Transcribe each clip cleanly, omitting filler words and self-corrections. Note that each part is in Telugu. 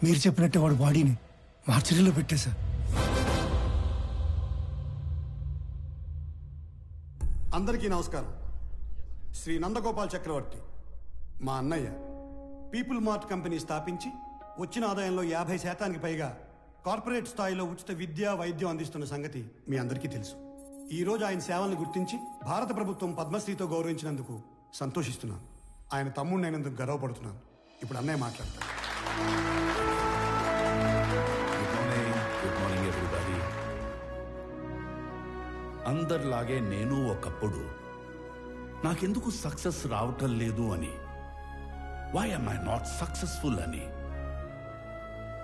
మీరు చెప్పినట్టే వాడు బాడీని మార్చరీలో పెట్టేశా. అందరికీ నమస్కారం. శ్రీ నందగోపాల్ చక్రవర్తి మా అన్నయ్య పీపుల్ మార్ట్ కంపెనీ స్థాపించి వచ్చిన ఆదాయంలో 50% పైగా కార్పొరేట్ స్థాయిలో ఉచిత విద్య వైద్యం అందిస్తున్న సంగతి మీ అందరికీ తెలుసు. ఈ రోజు ఆయన సేవలను గుర్తించి భారత ప్రభుత్వం పద్మశ్రీతో గౌరవించినందుకు సంతోషిస్తున్నాను. ఆయన తమ్ముడినైనందుకు గర్వపడుతున్నాను. ఇప్పుడు అన్నయ్య మాట్లాడతారు. Good morning everybody. అందరిలాగే నేను ఒకప్పుడు నాకెందుకు సక్సెస్ రావటం లేదు అని, why am I not successful అని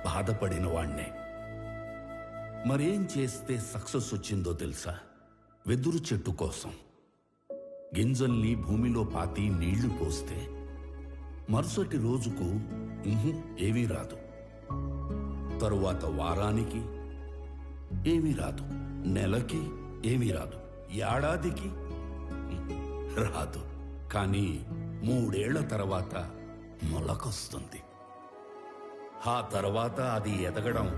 బాధపడిన వాణ్ణే. మరేం చేస్తే సక్సెస్ వచ్చిందో తెలుసా? వెదురు చెట్టు కోసం గింజల్ని భూమిలో పాతి నీళ్లు పోస్తే మరుసటి రోజుకు ఏమీ రాదు, తరువాత వారానికి ఏమీ రాదు, నెలకి ఏమీ రాదు, ఏడాదికి రాదు. కానీ 3 ఏళ్ల తర్వాత మొలకొస్తుంది. ఆ తర్వాత అది ఎదగడం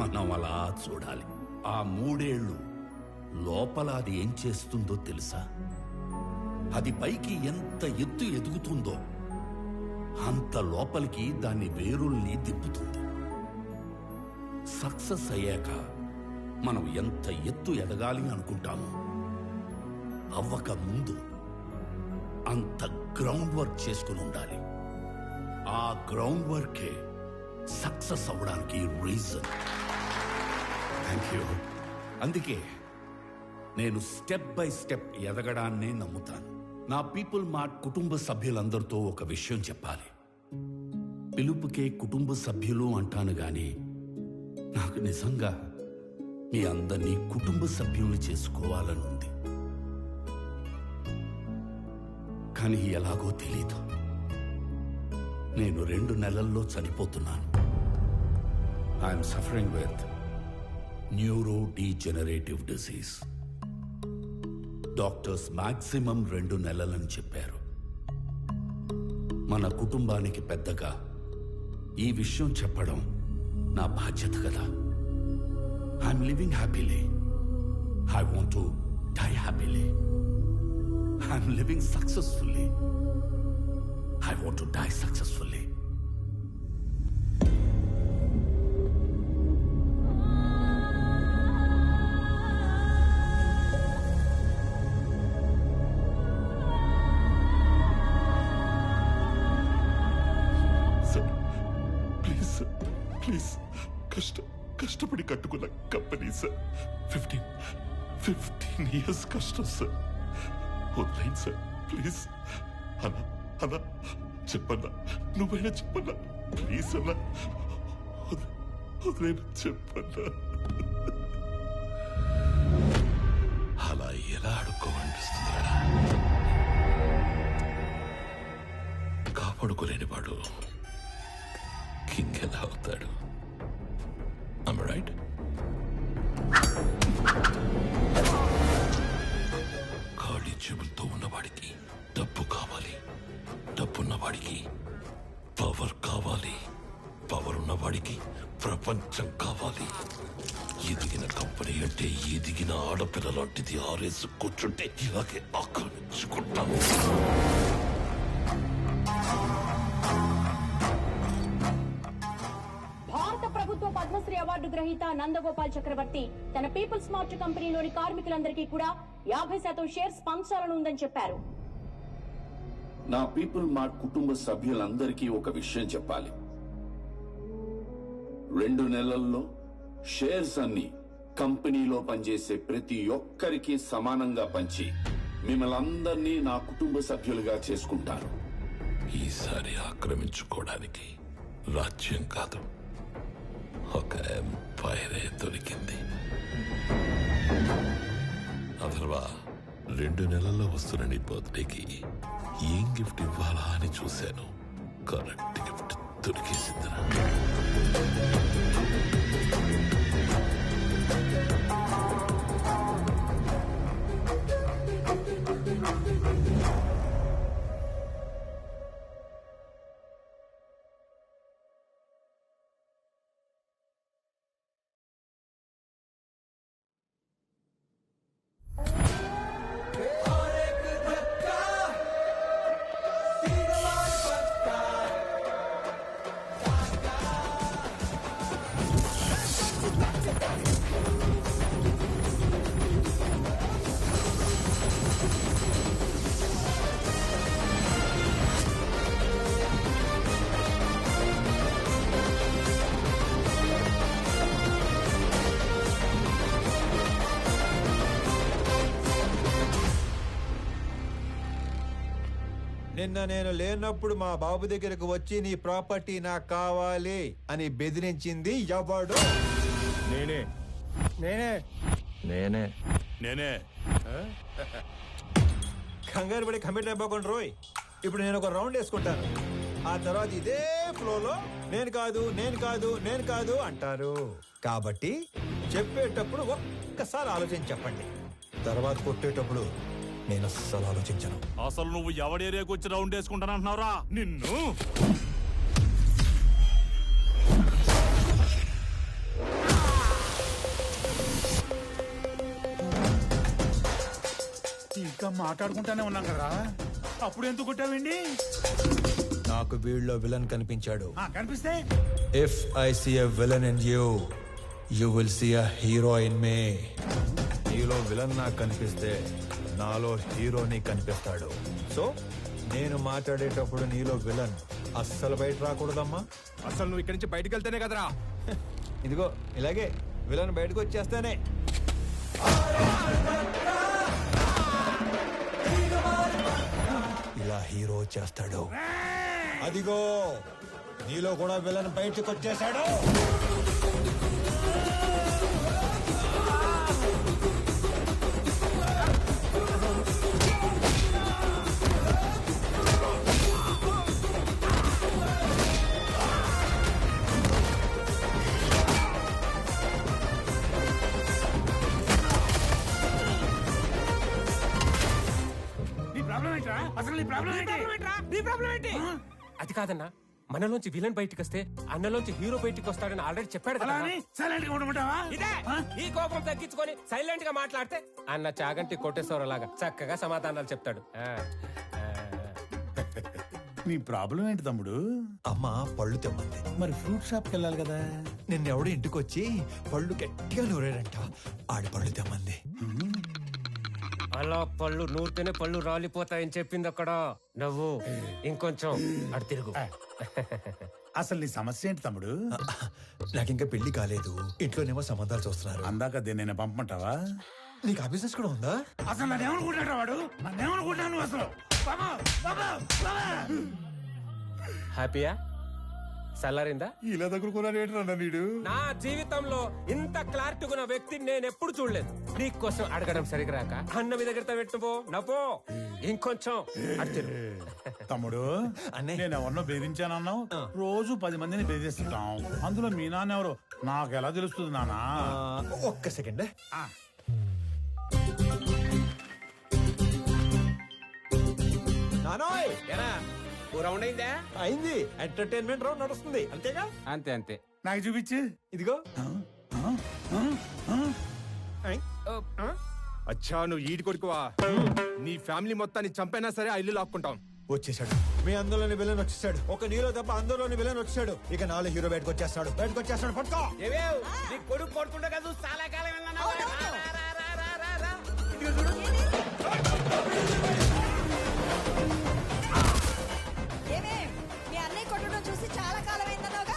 మనం అలా చూడాలి. ఆ 3 ఏళ్ళు లోపల అది ఏం చేస్తుందో తెలుసా? అది పైకి ఎంత ఎత్తు ఎదుగుతుందో అంత లోపలికి దాన్ని వేరుల్ని తిప్పుతుంది. సక్సెస్ అయ్యాక మనం ఎంత ఎత్తు ఎదగాలి అనుకుంటామో అవ్వక ముందు అంత గ్రౌండ్ వర్క్ చేసుకుని ఉండాలి. ఆ గ్రౌండ్ వర్కే సక్సెస్ అవ్వడానికి రీజన్. Thank you. అందుకే నేను స్టెప్ బై స్టెప్ ఎదగడాన్నే నమ్ముతాను. నా పీపుల్ మార్ట్ కుటుంబ సభ్యులందరితో ఒక విషయం చెప్పాలి. పిలుపుకే కుటుంబ సభ్యులు అంటాను గాని నాకు నిజంగా మీ అందరినీ కుటుంబ సభ్యుల్ని చేసుకోవాలని ఉంది. కానీ ఎలాగో తెలీదు. నేను 2 నెలల్లో చనిపోతున్నాను. I'm suffering with neuro degenerative disease. Doctors maximum 2 నెలలని చెప్పారు. మన కుటుంబానికి పెద్దగా ఈ విషయం చెప్పడం నా బాధ్యత కదా. I'm living happily. I want to die happily. I'm living successfully. I want to die successfully. Sir, please, sir, please. కష్టపడి కట్టుకున్న కంపెనీ సార్. 15 years కష్టం సార్. వదిలేండి సార్ ప్లీజ్. అన్నా చెప్పన్నా, నువ్వైనా చెప్పన్నా ప్లీజ్ అన్నా. వదిలేనా చెప్పన్నా. అలా ఎలా అడుక్కోమనిపిస్తుందా? కాపాడుకోలేని వాడు కింగ్ ఎలా అవుతాడు? Am I right? ఖాళీ జేబులతో ఉన్నవాడికి డబ్బు కావాలి, డబ్బున్నవాడికి పవర్ కావాలి, పవర్ ఉన్నవాడికి ప్రపంచం కావాలి. ఎదిగిన కంపెనీ అంటే ఎదిగిన ఆడపిల్ల లాంటిది. ఆరేసు కూర్చుంటే ఇలాగే ఆక్రమించుకుంటాము. భారత ప్రభుత్వ పద్మశ్రీ అవార్డు గ్రహీత నందగోపాల్ చక్రవర్తి తన పీపుల్స్ మార్ట్ కంపెనీలోని కార్మికులందరికీ కూడా 50% షేర్స్ పంచాలని ఉందని చెప్పారు. నా పీపుల్ మార్ట్ కుటుంబ సభ్యులందరికీ ఒక విషయం చెప్పాలి. 2 నెలల్లో షేర్స్ అన్ని కంపెనీలో పనిచేసే ప్రతి ఒక్కరికి సమానంగా పంచి మిమ్మల్ని అందరినీ నా కుటుంబ సభ్యులుగా చేసుకుంటాను. ఈసారి ఆక్రమించుకోవడానికి రాజ్యం కాదు, ఒక ఎంపైరే దొరికింది. అథర్వా, 2 నెలల్లో వస్తున్న నీ బర్త్డేకి ఏం గిఫ్ట్ ఇవ్వాలా అని చూశాను. కరెక్ట్ గిఫ్ట్ దొరికేసిందిరా. నిన్న నేను లేనప్పుడు మా బాబు దగ్గరకు వచ్చి నీ ప్రాపర్టీ నాకు కావాలి అని బెదిరించింది ఎవడు? నేనే నేనే నేనే. నేనే కంగారు పడి కమిట్ అయిపోకుండా రోయ్. ఇప్పుడు నేను ఒక రౌండ్ వేసుకుంటాను, ఆ తర్వాత ఇదే ఫ్లోలో నేను కాదు నేను కాదు నేను కాదు అంటారు. కాబట్టి చెప్పేటప్పుడు ఒక్కసారి ఆలోచించి చెప్పండి, తర్వాత కొట్టేటప్పుడు నేను అస్సలు ఆలోచించను. అసలు నువ్వు ఎవడి ఏరియాకి వచ్చి రౌండ్ వేసుకుంటానంటున్నావురా నిన్ను? ఇంకా మాట్లాడుకుంటానే ఉన్నాం కదా, అప్పుడు ఎందుకు కొట్టావండి? నాకు వీళ్ళలో విలన్ కనిపించాడు. కనిపిస్తే if I see a villain in you, you will see a hero in me. నీలో విలన్ నాకు కనిపిస్తే నాలో హీరోని కనిపిస్తాడు. సో నేను మాట్లాడేటప్పుడు నీలో విలన్ అస్సలు బయట రాకూడదమ్మా. అసలు నువ్వు ఇక్కడి నుంచి బయటకు వెళ్తేనే కదరా. ఇదిగో ఇలాగే విలన్ బయటకు వచ్చేస్తానే. ఇలా హీరో చేస్తాడు. అదిగో నీలో కూడా విలన్ బయటకు వచ్చేసాడు. నీ ప్రాబ్లం ఏంట్రా? అసలు నీ ప్రాబ్లం ఏంటి? అది కాదన్నా, మనలోంచి విలన్ బయటికి వస్తే అన్నలోంచి హీరో బయటికి వస్తాడని ఆల్రెడీ చెప్పాడు కదా. అలా అని సైలెంట్ గా ఉండమంటావా? ఇదే ఈ కోపం తగ్గించుకొని సైలెంట్ గా మాట్లాడితే అన్న చాగంటి కోటేశ్వరలాగా చక్కగా సమాధానాలు చెప్తాడు. నీ ప్రాబ్లం ఏంటి తమ్ముడు? అమ్మ పళ్ళు తెమ్మంది. మరి ఫ్రూట్ షాప్ కి వెళ్ళాలి కదా. నిన్నెవడు ఇంటికి వచ్చి పళ్ళు గట్టిగా నూరాడంట, ఆడి పళ్ళు తెమ్మంది. అలా పళ్ళు నూరితేనే పళ్ళు రాలిపోతాయని చెప్పింది అక్కడ. నవ్వు ఇంకొంచెం అటు తిరుగు. అసలు నీ సమస్య ఏంటి తమ్ముడు? నాకింకా పెళ్లి కాలేదు, ఇంట్లోనేమో సంబంధాలు చూస్తున్నారు. అందాక నేను పంపమంటావా? నీకు ఆ బిజినెస్ కూడా ఉందా? అసలు నన్నేమనుకుంటాడు వాడు? నన్నేమనుకుంటాను నువ్వు అసలు? బాబా, బాబా, బాబా. హ్యాపీయా? సల్లారిందా? ఇలా దగ్గరుకున్నాడు ఏంటన్నా వీడు? నా జీవితంలో ఇంత క్లారిటీ ఉన్న వ్యక్తిని నేను ఎప్పుడు చూడలేదు. నీకోసం అడగడం సరిగ్గా రాక అన్న మీ దగ్గర పెట్టుపో నవ్వో ఇంకొంచెం అటు తిరుగు. తమ్ముడు అన్నయ్య. నేను ఎవరినో బెదిరించానన్నావు. రోజు 10 మందిని బెదిరిస్తుంటాం, అందులో మీ నాన్న ఎవరు నాకు ఎలా తెలుస్తుంది నానా? ఒక్క సెకండ్. నానోయ్ రౌండ్ అయిందా? అయింది. ఎంటర్టైన్మెంట్ రౌండ్ నడుస్తుంది అంతేగా? అంతే అంతే. నాకు చూపించు. ఇదిగో. అచ్చా నువ్వు ఈడి కొడుకువా? నీ ఫ్యామిలీ మొత్తాన్ని చంపైనా సరే ఆ ఇల్లు లాక్కుంటాం. వచ్చేసాడు. మీ అందులోని విలన్ వచ్చేసాడు. ఒక నీలో తప్ప అందులోని విలన్ వచ్చాడు. ఇక నాలో హీరో బయటకు వచ్చేస్తాడు. పట్టుకో. నీ కొడుకు కొడుతుండే కదా చాలా కాలం మీ అన్నయ్య కొట్టడం చూసి చాలా కాలం అయిందన్నావుగా.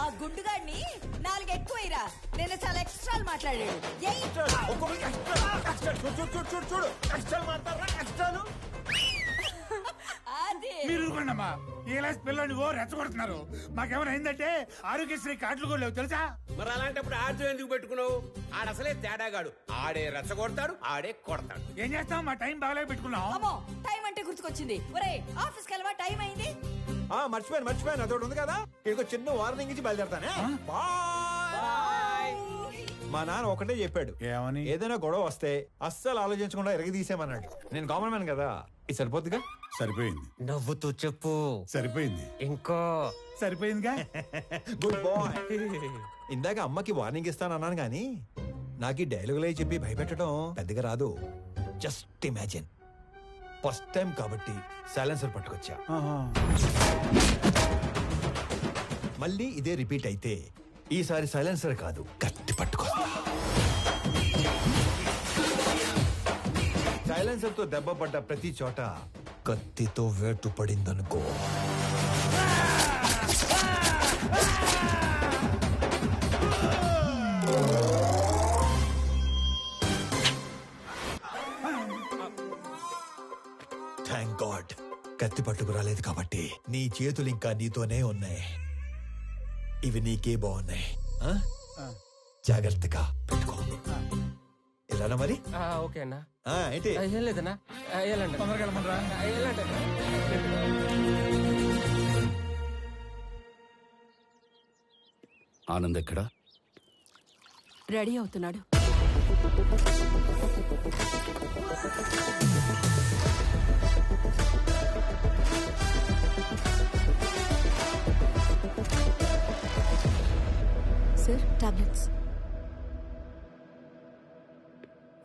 ఆ గుండుగాడిని 4 ఎక్కువైరా. నేను చాలా ఎక్స్ట్రాలు మాట్లాడాడు. మీరు ఊరుకోండమ్మా. ఏలాస్ పిల్లని ఓ రెచ్చగొడుతున్నారు. మాకేమైనా అయిందంటే ఆరోగ్యశ్రీ కార్డులు కూడా లేవు తెలుసా? మరి అలాంటప్పుడు ఆర్జు ఎందుకు పెట్టుకున్నావు? ఆడసలే తేడాగాడు. ఆడే రెచ్చగొడతాడు, ఆడే కొడతాడు. ఏం చేస్తాం? మా టైం బాగాలే పెట్టుకున్నాం. అమ్మో, టైం అంటే గుర్తుకొచ్చింది. ఒరే ఆఫీస్కి వెళ్ళవా? టైం అయింది. మర్చిపోయాను అదొకటి ఉంది కదా. ఇదిగో చిన్న వార్నింగ్ ఇచ్చి బయలుదేరతానే. మా నాన్న ఒకటే చెప్పాడు, ఏమని? ఏదైనా గొడవ వస్తే అస్సలు ఆలోచించకుండా ఎరగదీసేమన్నాడు. నేను కామన్ మ్యాన్ కదా, ఇది సరిపోద్దిగా. సరిపోయింది. నవ్వుతూ చెప్పు. సరిపోయింది. ఇంకో సరిపోయిందిగా. Good bye. ఇందాక అమ్మకి వార్నింగ్ ఇస్తానన్నాను గానీ నాకు ఈ డైలాగులే చెప్పి భయపెట్టడం పెద్దగా రాదు. జస్ట్ ఇమాజిన్, ఫస్ట్ టైం కాబట్టి సైలెన్సర్ పట్టుకొచ్చా. మళ్ళీ ఇదే రిపీట్ అయితే ఈసారి సైలెన్సర్ కాదు కత్తి పట్టుకొస్తా. సైలెన్సర్ తో దెబ్బ పడ్డ ప్రతి చోట కత్తితో వేటు పడిందనుకో. నీ చేతులు ఇంకా నీతోనే ఉన్నాయి. ఇవి నీకే బాగున్నాయి. జాగ్రత్తగా పెట్టుకో. ఇలానా మరి? ఓకే అన్నా. ఏంటి? ఏం లేదన్నా, వెళ్ళండి. తొందరగా వెళ్ళమనరా. వెళ్ళండి. ఆనంద్ ఎక్కడా? రెడీ అవుతున్నాడు. Sir, tablets.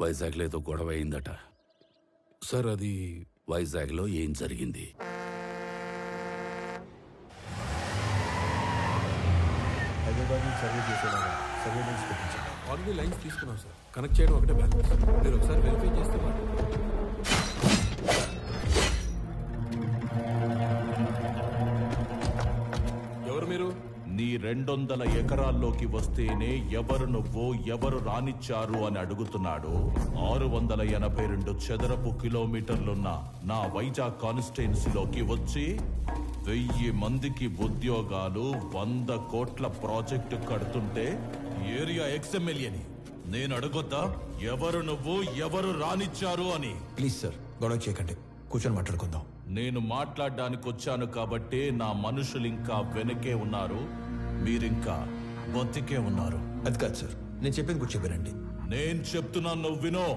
వైజాగ్లో ఏదో గొడవ అయిందట సార్. అది వైజాగ్లో ఏం జరిగింది? హైదరాబాద్ నుంచి సర్వే చేసేలాగా సర్వేలెన్స్ పెట్టించాను. ఆల్రెడీ లైన్స్ తీసుకున్నాం సార్. కనెక్ట్ చేయడం ఒకటే బ్యాలెన్స్. మీరు ఒకసారి వెరిఫై చేస్తే ఎవరు మీరు? నీ 200 ఎకరాల్లోకి వస్తేనే ఎవరు నువ్వు, ఎవరు రానిచ్చారు అని అడుగుతున్నాడు. 682 చదరపు కిలోమీటర్లున్న నా వైజాగ్ కాన్స్టిట్యున్సీలోకి వచ్చి 1000 మందికి ఉద్యోగాలు, 100 కోట్ల ప్రాజెక్టు కడుతుంటే ఏరియా ఎక్స్ఎమ్మెల్యేని నేను అడగొద్దా ఎవరు నువ్వు, ఎవరు రానిచ్చారు అని? ప్లీజ్ సార్, గొడవ చేయకండి, కూర్చొని మాట్లాడుకుందాం. నేను మాట్లాడడానికి వచ్చాను కాబట్టే నా మనుషులు ఇంకా వెనకే ఉన్నారు, మీరింకా బతికే ఉన్నారు. అది కాదు సార్, నేను చెప్పింది కూడా చెప్పానండి. నేను చెప్తున్నాను, నువ్వు వినో.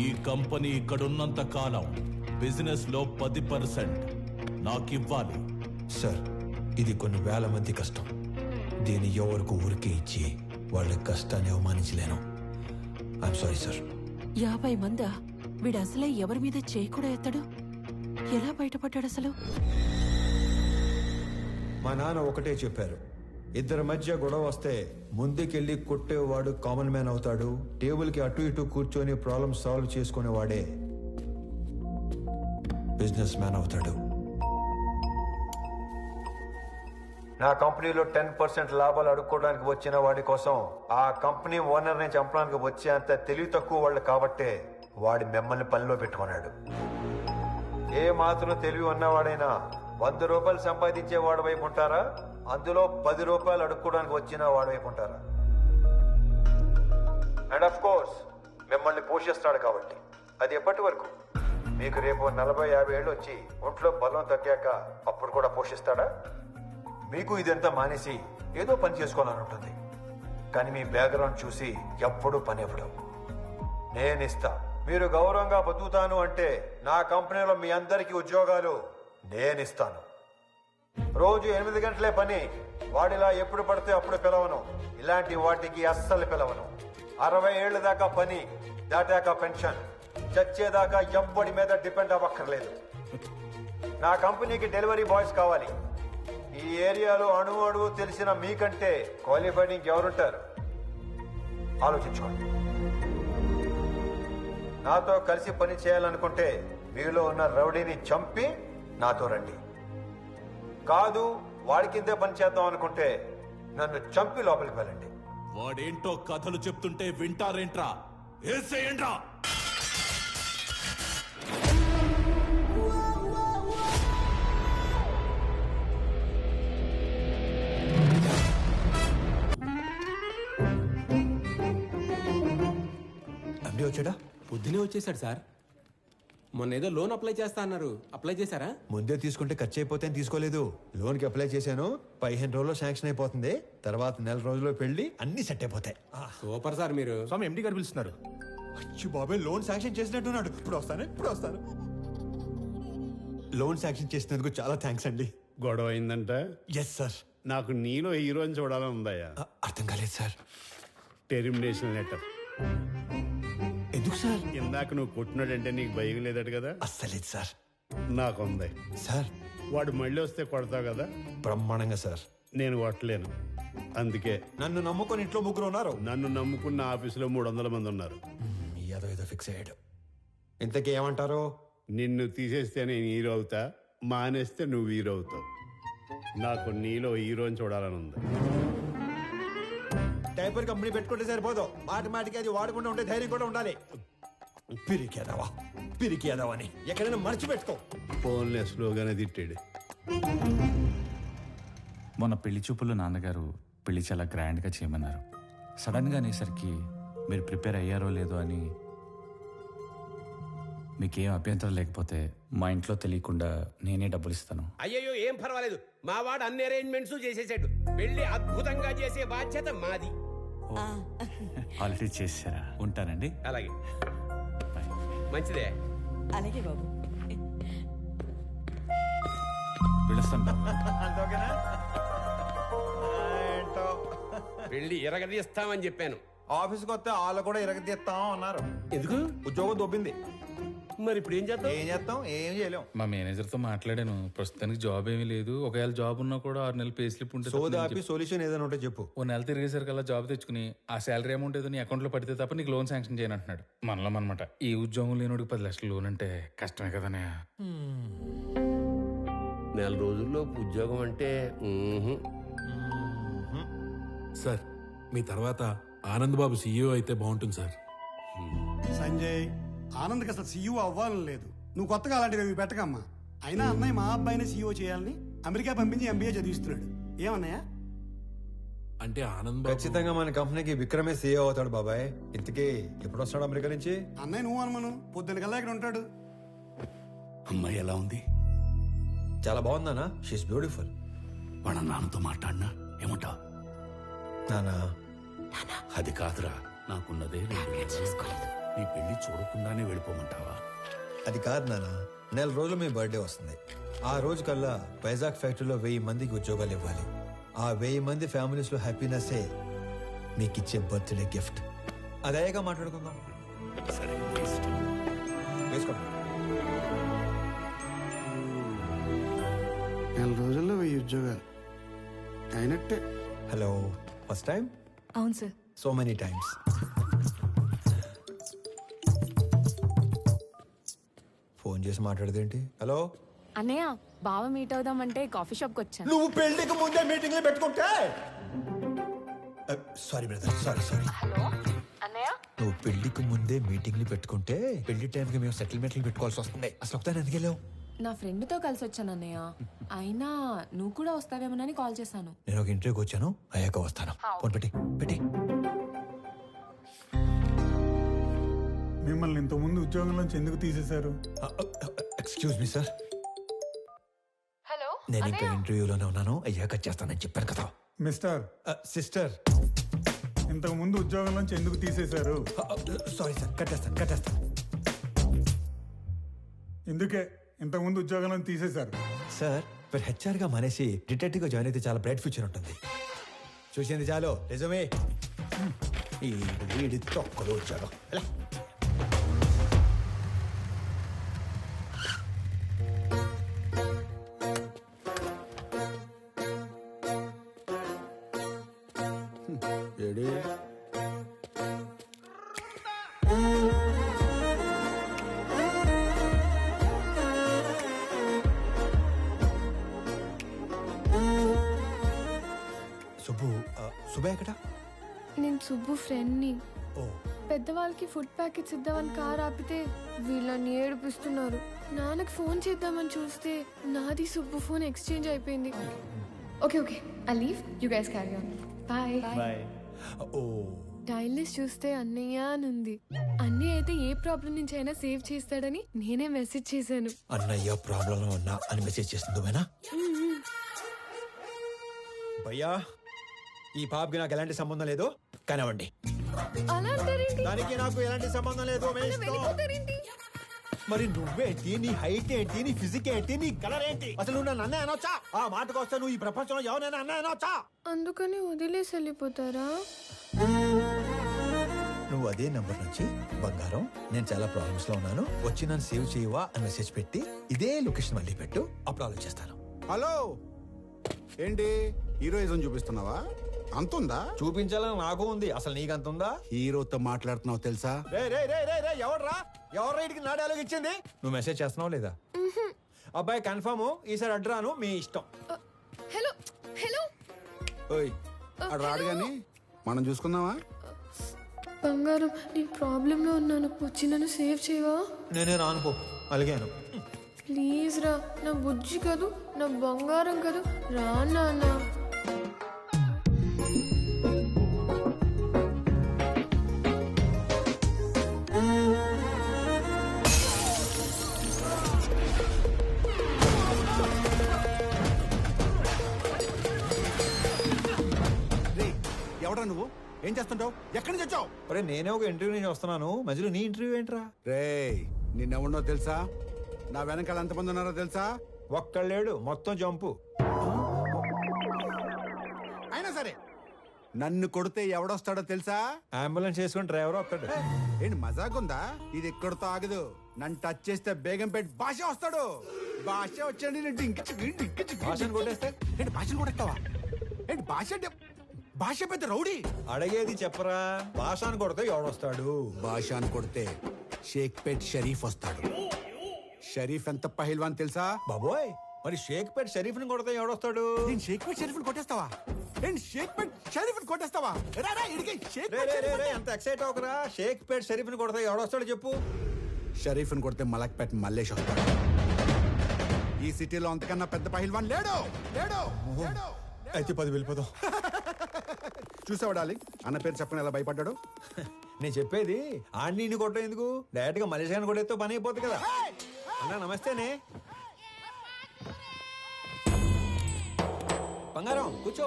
ఈ కంపెనీ ఇక్కడున్నంత కాలం బిజినెస్ లో 10% నాకివ్వాలి. సార్, ఇది కొన్ని వేల మంది కష్టం. దీన్ని ఎవరికి ఊరికే ఇచ్చి వాళ్ళ కష్టాన్ని అవమానించలేను. I'm sorry sir. 50 మందా? వీడు అసలే ఎవరి మీద చేయి కూడా ఎత్తాడు. ఎలా బయటపడ్డాడు అసలు? మా నాన్న ఒకటే చెప్పారు, ఇద్దరి మధ్య గొడవ వస్తే ముందుకెళ్ళి కొట్టేవాడు కామన్ మ్యాన్ అవుతాడు, టేబుల్కి అటు ఇటు కూర్చొని ప్రాబ్లం సాల్వ్ చేసుకునేవాడే బిజినెస్ మ్యాన్ అవుతాడు. నా కంపెనీలో 10% లాభాలు అడుక్కోవడానికి వచ్చిన వాడి కోసం ఆ కంపెనీ ఓనర్ని చంపడానికి వచ్చే అంత తెలివి తక్కువ వాళ్ళు కాబట్టే వాడి మిమ్మల్ని పనిలో పెట్టుకున్నాడు. ఏ మాత్రం తెలివి ఉన్నవాడైనా 100 రూపాయలు సంపాదించే వాడి వైపు ఉంటారా, అందులో 10 రూపాయలు అడుక్కోవడానికి వచ్చిన వాడి వైపు ఉంటారా? అండ్ ఆఫ్ కోర్స్ మిమ్మల్ని పోషిస్తాడు కాబట్టి. అది ఎప్పటి వరకు? మీకు రేపు 40-50 ఏళ్ళు వచ్చి ఒంట్లో బలం తగ్గాక అప్పుడు కూడా పోషిస్తాడా? మీకు ఇదంతా మానేసి ఏదో పని చేసుకోవాలని ఉంటుంది, కానీ మీ బ్యాక్గ్రౌండ్ చూసి ఎప్పుడూ పని ఇవ్వడం. నేనిస్తా. మీరు గౌరవంగా బతుకుతాను అంటే నా కంపెనీలో మీ అందరికీ ఉద్యోగాలు నేనిస్తాను. రోజు 8 గంటలే పని. వాడిలా ఎప్పుడు పడితే అప్పుడు పిలవను. ఇలాంటి వాటికి అస్సలు పిలవను. 60 ఏళ్ల దాకా పని, దాటాక పెన్షన్. చచ్చేదాకా ఎవ్వడి మీద డిపెండ్ అవ్వక్కర్లేదు. నా కంపెనీకి డెలివరీ బాయ్స్ కావాలి. ఈ ఏరియాలో అణువు తెలిసిన మీకంటే క్వాలిఫైడ్ ఇంకెవరుంటారు? ఆలోచించుకోండి. నాతో కలిసి పని చేయాలనుకుంటే మీలో ఉన్న రౌడీని చంపి నాతో రండి. కాదు, వాడి కిందే పని చేద్దాం అనుకుంటే నన్ను చంపి లోపలికి వెళ్ళండి. వాడేంటో కథలు చెప్తుంటే వింటారేంట్రా? ఏసేయండ్రా. వచ్చాడా? పొద్దునే వచ్చేసాడు సార్. మొన్న ఏదో లోన్ అప్లై చేస్తా అన్నారు, అప్లై చేశారా? ముందే తీసుకుంటే ఖర్చు అయిపోతే తీసుకోలేదు. లోన్కి అప్లై చేశాను, 15 రోజుల్లో శాంక్షన్ అయిపోతుంది. తర్వాత 1 రోజుల్లో పెళ్లి, అన్ని సెట్ అయిపోతాయి. Super sir. మీరు స్వామి ఎండి గారు పిలుస్తున్నారు. అచ్చి బాబాయ్, లోన్ శాంక్షన్ చేసినట్టున్నాడు. ఇప్పుడు వస్తాను. లోన్ శాంక్షన్ చేసినందుకు చాలా థ్యాంక్స్ అండి. గొడవ అయిందంట? Yes sir. నాకు నీలో హీరోని చూడాలని ఉందయ్యా. అర్థం కాలేదు సార్. Termination letter. ఎందుకు సార్? ఇందాక నువ్వు కొట్టినాడంటే నీకు భయం లేదట కదా? అస్సలేదు సార్. నాకుంది సార్. వాడు మళ్ళీ వస్తే కొడతావు కదా? బ్రహ్మాండంగా సార్. నేను కొట్టలేను, అందుకే. నన్ను నమ్ముకొని ఇంట్లో 3 ఉన్నారు. నన్ను నమ్ముకున్న ఆఫీసులో 300 మంది ఉన్నారు. ఏదో ఫిక్స్ అయ్యాడు. ఇంతకీ ఏమంటారు? నిన్ను తీసేస్తే నేను హీరో అవుతా, మానేస్తే నువ్వు హీరో అవుతావు. నాకు నీలో హీరోని చూడాలని ఉంది. టైపర్ కంపెనీ పెట్టుకుంటే సరిపోదు, మాటికి అది వాడకుండా ఉంటే ధైర్యం కూడా ఉండాలి. పిరికేదావా అని ఎక్కడైనా మర్చిపెట్టుకో. ఫోన్లే స్లోగానే తిట్టాడు. మొన్న పెళ్లి చూపుల్లో నాన్నగారు పెళ్లి చాలా గ్రాండ్గా చేయమన్నారు. సడన్గా అనేసరికి మీరు ప్రిపేర్ అయ్యారో లేదో అని, మీకేం అభ్యంతరం లేకపోతే మా ఇంట్లో తెలియకుండా నేనే డబ్బులు ఇస్తాను. అయ్యయ్యో ఏం పర్వాలేదు, మా వాడు అన్ని అరేంజ్మెంట్స్ చేసేసాడు. పెళ్లి అద్భుతంగా చేసే బాధ్యత మాది. ఆల్రెడీ చేశారా? ఉంటానండి. అలాగే, మంచిదే. అలాగే బాబు. పిలుస్తాను బాబు. పెళ్లి ఎరగదీస్తామని చెప్పాను. ఆఫీస్కి వస్తే వాళ్ళు కూడా ఇరగదీస్తాం అన్నారు. ఎందుకు? ఉద్యోగం దొబ్బింది. మరి ఇప్పుడు ఏం చేద్దాం? ఏం చేయలేం. మా మేనేజర్తో మాట్లాడాను. ప్రస్తుతానికి జాబ్ ఏమీ లేదు. ఒకవేళ జాబ్ ఉన్నా కూడా 6 నెలలు పే స్లిప్ ఉంటుంది. సోదాపి సొల్యూషన్ ఏదైనా ఉంటే చెప్పు. ఓ నెల తిరిగేసరికల్లా జాబ్ తెచ్చుకుని ఆ శాలరీ అమౌంట్ ఏదో నీ అకౌంట్లో పడితే తప్ప నీకు లోన్ శాంక్షన్ చేయను అంటున్నాడు. మనలో అనమాట. ఈ ఉద్యోగం లేనోడికి 10 లక్షలు లోన్ అంటే కష్టమే కదనే. నెల రోజుల్లో ఉద్యోగం అంటే సార్, మీ తర్వాత ఆనంద్ బాబు సీఈఓ అయితే బాగుంటుంది సార్. సంజయ్, ఆనంద్కి అసలు సీఈఓ అవ్వాలని లేదు. నువ్వు కొత్తగా అలాంటివి పెట్టకమ్మా. అయినా అన్నయ్య మా అబ్బాయిని సీఈఓ చేయాలని అమెరికా పంపించి ఎంబీఏ చదివిస్తున్నాడు. ఏమన్నయ్య? అంటే ఆనంద్ బాబు ఖచ్చితంగా మన కంపెనీకి విక్రమే సీఈఓ అవుతాడు బాబాయ్. ఇంతకీ ఎప్పుడు వస్తాడు అమెరికా నుంచి? అన్నయ్య నువ్వు అనుమను పొద్దున్న కల్లా ఇక్కడ ఉంటాడు. అమ్మాయి ఎలా ఉంది? చాలా బాగుందానా? She is beautiful. వాళ్ళ నాన్నతో మాట్లాడినా ఏమంటా? నానా అది కాదురా, నాకున్నదే 2 నెలలు. నీ పెళ్లి చూడకుండానే వెళ్ళిపోమంటావా? అది కాదు నానా, నెల రోజులు మీ బర్త్డే వస్తుంది. ఆ రోజు కల్లా వైజాగ్ ఫ్యాక్టరీలో 1000 మందికి ఉద్యోగాలు ఇవ్వాలి. ఆ 1000 మంది ఫ్యామిలీస్ లో హ్యాపీనెస్సే మీకు ఇచ్చే బర్త్డే గిఫ్ట్. అదేగా మాట్లాడుకుందాం. సరే, వేసుకోండి. నెల రోజుల్లో 1000 ఉద్యోగాలు అయినట్టే. Hello, first time? అవును sir. So many times. Phone చేసి మాట్లాడదేంటి? హలో అన్నయ్య, బావ మీట్ అవుదామంటే కాఫీ షాప్కి వచ్చాను. నువ్వు పెళ్లికి ముందే మీటింగ్లు పెట్టుకుంటే. Sorry brother, sorry. హలో అన్నయ్య, నువ్వు పెళ్లికి ముందే మీటింగ్లు పెట్టుకుంటే పెళ్లి టైంకి మేము సెటిల్మెంట్లు పెట్టుకోవాల్సి వస్తుంది. అసలు ఒకసారి ఎందుకు వెళ్ళావు? నా ఫ్రెండ్తో కలిసి వచ్చాను అన్నయ్య. అయినా నువ్వు కూడా వస్తావేమోనని కాల్ చేశాను. నేను ఒక ఇంటర్వ్యూకి వచ్చాను, అయ్యాక వస్తాను. ఫోన్ పెట్టి. మిమ్మల్ని ఇంతకుముందు ఉద్యోగంలోంచి ఎందుకు తీసేశారు? Excuse me sir. హలో, నేను ఇంకా ఇంటర్వ్యూలోనే ఉన్నాను, అయ్యాక చేస్తానని చెప్పాను కదా. మిస్టర్ సిస్టర్, ఇంతకు ముందు ఉద్యోగంలోంచి ఎందుకు తీసేశారు? సారీ సార్, కట్టేస్తాను. ఇందుకే ఇంతకు ముందు ఉద్యోగంలో తీసేశారు. సార్, మీరు హెచ్ఆర్ గా మానేసి డిటెక్టివ్ గా జాయిన్ అయితే చాలా బ్రైట్ ఫ్యూచర్ ఉంటుంది. చూసింది చాలు, నిజమే. ఈ వీడి తొక్కలు వచ్చాడు. సుబ్బు ఎక్కడ? నేను సుబ్బు ఫ్రెండ్ని. ఓ, పెద్దవాళ్ళకి ఫుడ్ ప్యాకెట్స్ ఇద్దామని కార్ ఆపితే వీళ్ళని ఏడిపిస్తున్నారు. నాన్నకి ఫోన్ చేద్దామని చూస్తే నాది సుబ్బు ఫోన్ ఎక్స్చేంజ్ అయిపోయింది. Okay, I leave, you guys carry on. Bye. Oh, tile list చూస్తే అన్నయ్య అని ఉంది. అన్నయ్య అయితే ఏ ప్రాబ్లం నుంచి అయినా సేవ్ చేస్తాడని నేనే మెసేజ్ చేశాను. అన్నయ్య ప్రాబ్లం ఉన్నా అని మెసేజ్ చేస్తుంది భయ్యా. ఈ పాపకి నాకు ఎలాంటి సంబంధం లేదు, కానివ్వండి. దానికి నాకు ఎలాంటి సంబంధం లేదు. మరి నువ్వేంటి? నీ హైట్ ఏంటి? నీ ఫిజిక్ ఏంటి? నీ కలర్ ఏంటి? అసలు నువ్వు నన్ను అన్నయ్య అనొచ్చా? ఆ మాటకు వస్తే నువ్వు ఈ ప్రపంచంలో ఎవరైనా అన్నయ్య అనొచ్చా? అందుకని వదిలేసి వెళ్ళిపోతారా? నువ్వు అదే నంబర్ నుంచి బంగారం, నేను చాలా ప్రాబ్లమ్స్ లో ఉన్నాను, వచ్చి నన్ను సేవ్ చేయవా అని మెసేజ్ పెట్టి ఇదే లొకేషన్ మళ్ళీ పెట్టు, అప్పుడు ఆలోచిస్తాను. హలో, ఏంటి హీరోయిజం చూపిస్తున్నావా? అంతుందా? చూపించాలని నాకు ఉంది, అసలు నీకంతుందా? హీరోతో మాట్లాడుతున్నావు తెలుసా? ఎవడ్రా ఇటుకి నా డైలాగ్ ఇచ్చింది? నువ్వు మెసేజ్ చేస్తున్నావు లేదా? అబ్బాయి కన్ఫర్మ్, ఈసారి అడ్రాను, మీ ఇష్టం. హలో ఓయ్, అడు రాడు గాని మనం చూసుకుందామా? బంగారం, నేను ప్రాబ్లం లో ఉన్నాను, వచ్చి నన్ను సేవ్ చేయవా? నేనే రాను పో, అలిగాను. ప్లీజ్ రా, నా బుజ్జి కాదు, నా బంగారం కదా, రా నాన్న. ఎవడా నువ్వు? ఏం చేస్తుంటావు? ఎక్కడి నుంచి వచ్చావు? అరే నేనే ఒక ఇంటర్వ్యూ నుంచి వస్తున్నాను, మధ్యలో నీ ఇంటర్వ్యూ ఏంట్రా? రే నిన్నెవడో తెలుసా? నా వెనకాల ఎంతమంది ఉన్నారో తెలుసా? ఒక్కళ్ళేడు, మొత్తం జంపు. అయినా సరే నన్ను కొడితే ఎవడొస్తాడో తెలుసా? అంబులెన్స్ చేసుకుని డ్రైవర్ వస్తాడు. ఏంటి మజాకుందా? ఇది ఎక్కడితో ఆగదు. నన్ను టచ్ చేస్తే బేగంపేట భాష వస్తాడు. భాష వచ్చాడు. భాషను కొట్టేస్తే ఏంటి భాషను కొట్టేస్తావా? ఏంటి భాష అంటే భాష పెద్ద రౌడీ. అడిగేది చెప్పరా, భాషను కొడితే ఎవడొస్తాడు? భాషను కొడితే షేక్పేట్ షరీఫ్ వస్తాడు. షరీఫ్ ఎంత పహిల్వాన్ తెలుసా? బాబోయ్, మరి షేక్పేట్ షరీఫ్ ని కొడితే ఎవడొస్తాడు? నేను షేక్పేట్ షరీఫ్ కొట్టేస్తావా? నేను షేక్పేట్ షరీఫ్ కొట్టేస్తావా? ఎంత ఎక్సైట్ అవకరా. షేక్పేట్ షరీఫ్ ని కొడితే ఎవడొస్తాడు చెప్పు? షరీఫ్ ని కొడితే మలక్పేట్ మల్లేష్ వస్తాడు. ఈ సిటీలో అంతకన్నా పెద్ద పహిల్వాన్ లేడు. లేడు. అయితే 10 వెళ్ళిపోదాం. చూసావా డార్లింగ్, అన్న పేరు చెప్పని ఎలా భయపడ్డాడు? నేను చెప్పేది ఆడిని కొట్టడం ఎందుకు, డైరెక్ట్ గా మలేషియా కొట్టేస్తే పని అయిపోతుంది కదా. అన్నా నమస్తేనే. బంగారం కూర్చో.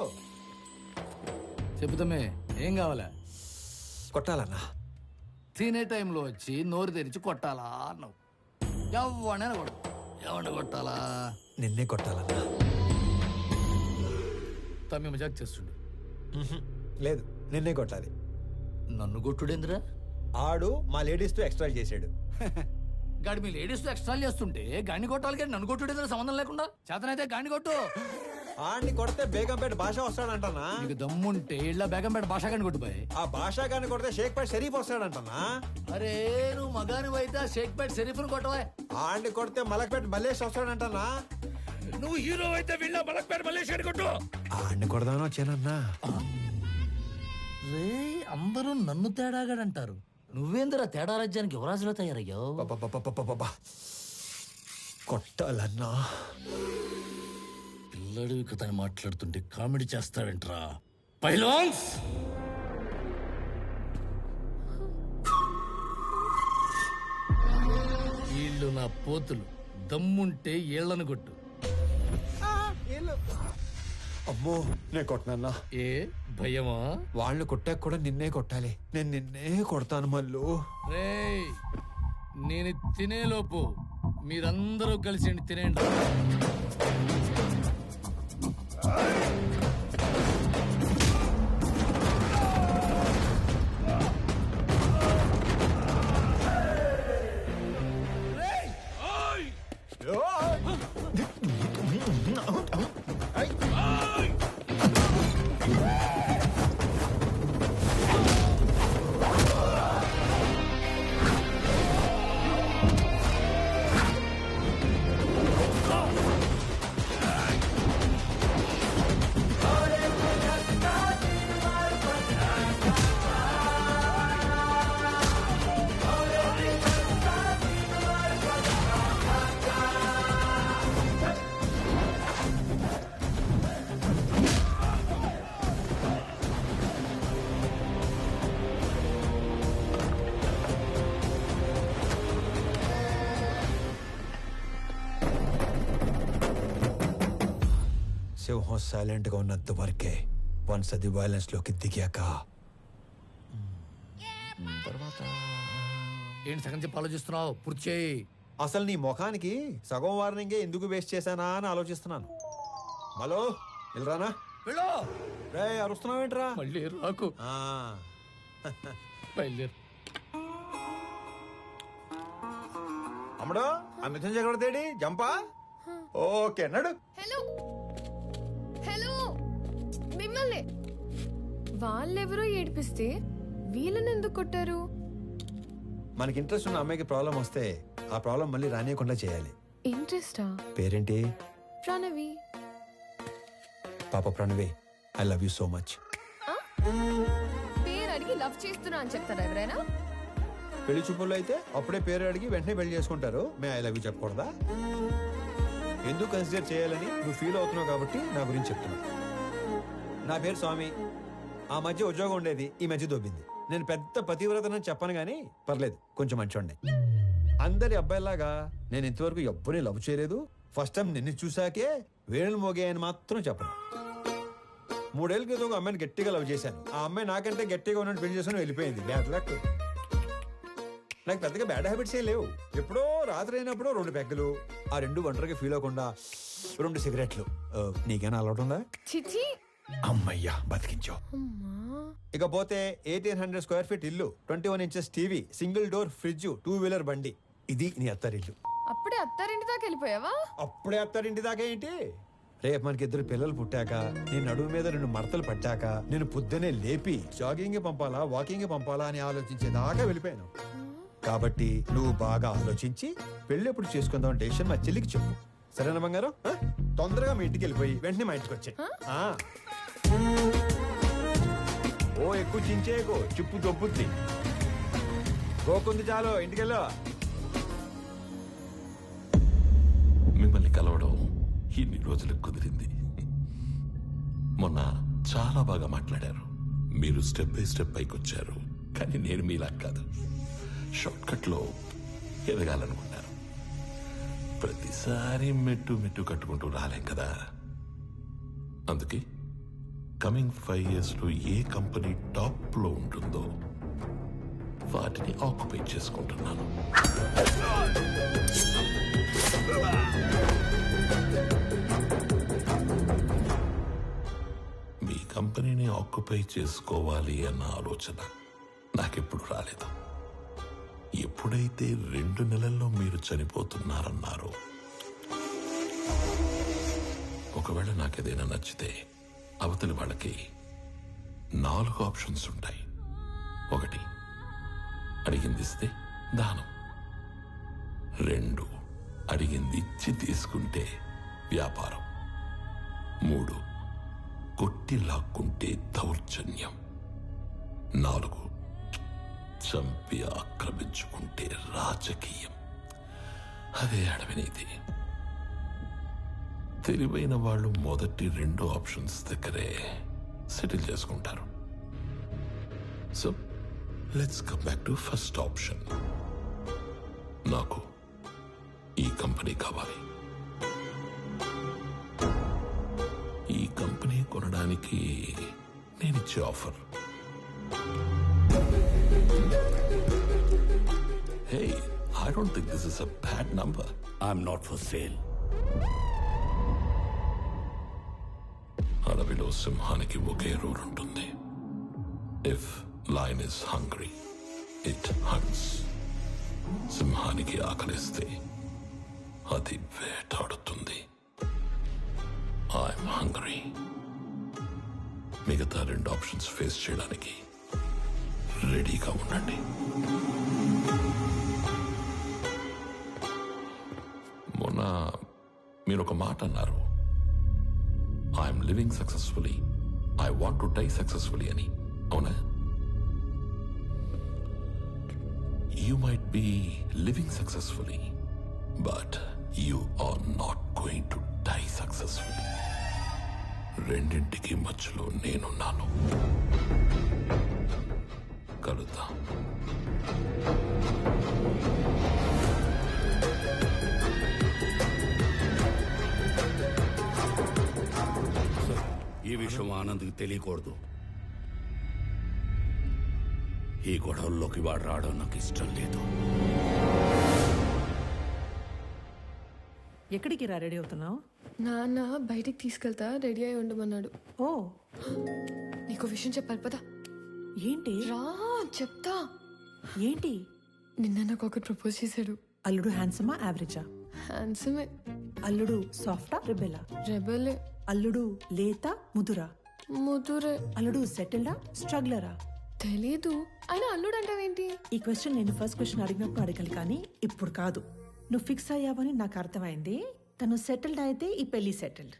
చెబుతామే, ఏం కావాలా? కొట్టాలన్నా. తినే టైంలో వచ్చి నోరు తెరిచి కొట్టాలా అన్నావు. ఎవడైనా కొడు. ఎవరిని కొట్టాలా? నిన్నే కొట్టాలన్నా. తమ్మి మజాక్ చేస్తుండు. లేదు, నిన్నే కొట్టాలి. నన్ను కొట్టుడేంద్రా? ఆడు మా లేడీస్ తో ఎక్స్ట్రా చేసాడు. గాడి మీ లేడీస్ తో ఎక్స్ట్రా చేస్తుంటే గాని కొట్టాలి కానీ నన్ను కొట్టుడేంద్రా సంబంధం లేకుండా? చేతనైతే గాని కొట్టు. ఆడిని కొడితే బేగంపేట భాష వస్తాడంటనా? నీకు దమ్ముంటే ఇళ్ళ బేగంపేట భాష గాని కొట్టుపోయి. ఆ భాష గాని కొడితే షేక్పేట్ షరీఫ్ వస్తాడంటనా? అరే నువ్వు మగాని అయితే షేక్పేట్ షరీఫ్ను కొట్టవా. ఆడిని కొడితే మలక్పేట మల్లేష్ వస్తాడంటనా? నువ్వు హీరో అయితే వీళ్ళ మలక్పేట మల్లేష్ గాని కొట్టు. ఆడిని కొడదానో వచ్చానన్నా. రే అందరూ నన్ను తేడాగాడంటారు. నువ్వేందిరా తేడా రాజ్యానికి యువరాజులో తయారయ్యావు? కొట్టాలన్నా. పిల్లడివి కథని మాట్లాడుతుంటే కామెడీ చేస్తావేంట్రా పైలాన్స్? వీళ్ళు నా పోతులు. దమ్ముంటే ఏళ్లను కొట్టు. అమ్మో, నేను కొట్టనన్నా. ఏ భయమా? వాళ్ళు కొట్టాక కూడా నిన్నే కొట్టాలి. నేను నిన్నే కొడతాను మళ్ళు. రేయ్ నేను తినేలోపు మీరందరూ కలిసి తినేయండి. సింహం సైలెంట్ గా ఉన్నంత వరకే. వన్స్ అది వైలెన్స్ లోకి దిగాక తర్వాత ఏంటి సగం చెప్పి ఆలోచిస్తున్నావు? పూర్తి చేయి. అసలు నీ ముఖానికి సగం వార్నింగే ఎందుకు వేస్ట్ చేశానా అని ఆలోచిస్తున్నాను. హలో వెళ్ళరానా? వెళ్ళు. రే అరుస్తున్నావేంట్రా? మళ్ళీ రాకు. బయలుదేరు. అమ్మడు ఆ మిథున్ చక్రవర్తి జంపా. ఓకే నడు. హలో హలో, మిమ్మల్ని వాళ్ళెవరో ఏడిపిస్తే వీళ్ళని ఎందుకు కొట్టారు? మనకి ఇంట్రెస్ట్ ఉన్న అమ్మాయికి ప్రాబ్లం వస్తే ఆ ప్రాబ్లం మళ్ళీ రానియకుండా చేయాలి. ఇంట్రెస్టా? పేరేంటి? ప్రణవి. పాప Pranavi, I love you so much. పేరు అడిగి లవ్ చేస్తున్నా అని చెప్తారా ఎవరైనా? పెళ్లి చూపుల్లో అయితే అప్పుడే పేరు అడిగి వెంటనే పెళ్లి చేసుకుంటారు. మే ఐ లవ్ యూ చెప్పకూడదా? ఎందుకు కన్సిడర్ చేయాలని నువ్వు ఫీల్ అవుతున్నావు కాబట్టి నా గురించి చెప్తున్నా. నా పేరు స్వామి. ఆ మధ్య ఉద్యోగం ఉండేది, ఈ మధ్య దొబ్బింది. నేను పెద్ద పతివ్రతనని చెప్పను కానీ పర్లేదు, కొంచెం మంచోండి. అందరి అబ్బాయిలాగా నేను ఇంతవరకు ఎవ్వరిని లవ్ చేయలేదు. ఫస్ట్ టైం నిన్ను చూసాకే వేణులు మోగాయని మాత్రం చెప్పను. 3 ఏళ్ళ క్రితం ఒక అమ్మాయిని గట్టిగా లవ్ చేశాను. ఆ అమ్మాయి నాకంటే గట్టిగా ఉన్నట్టు పెళ్లి చేసుకుని వెళ్ళిపోయింది. Bad luck. నాకు పెద్దగా బ్యాడ్ హ్యాబిట్స్ ఏం లేవు. ఎప్పుడో రాత్రి అయినప్పుడు 2 పెగ్గలు, ఆ 2 ఒంటరిగా ఫీల్ అవ్వకుండా 2 సిగరెట్లు. నీకేనా అలవాటు ఉందా? చిచి, అమ్మయ్యా బతికించావు. ఇకపోతే 1800 స్క్వేర్ ఫీట్ ఇల్లు, 21 inches TV, single door fridge, 2 wheeler బండి. ఇది నీ అత్తారిల్లు. అప్పుడే అత్తారింటి దాకా వెళ్ళిపోయావా? అప్పుడే అత్తారింటి దాకా ఏంటి? రేపు మనకి 2 పిల్లలు పుట్టాక, నేను నడుము మీద 2 మడతలు పట్టాక, నేను పొద్దునే లేపి జాగింగ్ పంపాలా వాకింగ్ పంపాలా అని ఆలోచించేదాకా వెళ్ళిపోయాను. కాబట్టి నువ్వు బాగా ఆలోచించి పెళ్లి ఎప్పుడు చేసుకుందాం డెసిషన్ మా చెల్లికి చెప్పు. సరేనా బంగారం? తొందరగా మీ ఇంటికి వెళ్ళిపోయి వెంటనే మా ఇంటికి వచ్చాయి. ఓ ఎక్కువ చించేయకు, చిప్పు దొబ్బుద్ది. గోకుంది చాలు, ఇంటికెళ్ళు. మిమ్మల్ని కలవడం ఇన్ని రోజులకు కుదిరింది. మొన్న చాలా బాగా మాట్లాడారు. మీరు స్టెప్ బై స్టెప్ పైకి వచ్చారు. కానీ నేను మీలా కాదు, షార్ట్ కట్ లో ఎదగాలనుకున్నారు. ప్రతిసారి మెట్టు మెట్టు కట్టుకుంటూ రాలేం కదా. అందుకే కమింగ్ 5 years లో ఏ కంపెనీ టాప్ లో ఉంటుందో వాటిని ఆక్యుపై చేసుకుంటున్నాను. మీ కంపెనీని ఆక్యుపై చేసుకోవాలి అన్న ఆలోచన నాకెప్పుడు రాలేదు. ఎప్పుడైతే 2 నెలల్లో మీరు చనిపోతున్నారన్నారో, ఒకవేళ నాకేదైనా నచ్చితే అవతలి వాళ్ళకి 4 ఆప్షన్స్ ఉంటాయి. 1, అడిగింది ఇస్తే దానం. 2, అడిగింది ఇచ్చి తీసుకుంటే వ్యాపారం. 3, కొట్టి లాక్కుంటే దౌర్జన్యం. 4, చంపి ఆక్రమించుకుంటే రాజకీయం. అదే అడవినీతి. తెలివైన వాళ్ళు మొదటి 2 ఆప్షన్స్ దగ్గరే సెటిల్ చేసుకుంటారు. So let's come back to first option. నాకు ఈ కంపెనీ కావాలి. ఈ కంపెనీ కొనడానికి నేనిచ్చే offer, hey, I don't think this is a bad number. I'm not for sale. అడవిలో సింహానికి ఒకే రూల్ ఉంటుంది. If lion is hungry, it haunts. సింహానికి ఆకలిస్తే అది వేటాడుతుంది. I'm hungry. మిగతా 2 ఆప్షన్స్ ఫేస్ చేయడానికి రెడీగా ఉండండి. మొన్న మీరు ఒక మాట అన్నారు, I'm living successfully, I want to die successfully అని. అవునా? You might be living successfully, but you are not going to die successfully. రెండింటికి మధ్యలో నేనున్నాను. కలుద్దాం. ఈ విషయం ఆనంద్కి తెలియకూడదు. ఈ గొడవల్లోకి వాడు రావడం నాకు ఇష్టం లేదు. ఎక్కడికి రా రెడీ అవుతున్నావు? నాన్న బయటికి తీసుకెళ్తా, రెడీ అయి ఉండమన్నాడు. ఓ, నీకు విషయం చెప్పాలి పదా. ఏంటి? రా చెప్తా. ఏంటి? నిన్న నాకు ఒకటి ప్రపోజ్ చేశాడు. అల్లుడు హ్యాండ్సమా యావరేజా? హ్యాండ్సమే. అల్లుడు సాఫ్టా రెబెలా? రెబెలే. అల్లుడు లేత ముదురా? ముదురే. అల్లుడు సెటిల్డా స్ట్రగ్లరా? తెలీదు. అయినా అల్లుడు అంటావేంటి? ఈ క్వశ్చన్ నేను ఫస్ట్ క్వశ్చన్ అడిగినప్పుడు అడగాలి, కానీ ఇప్పుడు కాదు. నువ్వు ఫిక్స్ అయ్యావని నాకు అర్థమైంది. తను సెటిల్డ్ అయితే ఈ పెళ్లి సెటిల్డ్.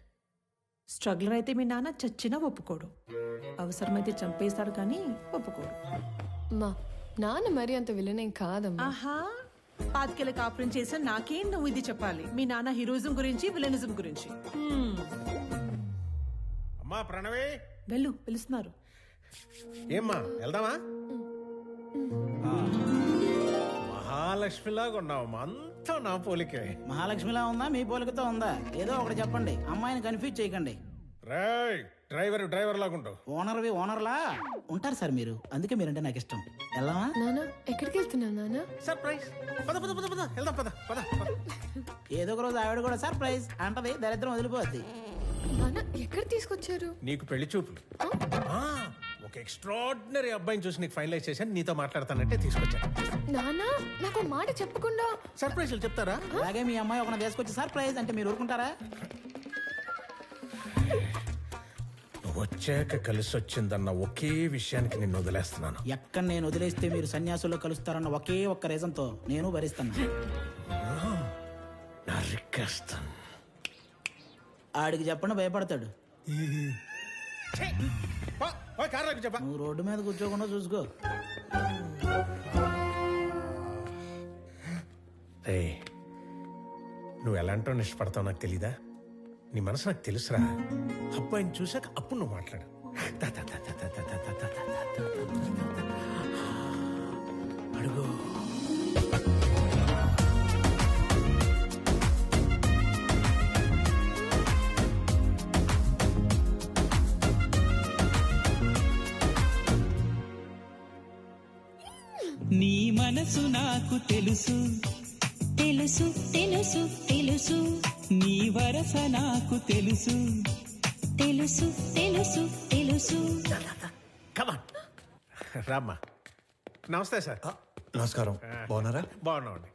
స్ట్రగ్లర్ అయితే మీ నాన్న చచ్చినా ఒప్పుకోడు. అవసరమైతే చంపేస్తాడు కానీ ఒప్పుకోడు. మా నాన్న మరి అంత విలనేం కాదమ్మా. ఆహా, పాతికేళ్ళ కాపురం చేసిన నాకేం నువ్వు ఇది చెప్పాలి. మీ నాన్న హీరోయిజం గురించి విలనిజం గురించి. అమ్మా ప్రణవి, వెళ్ళు, పిలుస్తున్నారు. ఏమ్మా వెళ్దామా? మహాలక్ష్మిలాగా ఉన్నావమ్మా, అంతా నా పోలికే. మహాలక్ష్మిలా ఉందా మీ పోలికతో ఉందా? ఏదో ఒకటి చెప్పండి, అమ్మాయిని కన్ఫ్యూజ్ చేయకండి. రేయ్ డ్రైవర్ లాగా ఉంటావు. ఓనర్లా ఉంటారు సార్ మీరు, అందుకే మీరంటే నాకు ఇష్టం. వెళ్దామా? నానా ఎక్కడికి వెళ్తున్నావు నానా? సర్ప్రైజ్. పద పద పద పద వెళ్దాం, పద పద. ఏదో ఒక రోజు ఆవిడ కూడా సర్ప్రైజ్ అంటది, దరిద్రం వదిలిపోద్ది. నానా ఎక్కడ తీసుకొచ్చారు? నీకు పెళ్లి చూపులు. ఒక ఎక్స్ట్రాడినరీ అబ్బాయిని చూసి నీకు ఫైనలైజ్ చేశాను, నీతో మాట్లాడతానంటే తీసుకొచ్చాను. నానా నాకు మాట చెప్పకుండా సర్ప్రైజ్లు చెప్తారా? అలాగే మీ అమ్మాయి ఒక తీసుకొచ్చి సర్ప్రైజ్ అంటే మీరు ఊరుకుంటారా? నువ్వు వచ్చాక కలిసి వచ్చిందన్న ఒకే విషయానికి నిన్ను వదిలేస్తున్నాను. ఎక్కడ నేను వదిలేస్తే మీరు సన్యాసుల్లో కలుస్తారన్న ఒకే ఒక్క రీజన్ తో నేను భరిస్తాను. నా రిక్వెస్ట్ ఆడికి చెప్పండి, భయపడతాడు. చెప్ప. నువ్వు రోడ్డు మీద కూర్చోకుండా చూసుకో. నువ్వు ఎలాంటో ఇష్టపడతావు నాకు తెలీదా? నీ మనసు నాకు తెలుసురా. అబ్బాయిని చూసాక అప్పుడు నువ్వు మాట్లాడు. అడుగు. నీ మనసు నాకు తెలుసు తెలుసు తెలుసు తెలుసు, నీ వరస నాకు తెలుసు తెలుసు తెలుసు తెలుసు. రామ్మా. నమస్తే సార్. నమస్కారం. బాగున్నారా? బాగున్నామండి.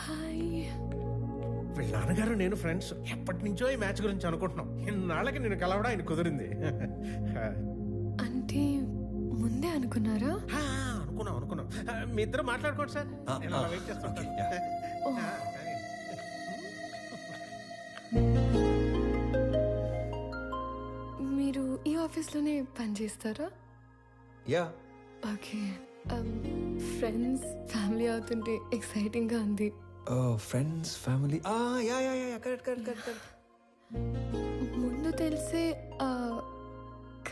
హాయ్. వీళ్ళ నాన్నగారు నేను ఫ్రెండ్స్. ఎప్పటి నుంచో ఈ మ్యాచ్ గురించి అనుకుంటున్నాం. ఇన్నాళ్ళకి నేను కలవడం ఆయన కుదిరింది. అంటే ముందే అనుకున్నారా? అనుకున్నాం. మీ ఇద్దరు మాట్లాడుకోండి సార్, నేను అలా వెయిట్ చేస్తాను. మీరు ఈ ఆఫీస్లోనే పనిచేస్తారా? యా. ఓకే. ఫ్రెండ్స్ ఫ్యామిలీ అవుతుంటే ఎక్సైటింగ్ గా ఉంది. Friends family. ముందు తెలిసే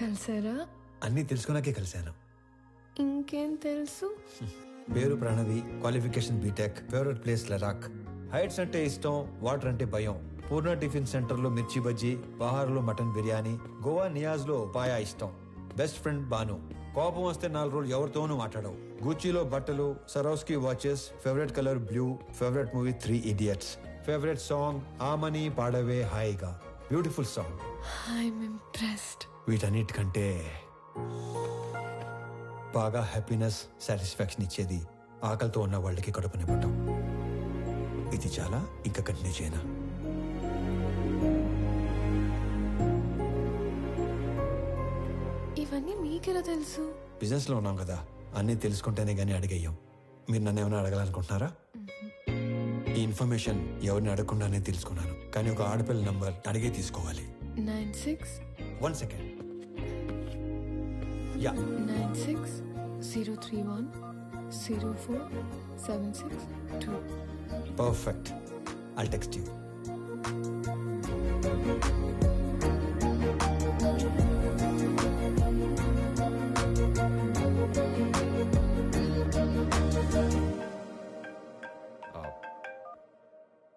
కలిసారా? అన్నీ తెలుసుకున్నాకే కలిశాను. ఇంకేం తెలుసు? పేరు Pranavi, qualification B Tech, favourite place Ladakh, heights అంటే ఇష్టం, వాటర్ అంటే భయం, పూర్ణ టిఫిన్ సెంటర్ లో మిర్చి బజ్జీ, బహార్ లో మటన్ బిర్యానీ, గోవా నియాజ్ లో పాయా ఇష్టం, బెస్ట్ ఫ్రెండ్ బాను, కోపం వస్తే 4 రోజులు ఎవరితోనూ మాట్లాడవు, గూచీలో బట్టలు, Swarovski watches, favourite colour blue, favourite movie 3 Idiots, favourite song ఆమని పాడవే హాయిగా, బ్యూటిఫుల్ సాంగ్. I'm impressed. వీటన్నిటికంటే బాగా హ్యాపీనెస్, సాటిస్ఫాక్షన్ ఇచ్చేది ఆకలితో ఉన్న వాళ్ళకి కడుపు నింపటం. ఇది చాలా, ఇంకా కంటిన్యూ చేయనా? ఇవన్నీ మీకెలా తెలుసు? బిజినెస్ లో ఉన్నాం కదా, అన్నీ తెలుసుకుంటేనే గానీ అడిగేయం. మీరు నన్ను ఏమైనా అడగాలనుకుంటున్నారా? ఈ ఇన్ఫర్మేషన్ ఎవరిని అడగకుండానే తెలుసుకున్నాను, కానీ ఒక ఆడపిల్ల నంబర్ అడిగే తీసుకోవాలి. 96 1 second. Yeah. 96-031-04-762. Perfect. I'll text you.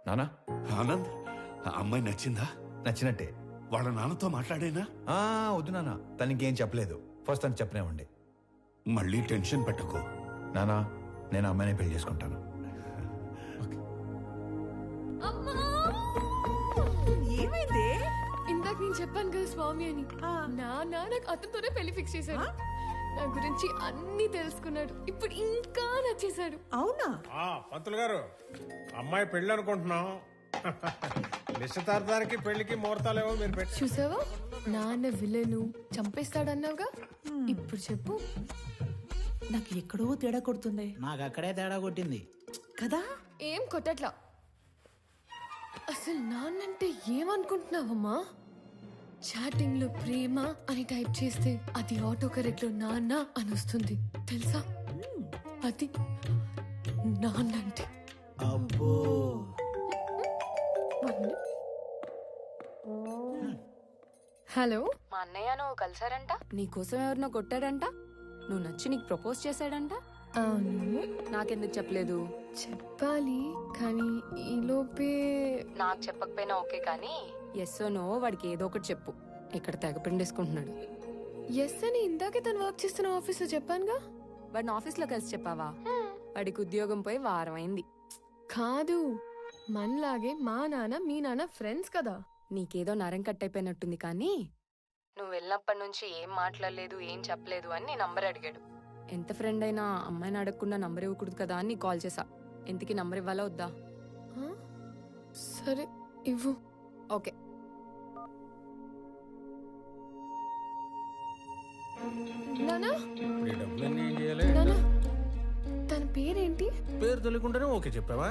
నానా. ఆనంద్, ఆ అమ్మాయి నచ్చిందా? నచ్చినట్టే. వాళ్ళ నాన్నతో మాట్లాడేనా? వద్దు నాన్న, తనకేం చెప్పలేదు. ఫస్ట్ తను చెప్పనేవ్వండి. మళ్ళీ టెన్షన్ పెట్టకు నానా. నేను అమ్మాయిని పెళ్లి చేసుకుంటాను. ఏమైంది? ఇందాక నేను చెప్పాను కదా స్వామి అని. నాకు అతనితోనే పెళ్లి ఫిక్స్ చేశాడు. నా గురించి అన్ని తెలుసుకున్నాడు. ఇప్పుడు ఇంకా నచ్చేశాడు. అవునా? పంతులు గారు, అమ్మాయి పెళ్లి అనుకుంటున్నాం. నిశ్చితార్థానికి పెళ్లికి ముహూర్తాలేవో మీరు పెట్టి. చూసావా, నాన్న విలను చంపేస్తాడన్నావుగా. ఇప్పుడు చెప్పు. నాకు ఎక్కడో తేడా కొడుతుంది. నాకు అక్కడే తేడా కొట్టింది కదా. ఏం కొట్టట్లా. అసలు నాన్నంటే ఏమనుకుంటున్నావమ్మా? చాటింగ్ లో ప్రేమ అని టైప్ చేస్తే అది ఆటో కరెక్ట్ లో నాన్న అని వస్తుంది తెలుసా? అది నాన్నంటే. అబ్బో హలో, మా అన్నయ్య నువ్వు కలిసారంట, నీకోసం ఎవరినో కొట్టాడంట, నువ్వు నచ్చి నీకు ప్రపోజ్ చేశాడంట. అవును. నాకెందుకు చెప్పలేదు? చెప్పాలి కానీ ఈలోపే. నాకు చెప్పకపోయినా ఓకే, కానీ ఎస్ నో వాడికి ఏదో ఒకటి చెప్పు. ఇక్కడ తెగ పిండేసుకుంటున్నాడు. ఎస్ అని ఇందాకే తను వర్క్ చేస్తున్న ఆఫీస్లో చెప్పానుగా. వాడిని ఆఫీస్లో కలిసి చెప్పావా? వాడికి ఉద్యోగం పోయి వారం అయింది. కాదు, మనలాగే మా నాన్న మీ నాన్న ఫ్రెండ్స్ కదా. నీకేదో నరం కట్టయిపోయినట్టుంది, కానీ నువ్వు వెళ్ళినప్పటి నుంచి ఏం మాట్లాడలేదు, ఏం చెప్పలేదు అని నీ నంబర్ అడిగాడు. ఎంత ఫ్రెండ్ అయినా అమ్మాయిని అడగకుండా నంబర్ ఇవ్వకూడదు కదా అని కాల్ చేసా. ఎంతకి నంబర్ ఇవ్వాలా వద్దా? సరే ఇవ్వు. ఓకే. నానా ఇప్పుడు ఈ డబ్బులన్నీ ఏం చేయాలి? నానా, తన పేరేంటి? పేరు తెలియకుండానే ఓకే చెప్పావా?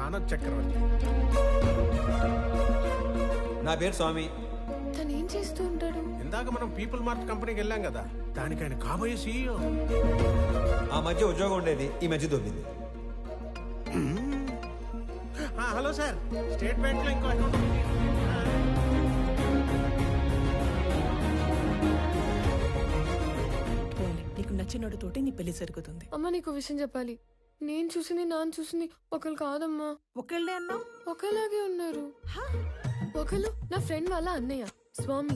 ఆనంద్ చక్రవర్తి. నా పేరు స్వామి. తను ఏం చేస్తూ ఉంటాడు? ఇందాక మనం పీపుల్ మార్ట్ కంపెనీకి వెళ్ళాం కదా, దానికి ఆయన కాబోయే సీఈఓ. ఆ మధ్య ఉద్యోగం ఉండేది, ఈ మధ్య దొబ్బింది. హలో సార్, స్టేట్ బ్యాంక్ లో ఇంకో అకౌంట్ ఉంది. నీకు నచ్చినోడితోటి నీ పెళ్లి జరుగుతుంది. అమ్మ, నీకు విషయం చెప్పాలి. నేను చూసింది నాన్న చూసింది ఒకరు కాదమ్మా. ఒకళ్ళే అన్నా? ఒకలాగే ఉన్నారు. ఒకళ్ళు నా ఫ్రెండ్ వాళ్ళ అన్నయ్య స్వామి,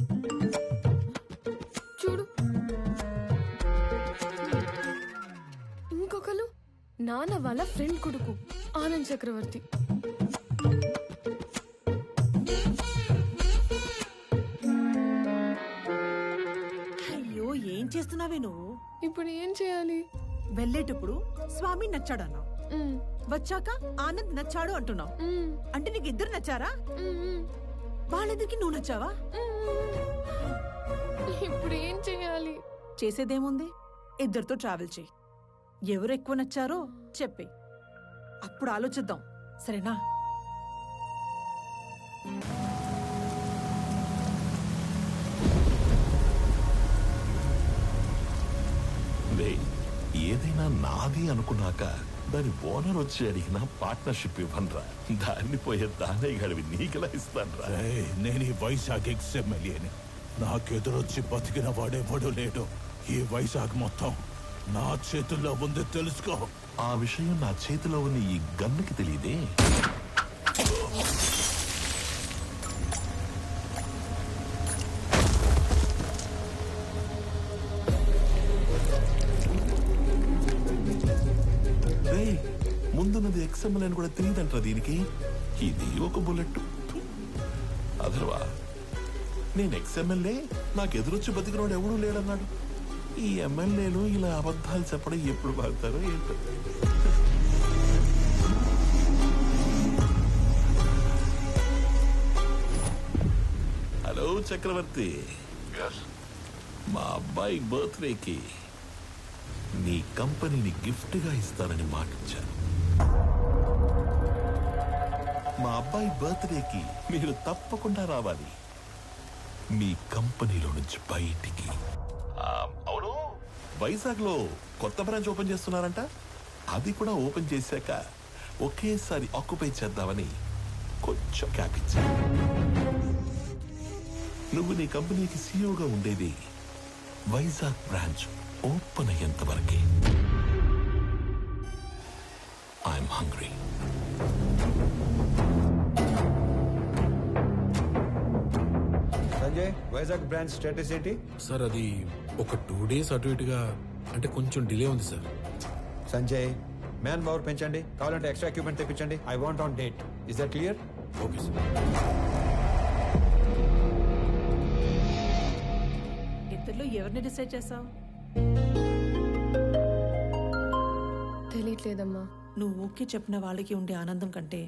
చూడు. ఇంకొకరు నాన్న వాళ్ళ ఫ్రెండ్ కొడుకు ఆనంద్ చక్రవర్తి. అయ్యో, ఏం చేస్తున్నావే నువ్వు? ఇప్పుడు ఏం చేయాలి? వెళ్ళేటప్పుడు స్వామి నచ్చాడు అన్నావు, వచ్చాక ఆనంద్ నచ్చాడు అంటున్నావు. అంటే నీకు ఇద్దరు నచ్చారా? వాళ్ళిద్దరికి నువ్వు నచ్చావా? ఇప్పుడు ఏం చేయాలి? చేసేదేముంది, ఇద్దరితో ట్రావెల్ చేయి. ఎవరు ఎక్కువ నచ్చారో చెప్పే, అప్పుడు ఆలోచిద్దాం. సరేనా? ఏదైనా నాది అనుకున్నాక దాని ఓనర్ వచ్చి అడిగిన పార్ట్నర్షిప్ ఇవ్వనరా. దాన్ని పోయే దానయ్య గడివి నీకెలా ఇస్తానరా? నేను ఈ వైజాగ్ ఎక్స్ఎమ్మెల్యేని. నాకెదురొచ్చి బతికిన వాడెవడూ లేడు. ఈ వైజాగ్ మొత్తం నా చేతుల్లో ఉంది, తెలుసుకో. ఆ విషయం నా చేతిలో ఉన్న ఈ గన్నుకి తెలియదే. ముందున్నది ఎక్స్ఎంఎల్ అని కూడా తెలియదంటారా దీనికి? ఇది ఒక బుల్లెట్. అదర్వా నేను ఎక్స్ఎంఎల్ఏ, నాకు ఎదురొచ్చి బతికినోడు ఎవడూ లేడన్నాడు. ఈ ఎమ్మెల్యేలు ఇలా అబద్ధాలు చెప్పడం ఎప్పుడు బాగుతారో ఏంటో. హలో చక్రవర్తి, మా అబ్బాయి బర్త్డేకి నీ కంపెనీని గిఫ్ట్ గా ఇస్తానని మాటిచ్చాను. మా అబ్బాయి బర్త్డేకి మీరు తప్పకుండా రావాలి మీ కంపెనీలో నుంచి బయటికి. అవును, వైజాగ్ లో కొత్త బ్రాంచ్ ఓపెన్ చేస్తున్నారంట. అది కూడా ఓపెన్ చేశాక ఒకేసారి ఆక్యుపై చేద్దామని కొంచెం క్యాప్ ఇచ్చాను. నువ్వు నీ కంపెనీకి సీఈఓగా ఉండేది వైజాగ్ బ్రాంచ్ ఓపెన్ అయ్యేంత వరకే. I'm hungry. Sanjay, Vizag branch status ఏంటి? సార్ అది ఒక 2 days అటు ఇటుగా, అంటే కొంచెం డిలే ఉంది సార్. సంజయ్, మ్యాన్ పవర్ పెంచండి, కావాలంటే ఎక్స్ట్రా ఎక్విప్మెంట్ తెప్పించండి. I want on date. Is that clear? Okay sir. ఇద్దరిలో ఎవరిని డిసైడ్ చేసావు? తెలియట్లేదమ్మా. నువ్వు ఓకే చెప్పిన వాళ్ళకి ఉండే ఆనందం కంటే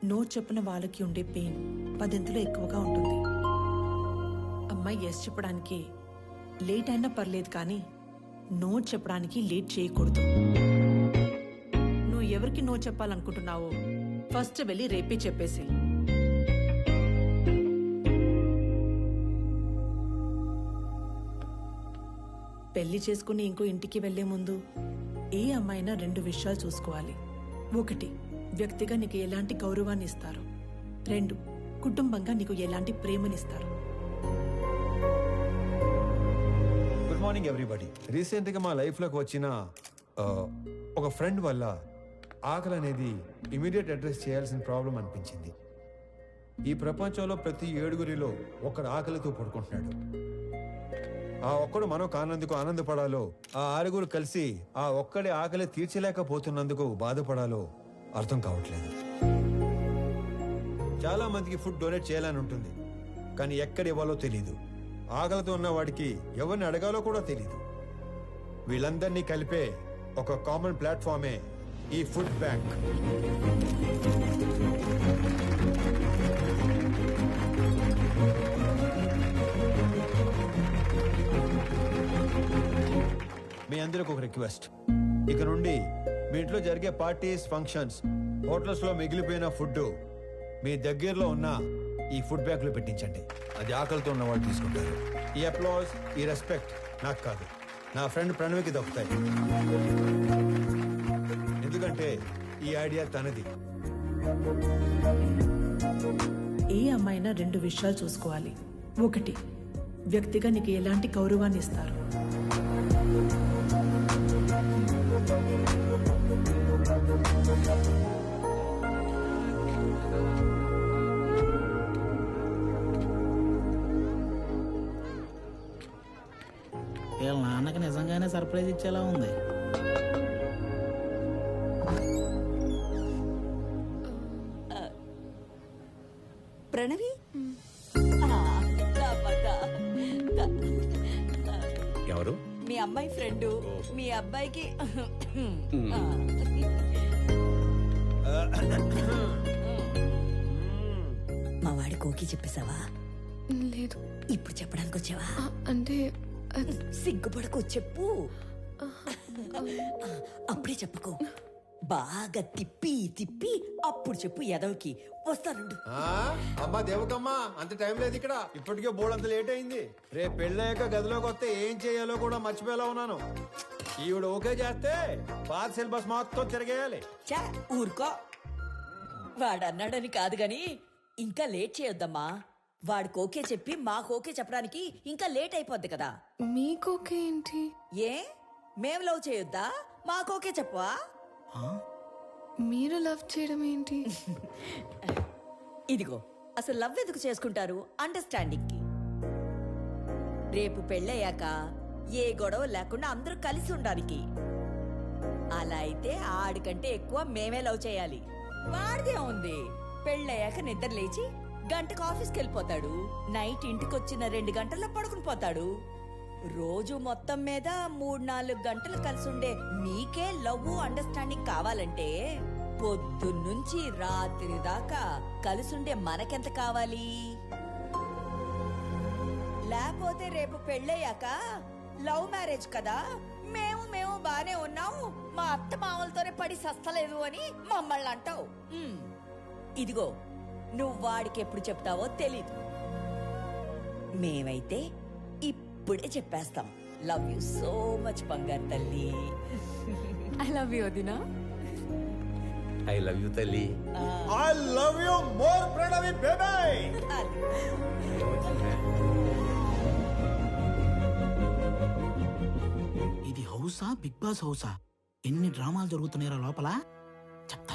నో చెప్పిన వాళ్ళకి ఉండే పెయిన్ 10 ఎక్కువగా ఉంటుంది. అమ్మాయి ఎస్ చెప్పడానికి లేట్ అయినా పర్లేదు, కానీ నో చెప్పడానికి లేట్ చేయకూడదు. నువ్వు ఎవరికి నో చెప్పాలనుకుంటున్నావో ఫస్ట్ వెళ్ళి రేపే చెప్పేసి. పెళ్లి చేసుకుని ఇంకో ఇంటికి వెళ్లే ముందు ఏ అమ్మాయినా 2 విషయాలు చూసుకోవాలి. ఒకటి, వ్యక్తిగా నీకు ఎలాంటి గౌరవాన్ని ఇస్తారు. 2, కుటుంబంగా నీకు ఎలాంటి ప్రేమనిస్తారు. Good morning everybody. రీసెంట్గా మా లైఫ్లోకి వచ్చిన ఒక ఫ్రెండ్ వల్ల ఆకలి అనేది ఇమీడియట్ అడ్రస్ చేయాల్సిన ప్రాబ్లం అనిపించింది. ఈ ప్రపంచంలో ప్రతి 7గురిలో ఒకడు ఆకలితో పడుకుంటున్నాడు. ఆ ఒక్కడు మనం కానందుకు ఆనందపడాలో, ఆ 6గురు కలిసి ఆ ఒక్కడి ఆకలి తీర్చలేకపోతున్నందుకు బాధపడాలో అర్థం కావట్లేదు. చాలా మందికి ఫుడ్ డొనేట్ చేయాలని ఉంటుంది, కానీ ఎక్కడ ఇవ్వాలో తెలీదు. ఆకలితో ఉన్న వాడికి ఎవరిని అడగాలో కూడా తెలీదు. వీళ్ళందరినీ కలిపే ఒక కామన్ ప్లాట్ఫామే ఈ ఫుడ్ బ్యాంక్. మీ అందరికి ఒక రిక్వెస్ట్, ఇక నుండి మీ ఇంట్లో జరిగే పార్టీస్, ఫంక్షన్స్, హోటల్స్ లో మిగిలిపోయిన ఫుడ్ మీ దగ్గరలో ఉన్న ఈ ఫుడ్ బ్యాంక్ లో పెట్టించండి. అది ఆకలితో ఉన్న వాళ్ళు తీసుకుంటారు. ఈ అప్లాజ్, ఈ రెస్పెక్ట్ నాకు కాదు, నా ఫ్రెండ్ ప్రణవ్కి దొరుకుతాయి. ఎందుకంటే ఈ ఐడియా తనది. ఏ అమ్మాయినా 2 విషయాలు చూసుకోవాలి. ఒకటి, వ్యక్తిగా నీకు ఎలాంటి గౌరవాన్ని ఇస్తారు. వీళ్ళ నాన్నకి నిజంగానే సర్ప్రైజ్ ఇచ్చేలా ఉంది. ప్రణవి ఎవరు? మీ అమ్మాయి ఫ్రెండ్. మీ అబ్బాయికి మా వాడి కోకి చెప్పేశావా? లేదు. ఇప్పుడు చెప్పడానికి వచ్చావా? అంటే సిగ్గుపడకు, చెప్పు. అప్పుడే చెప్పకు, బాగా తిప్పి తిప్పి అప్పుడు చెప్పు. ఎదవకి వస్తానుండు. అమ్మా దేవకమ్మా, అంత టైం లేదు ఇక్కడ. ఇప్పటికే బోర్డు అంత లేట్ అయింది. రేపు పెళ్ళయ్యాక గదిలోకి వస్తే ఏం చేయాలో కూడా మర్చిపోయేలా ఉన్నాను. ఈవిడ ఓకే చేస్తే పాత సిలబస్ మొత్తం తిరగేయాలి. చా ఊరుకో. వాడన్నాడని కాదు గాని ఇంకా లేట్ చేయొద్దమ్మా. వాడికి ఓకే చెప్పి మాకు ఓకే చెప్పడానికి ఇంకా లేట్ అయిపోద్ది కదా. మీకోకే ఏంటి? ఏ మేం లవ్ చేయొద్దా? మాకు ఓకే చెప్పవా? మీరు లవ్ చేయడం ఏంటి? ఇదిగో, అసలు లవ్ ఎందుకు చేసుకుంటారు? అండర్స్టాండింగ్ కి. రేపు పెళ్ళయ్యాక ఏ గొడవ లేకుండా అందరూ కలిసి ఉండడానికి. అలా అయితే ఆడికంటే ఎక్కువ మేమే లవ్ చేయాలి. వాడిదే ఉంది. పెళ్ళయ్యాక నిద్ర లేచి గంటకు ఆఫీస్కి వెళ్ళిపోతాడు. నైట్ ఇంటికొచ్చిన 2 గంటల్లో పడుకుని పోతాడు. రోజు మొత్తం మీద 3-4 గంటలు కలిసి ఉండే మీకే లవ్ అండర్స్టాండింగ్ కావాలంటే పొద్దున్నుంచి రాత్రి దాకా కలిసుండే మనకెంత కావాలి? లేకపోతే రేపు పెళ్ళయ్యాక లవ్ మ్యారేజ్ కదా, మేము బానే ఉన్నాము, మా అత్త మామలతోనే పడి సస్తలేదు అని మమ్మల్ని అంటావు. ఇదిగో, నువ్వు వాడికి ఎప్పుడు చెప్తావో తెలీదు. మేమైతే ఇప్పుడే చెప్పేస్తాం. లవ్ యూ సో మచ్ బంగారు తల్లి. ఐ లవ్ యూ వదినా. ఐ లవ్ యూ తల్లి. I love you more Pranavi baby. ఇది హౌసా, బిగ్ బాస్ హౌసా? ఎన్ని డ్రామాలు జరుగుతున్నాయో లోపల. చెప్తా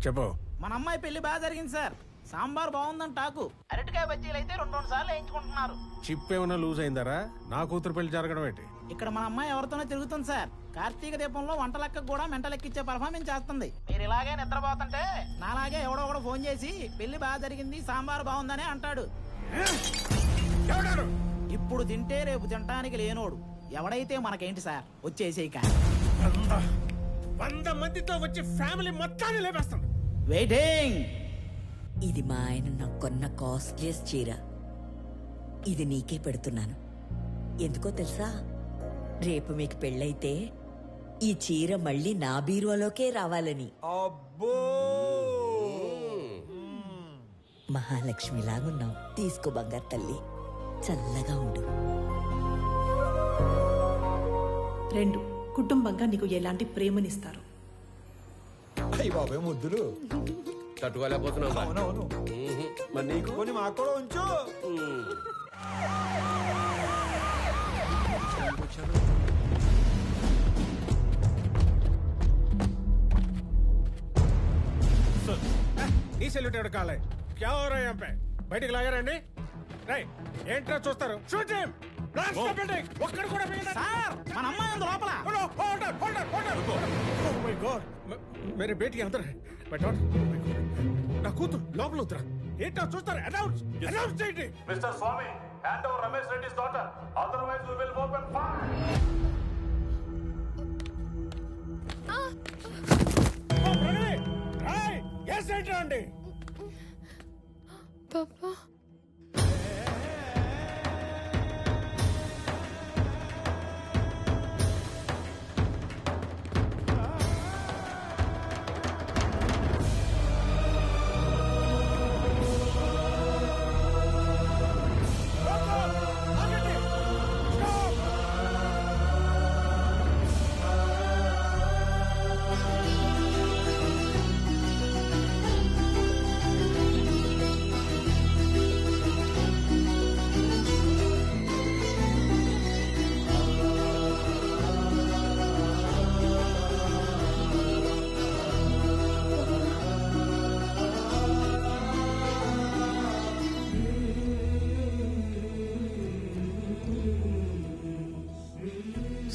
చెప్పు. మన అమ్మాయి పెళ్లి బాగా జరిగింది సార్. సాంబార్ బాగుందని టాకు. అరటికాయ బజ్జీలు అయితే 2 సార్లు వేయించుకుంటున్నారు. చిప్ ఏమైనా లూజ్ అయిందారా? నా కూతురు పెళ్లి జరగడం ఏంటి? ఇక్కడ మన అమ్మాయి ఎవరితోనో తిరుగుతుంది సార్. కార్తీక దీపంలో వంట లెక్కకు కూడా మెంటలెక్కిచ్చే పర్ఫార్మెన్స్ చేస్తుంది. మీరు ఇలాగే నిద్రపోతుంటే నాలాగే ఎవడో ఫోన్ చేసి పెళ్లి బాగా జరిగింది, సాంబార్ బాగుందని అంటాడు. ఇప్పుడు తింటే రేపు తినటానికి లేనోడు. ఎవడైతే మనకేంటి సార్, వచ్చేసేయక. 100 మందితో వచ్చి ఫ్యామిలీ మొత్తాన్ని లేపేస్తాం. వెయిటింగ్. ఇది మా ఆయన నాకు కొన్న కాస్ట్లీయెస్ట్ చీర. ఇది నీకే పెడుతున్నాను. ఎందుకో తెలుసా? రేపు మీకు పెళ్ళైతే ఈ చీర మళ్ళీ నా బీరువాలోకే రావాలని. అబ్బో, మహాలక్ష్మిలాగున్నావు. తీసుకో బంగారు తల్లి, చల్లగా ఉండు. 2, కుటుంబంగా నీకు ఎలాంటి ప్రేమనిస్తారు. అయ్యి బాబాయ్ ముద్దులు తట్టుకోలేకపోతున్నావు. అవునవును. మరి నీకు కొన్ని మాకు కూడా ఉంచు. నీ సెల్యూట్ ఎవడు కాలే క్యా హో రहा है यहाँ पे బయటికి లాగారండి. రై ఏంట్రా చూస్తారు? Shoot him. Blast the building. ఒక్కడు కూడా మిగలడు. సార్ మన అమ్మాయి ఉంది లోపల. హోల్డర్ ఓ మై గాడ్ మేరే బేటీ అందర్ హై. బట్ నా కూతురు లోపల ఉత్తరా. ఏంట్రా చూస్తారు? అనౌన్స్ చేయండి. Mister Swamy, hand over Ramesh Reddy's daughter, otherwise we will open fire. Oh Pragati Rai yes ఏంట్రా అండి పాపా.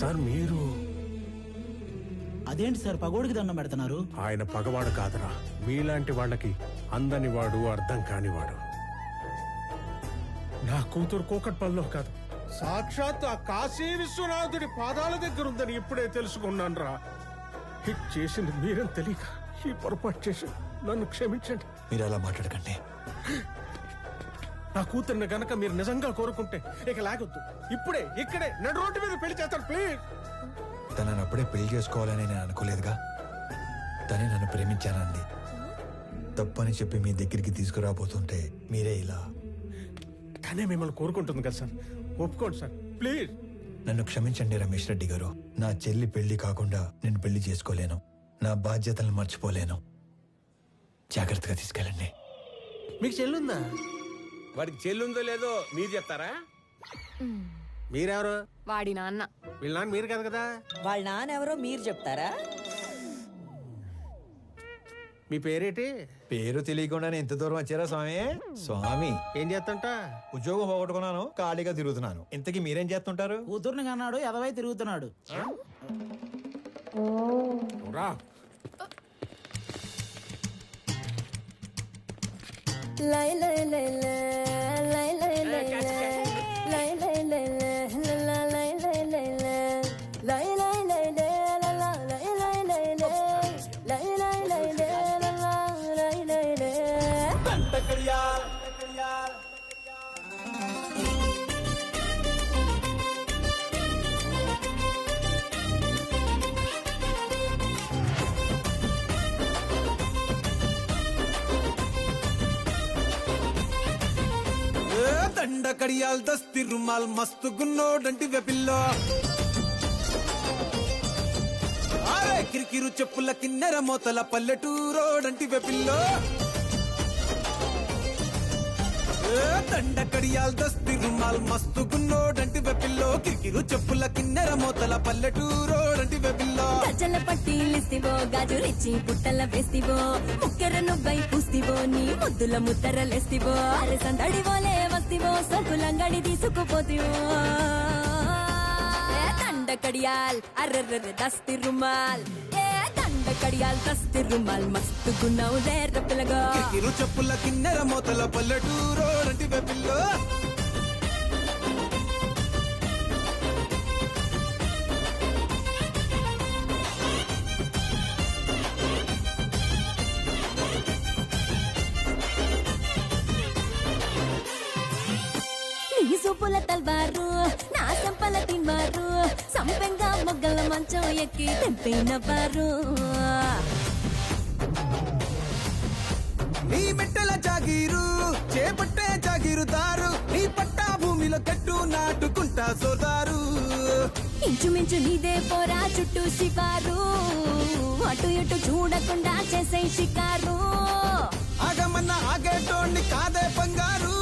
సార్ మీరు అదేంటి సార్ పగోడికి దండం పెడుతున్నారు? ఆయన పగవాడు కాదురా, మీలాంటి వాళ్ళకి అందని వాడు, అర్థం కానివాడు. నా కూతురు కూకట్పల్లిలో కాదు, సాక్షాత్ ఆ కాశీ విశ్వనాథుడి పాదాల దగ్గర ఉందని ఇప్పుడే తెలుసుకున్నాను రా. హిట్ చేసింది మీరని తెలియక ఈ పొరపాటు చేసి నన్ను క్షమించండి. మీరు అలా మాట్లాడకండి. నా కూతుర్ని గనక మీరు నిజంగా కోరుకుంటే ఇక లాగొద్దు, ఇప్పుడే ఇక్కడే నడు రోడ్డు మీద పెళ్లి చేస్తాను ప్లీజ్. తనని అప్పుడే పెళ్లి చేసుకోవాలని నేను అనుకోలేదుగా. తనే నన్ను ప్రేమించానంది. తప్పని చెప్పి మీ దగ్గరికి తీసుకురాబోతుంటే మీరే ఇలా. తనే మిమ్మల్ని కోరుకుంటుంది కదా సార్, ఒప్పుకోండి సార్ ప్లీజ్. నన్ను క్షమించండి రమేష్ రెడ్డి గారు. నా చెల్లి పెళ్లి కాకుండా నేను పెళ్లి చేసుకోలేను. నా బాధ్యతలను మర్చిపోలేను. జాగ్రత్తగా తీసుకెళ్ళండి. మీకు చెల్లుందా? వాడికి చెల్లుందో లేదో మీరు చెప్తారా? మీరెవరు? వాడి నాన్న. వీళ్ళ నాన్న మీరు కాదు కదా. వాళ్ళ నాన్న ఎవరో మీరు చెప్తారా? మీ పేరేటి? పేరు తెలియకుండానే ఎంత దూరం వచ్చారా స్వామి? స్వామి ఏం చేస్తుంట? ఉద్యోగం పోగొట్టుకున్నాను, ఖాళీగా తిరుగుతున్నాను. ఇంతకీ మీరేం చేస్తుంటారు? కూతుర్ని కన్నాడు, ఎదవై తిరుగుతున్నాడు. రా లై లై లై లై లై లై లై లై లై లై లై లై లై లై లై లై లై దండ కడియాల్ దస్తి రుమాల్ మస్తు గున్నోడంటి వెపిల్లో ఆరే కిరికిరు చెప్పుల కిన్నెర మోతల పల్లెటూరోడంటి వెపిల్లో దండ కడియాల్ దస్తి రుమాల్ మస్తు గున్నోడంటి వెపిల్లో కిరికిరు చెప్పుల కిన్నెర మోతల పల్లెటూరోడంటి వెపిల్లో గజల పట్టీలిస్తివో గాజులిచ్చి పుట్టల వేస్తివో ముక్కెర నువ్వై పూస్తివో నీ ముద్దుల ముద్దరలేస్తివో అరే సందడివోలే వస్తివో సొకులంగడి తీసుకుపోతివో దండ కడియాల్ అర్రర్ర దస్తి రుమాల్ దండ కడియాల్ దస్తి రుమాల్ మస్తు గున్నావు లేర పిల్లగా కిరికిరు చెప్పుల కిన్నెర మోతల పల్లెటూరోడంటి వెపిల్లో నీ సూపుల తల్వారు నా సంపల తిన్వారు సంపెంగా మొగ్గల మంచం ఎక్కి తెంపినవారు నీ మెట్టల జాగీరు చేపట్టే జాగీరుదారు నీ పట్టా భూమిలో కట్టు నాటుకుంటా సోదారు ఇంచుమించు నీదే పోరా చుట్టూ షికారు అటు ఇటు చూడకుండా చేసే షికారు ఆగమన్న ఆగేటోండి కాదే బంగారు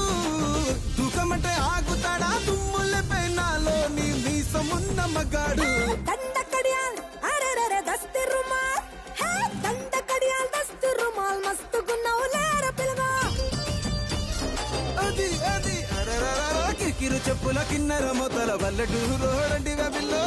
దూకమంటే ఆగుతాడా తుమ్ముల పెనాలో నీ మీసమున్న మగాడు దండకడియాల్ అరెరెరె దస్తి రుమాల్ హే దండకడియాల్ దస్తి రుమాల్ మస్తుగున్నావు లేర పిలగా అది అది అరరరర కిరికిరు చెప్పుల కిన్నెర మొతల వల్లటూరు రోడండి వెబిల్లో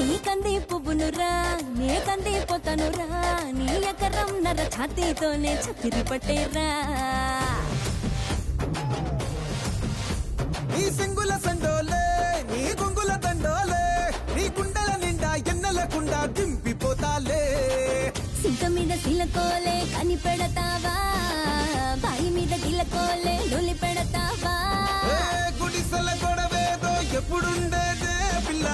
నీ కంది పువ్వునురా నే కంది పోతనురా నీ ఎకరం నర ఛాతీతోనే చక్కెరి పట్టేరా నీ సింగుల సండోలే నీ గొంగుల దండోలే నీ గుండెల నిండా ఎన్నెలకుండా దింపిపోతాలే సింక మీద సిలకోలే కని పెడతావా బాయి మీద గిలకోలే లొలి పెడతావా గుడిసెల గొడవేదో ఎప్పుడుండేదే పిల్ల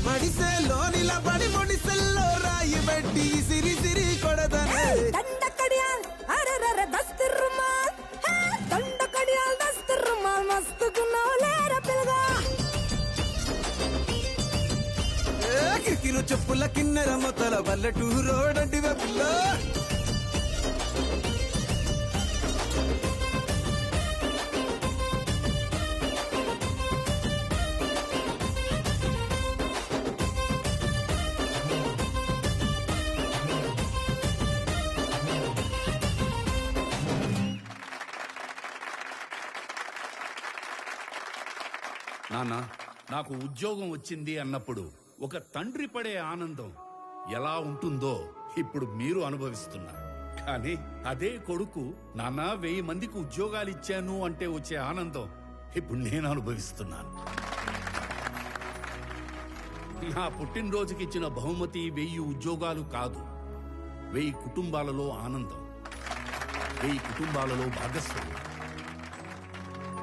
మడిసే లోనిల పడి మొడిసెల్లో రాయి పెట్టి సిరి సిరి కొడదనే దండకడియాల్ అరెరెరె దస్తి రుమాల్ హే దండకడియాల్ దస్తి రుమాల్ మస్తుగున్నావు లేర పిలగా కిరికిరు చెప్పుల కిన్నెర మొతల వల్లటూరు రోడండి వెబిల్లో నాన్న నాకు ఉద్యోగం వచ్చింది అన్నప్పుడు ఒక తండ్రి పడే ఆనందం ఎలా ఉంటుందో ఇప్పుడు మీరు అనుభవిస్తున్నారు. కానీ అదే కొడుకు నాన్న 1000 మందికి ఉద్యోగాలు ఇచ్చాను అంటే వచ్చే ఆనందం ఇప్పుడు నేను అనుభవిస్తున్నాను. నా పుట్టినరోజుకి ఇచ్చిన బహుమతి 1000 ఉద్యోగాలు కాదు, 1000 కుటుంబాలలో ఆనందం, 1000 కుటుంబాలలో భాగస్వామ్యం.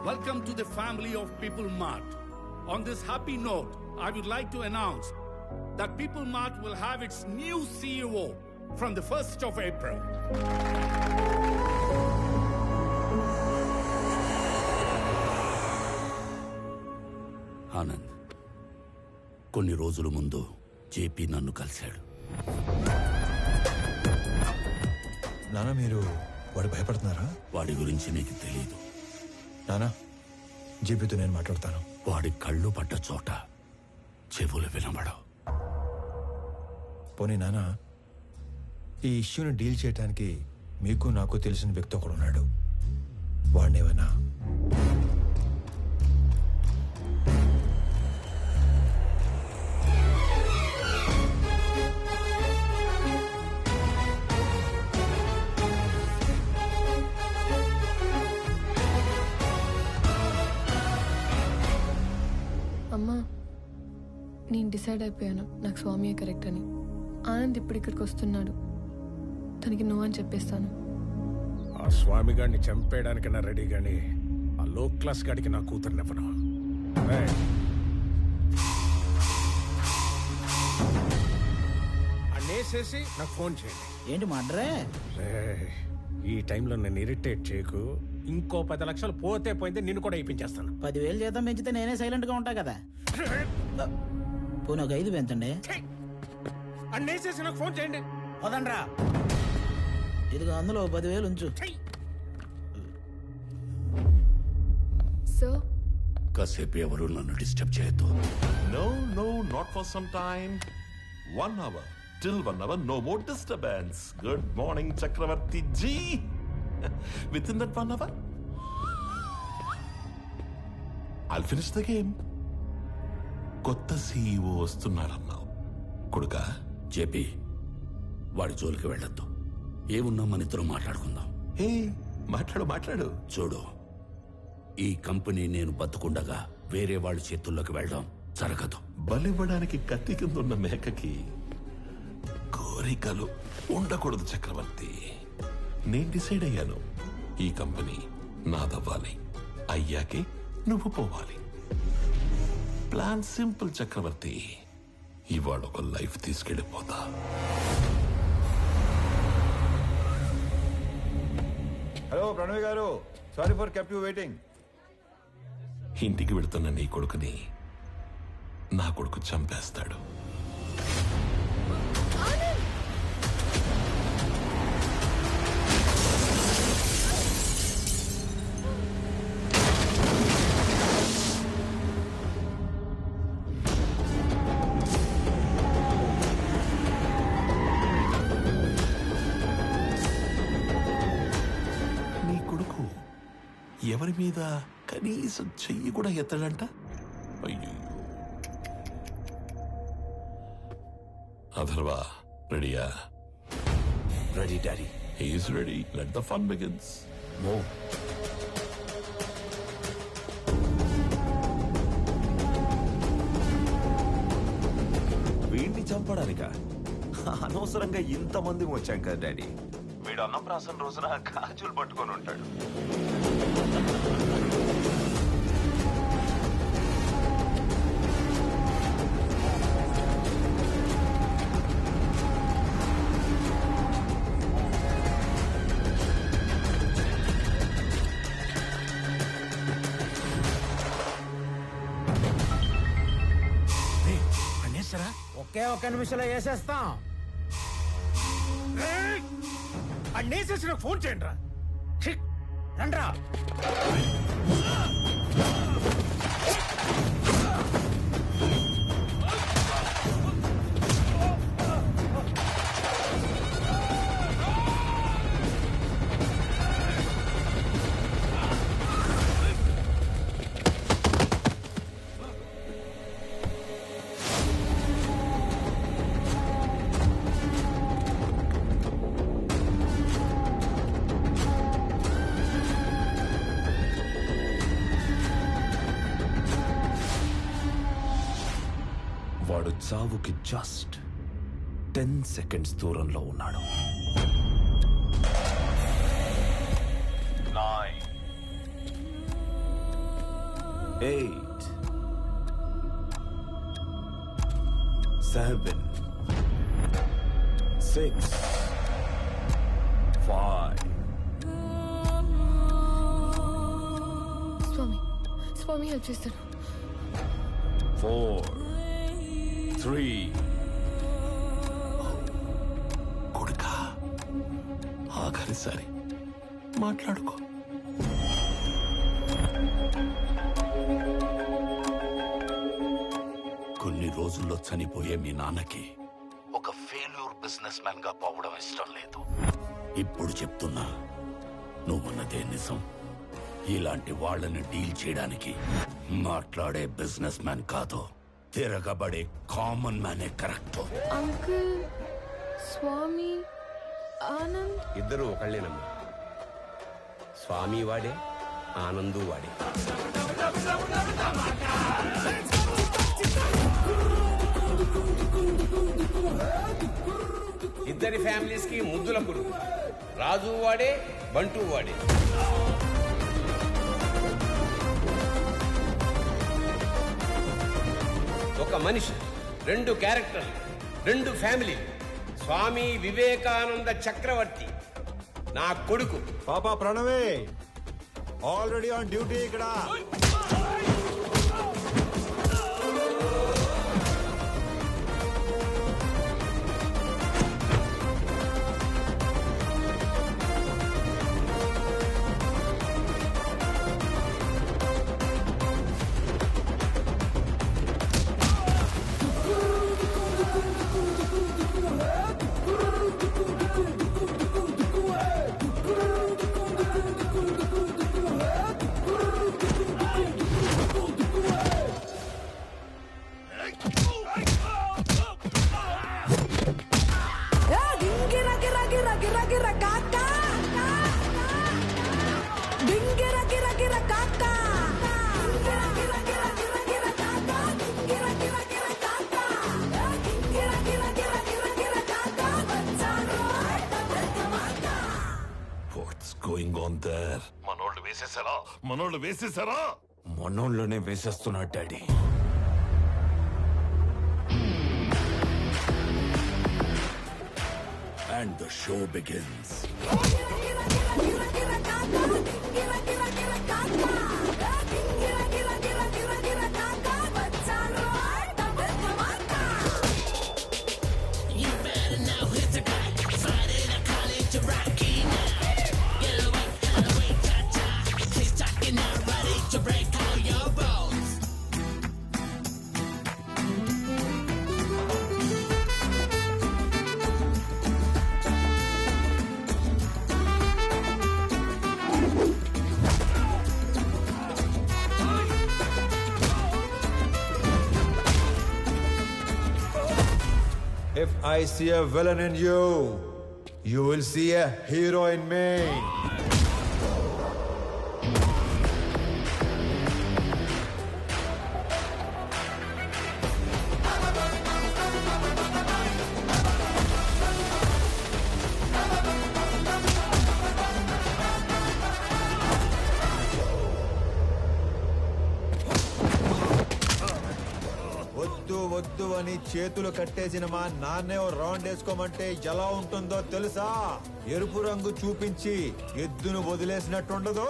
Welcome to the family of People Mart. On this happy note, I would like to announce that People Mart will have its new CEO from the 1st of April. Anand, కొన్ని రోజుల ముందు జేపీ నన్ను కలిశాడు. నాన్న మీరు వాడు భయపడుతున్నారా? వాడి గురించి నీకు తెలీదు నానా. జేపీతో నేను మాట్లాడతాను. వాడి కళ్ళు పడ్డ చోట చెవులు వినబడవు. పోనీ నానా, ఈ ఇష్యూని డీల్ చేయడానికి మీకు నాకు తెలిసిన వ్యక్తి ఒకడు ఉన్నాడు. వాడినేవన్నా అమ్మా, నేను డిసైడ్ అయిపోయాను, నాకు స్వామియే కరెక్ట్ అని. ఆనంద్ ఇప్పుడు ఇక్కడికి వస్తున్నాడు, తనకి నువ్వు అని చెప్పేస్తాను. ఆ స్వామి గారిని చంపేయడానికైనా రెడీ గాని ఆ లో క్లాస్ గాడికి నా కూతురునివ్వను. అన్నేసేసి నాకు ఫోన్ చేయండి. ఏంటి మడ్రే? ఈ టైంలో నన్ను ఇరిటేట్ చేయకు. ఇంకో 10 లక్షలు పోతే పోయింది, నిన్ను కూడా ఇప్పించేస్తాను. 10,000 జీతం పెంచితే నేనే సైలెంట్ గా ఉంటా కదా. పోనీ ఒక 5 పెంచండి. అన్నేసేసి నాకు ఫోన్ చేయండి. వదండ్రా, ఇదిగో అందులో 10,000 ఉంచు. సార్, కాసేపు ఎవరు నన్ను డిస్టర్బ్ చేయొద్దు. No, no, not for some time. 1 hour. Till 1 hour, no more disturbance. Good morning, Chakravarti ji. Within that 1 hour, I'll finish the game. కొత్త సీఈఓ వస్తున్నాడన్నావు కొడుకా. జేపీ, వాడి జోలికి వెళ్ళొద్దు. ఏమున్నా మన ఇద్దరం మాట్లాడుకుందాం. మాట్లాడు. చూడు, ఈ కంపెనీ నేను బతుకుండగా వేరే వాళ్ళ చేతుల్లోకి వెళ్ళడం జరగదు. బలివ్వడానికి కత్తి కింద ఉన్న మేకకి కోరికలు ఉండకూడదు చక్రవర్తి. నేను డిసైడ్ అయ్యాను, ఈ కంపెనీ నాదవ్వాలి. అయ్యాకే నువ్వు పోవాలి. ప్లాన్ సింపుల్ చక్రవర్తి. ఇవాళ ఒక లైఫ్ తీసుకెళ్ళిపోతా. హలో ప్రణవి గారు, sorry for kept you waiting. ఇంటికి వెళుతున్న నీ కొడుకుని నా కొడుకు చంపేస్తాడు. నీ కొడుకు ఎవరి మీద కనీసం చెయ్యి కూడా ఎత్తడంట. అయ్యో. అథర్వా, రెడీయా? Ready daddy. He's ready. Let the fun begins. Move. వీడిని చంపడానిక అనవసరంగా ఇంతమంది వచ్చాం కదా డాడీ. వీడు అన్నప్రాసన రోజున గాజులు పట్టుకొని ఉంటాడు. ఒకే ఒక్క నిమిషంలో వేసేస్తాం. అన్నేసేసి నాకు ఫోన్ చేయండి రా. రండ్రా. వాడు చావుకి జస్ట్ 10 సెకండ్స్ దూరంలో ఉన్నాడు. 9, 8, 7, 6, 5. స్వామి హెల్ప్ చేస్తాను. 4, 3. కొడుకా, ఆఖరిసారి మాట్లాడుకో. కొన్ని రోజుల్లో చనిపోయే మీ నాన్నకి ఒక ఫెయిల్యూర్ బిజినెస్ మ్యాన్ గా పోవడం ఇష్టం లేదు. ఇప్పుడు చెప్తున్నా, నువ్వున్నదే నిజం. ఇలాంటి వాళ్ళని డీల్ చేయడానికి మాట్లాడే బిజినెస్ మ్యాన్ కాదు, తిరగబడే కామన్ మ్యానే కరెక్ట్. అంకుల్, స్వామి, ఆనంద్ ఇద్దరు ఒకళ్ళేనమ్మా. స్వామి వాడే, ఆనందు వాడే. ఇద్దరి ఫ్యామిలీస్ కి ముద్దుల కొడుకు. రాజు వాడే, బంటూ వాడే. ఒక మనిషి, 2 క్యారెక్టర్లు, 2 ఫ్యామిలీ. స్వామి వివేకానంద చక్రవర్తి నా కొడుకు. పాపా ప్రణవే ఆల్రెడీ ఆన్ డ్యూటీ ఇక్కడ. మనోళ్ళు వేసేసారా? మనోళ్ళనే వేసేస్తున్నాడు daddy. And the show begins. If I see a villain in you, you will see a hero in me. వద్దు అని చేతులు కట్టేసిన మా నాన్నే రౌండ్ వేసుకోమంటే ఎలా ఉంటుందో తెలుసా? ఎరుపు రంగు చూపించి ఎద్దును వదిలేసినట్టుండదు.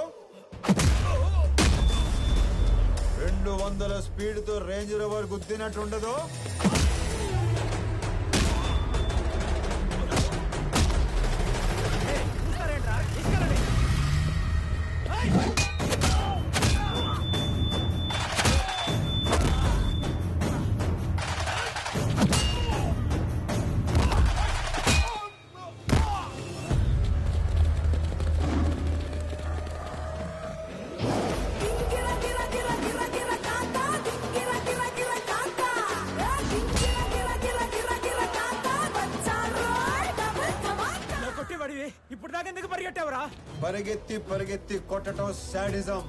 200 స్పీడ్తో రేంజ్ రోవర్ గుద్దినట్టుండదు. ఇప్పుడు దాకా ఎందుకు పరిగెట్టావురా? పరిగెత్తి కొట్టడం సాడిజం.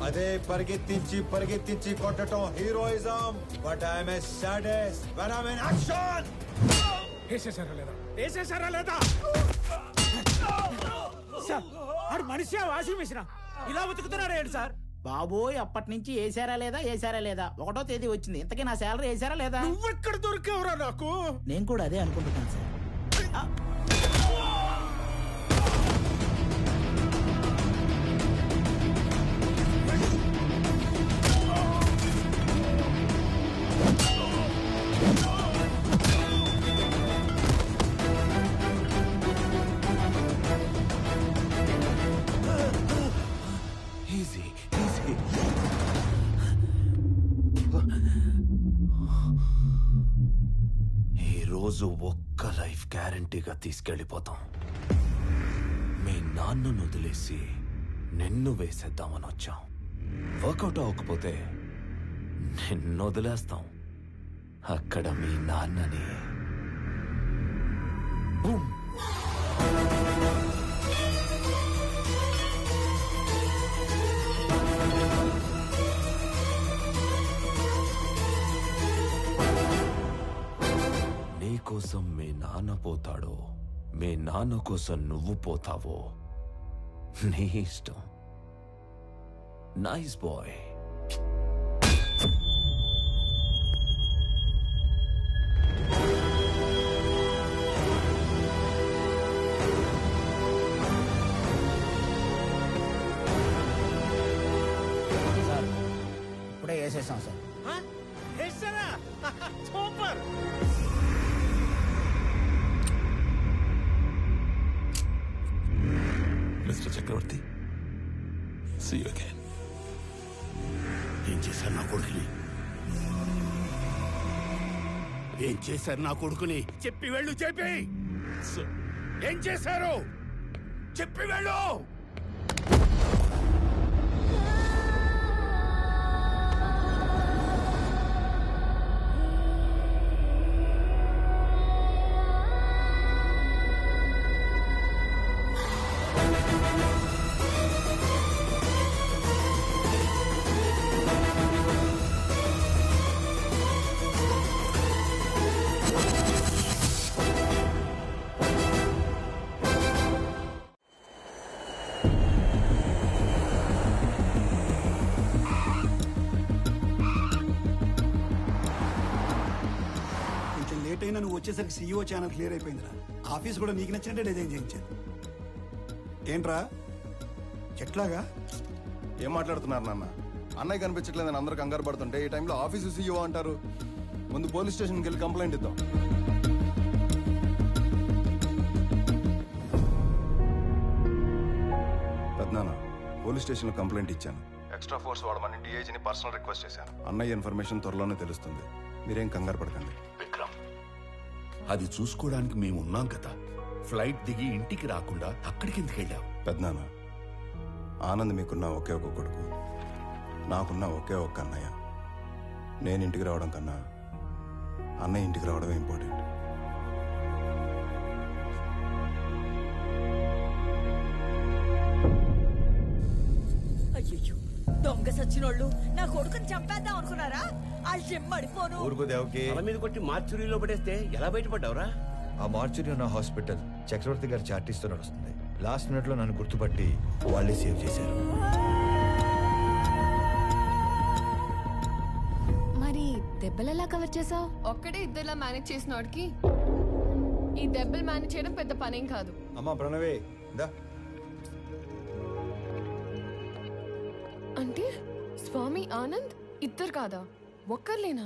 అదే పరిగెత్తించి కొట్టడం heroism. But I'm a sadist when I'm in action. వేసేసారా లేదా? సార్ ఆడు మనిషి వాషింగ్ మిషన్ ఇలా ఉతుకుతున్నాడు ఏంటి సార్? బాబోయ్, అప్పటి నుంచి వేసారా లేదా 1వ తేదీ వచ్చింది. ఇంతకీ నా శాలరీ వేసారా లేదా? నువ్వెక్కడ దొరికావురా నాకు? నేను కూడా అదే అనుకుంటున్నాను సార్. ఈరోజు ఒక్క లైఫ్ గ్యారంటీగా తీసుకెళ్ళిపోతాం. మీ నాన్నను వదిలేసి నిన్ను వేసేద్దామని వచ్చాం. వర్కౌట్ అవ్వకపోతే నిన్ను వదిలేస్తాం. అక్కడ మీ నాన్నని బూమ్. కోసం మీ నాన్న పోతాడో, మీ నాన్న కోసం నువ్వు పోతావో నీ ఇష్టం. Nice bye. సార్ ఇప్పుడే వేసేసాం sir. Super. Mister Chakravarthi, see you again. ఏం చేశారు నా కొడుకుని? ఏం చేశారు నా కొడుకుని? చెప్పి వెళ్ళు. చెప్పి ఏం చేశారు? చెప్పి వెళ్ళు. వచ్చేసరికి సీఈఓ ఛానల్ క్లియర్ అయిపోయిందిరా. ఆఫీస్ కూడా నీకు నచ్చినట్టే డిజైన్ చేయించాను. ఏంట్రా ఎట్లాగా? ఏం మాట్లాడుతున్నారు నాన్న? అన్నయ్య కనిపించట్లేదని అందరూ కంగారు పడుతుంటే ఈ టైంలో ఆఫీసు సీఈఓ అంటారు. ముందు పోలీస్ స్టేషన్కి వెళ్ళి కంప్లైంట్ ఇద్దాం. పెద్దనాన్న, పోలీస్ స్టేషన్లో కంప్లైంట్ ఇచ్చాను. ఎక్స్ట్రా ఫోర్స్ వాడమని డిఐజీని పర్సనల్ రిక్వెస్ట్ చేశాను. అన్నయ్య ఇన్ఫర్మేషన్ త్వరలోనే తెలుస్తుంది. మీరేం కంగారు పడకండి. విక్రమ్, అది చూసుకోవడానికి మేము ఉన్నాం కదా. ఫ్లైట్ దిగి ఇంటికి రాకుండా అక్కడికి ఎందుకు వెళ్ళావు? పెద్దనాన్న, ఆనంద్ మీకున్న ఒకే ఒక కొడుకు, నాకున్న ఒకే ఒక్క అన్నయ్య. నేను ఇంటికి రావడం కన్నా అన్నయ్య ఇంటికి రావడమే ఇంపార్టెంట్. అయ్యో, దొంగ సచ్చినోళ్ళు నా కొడుకుని చంపేద్దాం అనుకున్నారా? వాళ్ళు చెమ్మడిపోను. ఊరుకో దేవకి. తల మీద కొట్టి మార్చురీలో పడేస్తే ఎలా బయటపడ్డావురా? ఆ మార్చురీ ఉన్న హాస్పిటల్ చక్రవర్తి గారి చార్టీస్తో నడుస్తుంది. లాస్ట్ మినిట్ లో నన్ను గుర్తుపట్టి వాళ్ళే సేవ్ చేశారు. మరి దెబ్బలు ఎలా కవర్ చేసావు? ఒక్కడే ఇద్దరులా మేనేజ్ చేసిన వాడికి ఈ దెబ్బలు మేనేజ్ చేయడం పెద్ద పనేం కాదు. అమ్మా ప్రణవే దా. అంటే స్వామి ఆనంద్ ఇద్దరు కాదా, ఒక్కర్లేనా?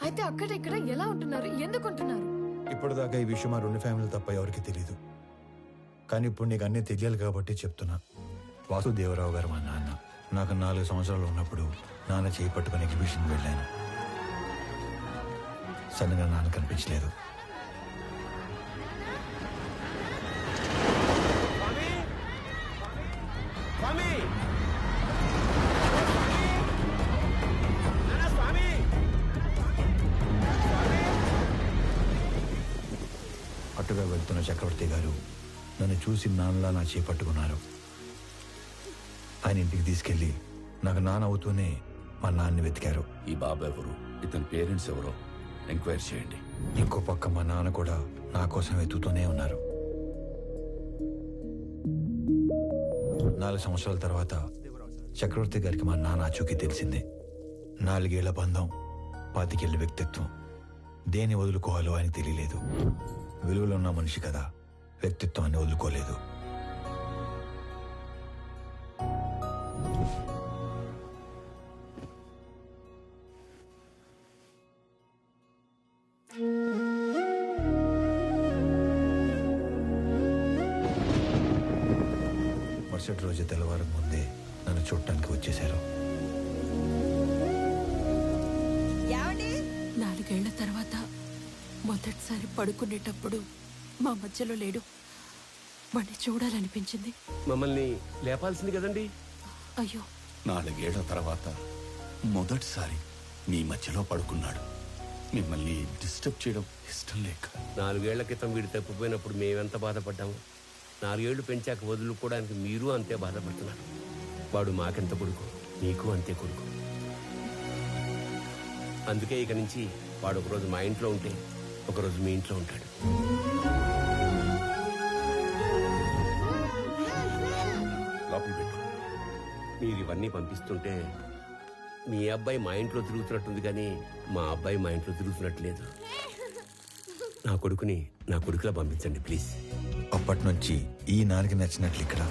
అయితే అక్కడ ఇక్కడ ఎలా ఉంటున్నారు, ఎందుకు ఉంటున్నారు? ఇప్పటిదాకా ఈ విషయం ఆ రెండు ఫ్యామిలీలు తప్ప ఎవరికి తెలియదు. కానీ ఇప్పుడు నీకు అన్నీ తెలియాలి కాబట్టి చెప్తున్నా. వాసుదేవరావు గారు మా నాన్న. నాకు 4 సంవత్సరాలు ఉన్నప్పుడు నాన్న చేయి పట్టుకుని ఎగ్జిబిషన్కి వెళ్ళాను. సడన్గా నాన్న కనిపించలేదు. అటుగా వెళ్తున్న చక్రవర్తి గారు నన్ను చూసి నాన్నలా నా చేపట్టుకున్నారు. ఆయన ఇంటికి తీసుకెళ్లి నాకు నాన్న అవుతూనే మా నాన్నని వెతికారు. ఈ బాబు ఎవరు, ఇతని పేరెంట్స్ ఎవరో ఎంక్వైరీ చేయండి. ఇంకో పక్క మా నాన్న కూడా నా కోసం వెతుకుతూనే ఉన్నారు. 4 సంవత్సరాల తర్వాత చక్రవర్తి గారికి మా నాన్న ఆచూకీ తెలిసింది. 4 ఏళ్ల బంధం, 25 ఏళ్ల వ్యక్తిత్వం. దేన్ని వదులుకోవాలో ఆయనకు తెలియలేదు. విలువలో ఉన్న మనిషి కదా, వ్యక్తిత్వాన్ని వదులుకోలేదు. మరుసటి రోజు తెల్లవారం ముందే నన్ను చూడటానికి వచ్చేశారు. 4 ఏళ్ల తర్వాత మొదటిసారి పడుకునేటప్పుడు మా మధ్యలో లేడు. వాడిని చూడాలనిపించింది. మమ్మల్ని లేపాల్సింది కదండి. అయ్యో, 4 ఏళ్ల తర్వాత మొదటిసారి మీ మధ్యలో పడుకున్నాడు. మిమ్మల్ని డిస్టర్బ్ చేయడం ఇష్టం లేక. 4 ఏళ్ల క్రితం వీడు తప్పిపోయినప్పుడు మేమెంత బాధపడ్డాము. 4 ఏళ్లు పెంచాక వదులుకోవడానికి మీరు అంతే బాధపడుతున్నారు. వాడు మాకెంత కొడుకు, మీకు అంతే కొడుకు. అందుకే ఇక నుంచి వాడు ఒకరోజు మా ఇంట్లో ఉంటే ఒకరోజు మీ ఇంట్లో ఉంటాడు. లోపల పెట్టు. మీరు ఇవన్నీ పంపిస్తుంటే మీ అబ్బాయి మా ఇంట్లో తిరుగుతున్నట్టుంది, కానీ మా అబ్బాయి మా ఇంట్లో తిరుగుతున్నట్టు లేదు. నా కొడుకుని నా కొడుకులా పంపించండి ప్లీజ్. అప్పటి నుంచి ఈ నాన్నకి నచ్చినట్లు ఇక్కడ,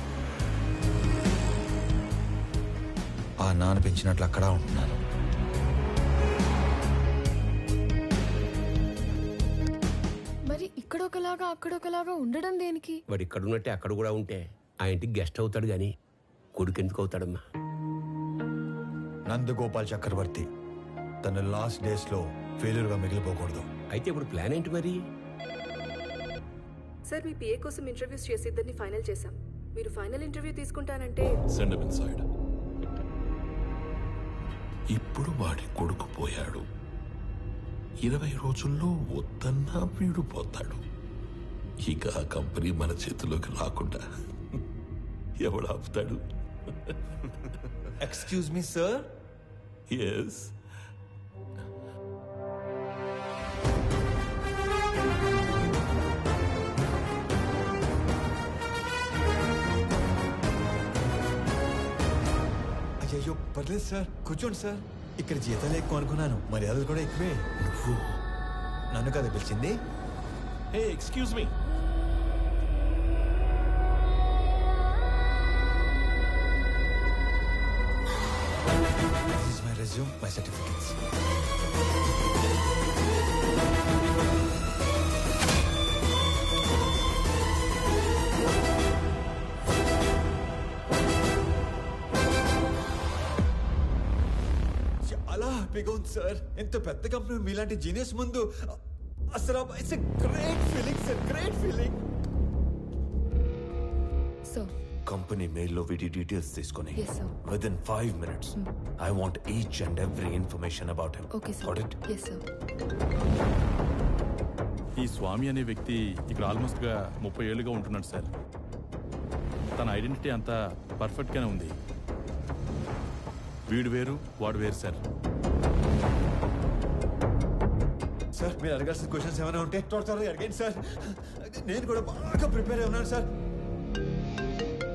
ఆ నాన్న పెంచినట్లు అక్కడ ఉంటున్నాను. మరి ఇక్కడొకలాగా అక్కడొకలాగా ఉండడం దేనికి? వాడు ఇక్కడ ఉన్నట్టే అక్కడ కూడా ఉంటే ఆ ఇంటికి గెస్ట్ అవుతాడు, కానీ కొడుకు ఎందుకు అవుతాడమ్మా? నందగోపాల్ చక్రవర్తి తన లాస్ట్ డేస్ లో ఫెయిల్యూర్ గా మిగిలిపోకూడదు. అయితే ఇప్పుడు ప్లాన్ ఏంటి మరి? సార్, మీ పిఏ కోసం ఇంటర్వ్యూస్ చేసి ఇద్దరిని ఫైనల్ చేశాం. మీరు ఫైనల్ ఇంటర్వ్యూ తీసుకుంటానంటే సెండ్ హిమ్ ఇన్సైడ్. ఇప్పుడు వాడి కొడుకు పోయాడు. 20 రోజుల్లో వద్దన్నా వీడు పోతాడు. ఇక ఆ కంపెనీ మన చేతిలోకి రాకుండా ఎవడు ఆపుతాడు? Excuse me sir. ఎస్. అయ్యో పర్లేదు సార్, కూర్చోండి సార్. ఇక్కడ జీతాలు ఎక్కువ అనుకున్నాను, మర్యాదలు కూడా ఎక్కువే. నువ్వు నన్ను కదా పిలిచింది? Hey excuse me. This is my resume, my certificates. చాలా హ్యాపీగా ఉంది సార్. ఎంత పెద్ద కంపెనీ మీలాంటి జీనియస్ ముందు అసలు it's great feeling sir, great feeling. So company మెయిల్లో వీడి డీటెయిల్స్ తీసుకొని Yes, sir. Within 5 minutes I want each and every information about him. Okay sir. Got it? Yes sir. ఈ స్వామి అనే వ్యక్తి ఇక్కడ ఆల్మోస్ట్గా 30 ఏళ్ళుగా ఉంటున్నాడు సార్. తన ఐడెంటిటీ అంతా పర్ఫెక్ట్గానే ఉంది. వీడు వేరు వాడు వేరు సార్. సార్ మీరు అడగాల్సిన క్వశ్చన్స్ ఏమైనా ఉంటే త్వరగా అడగండి సార్. నేను కూడా బాగా ప్రిపేర్ అయి ఉన్నాను సార్.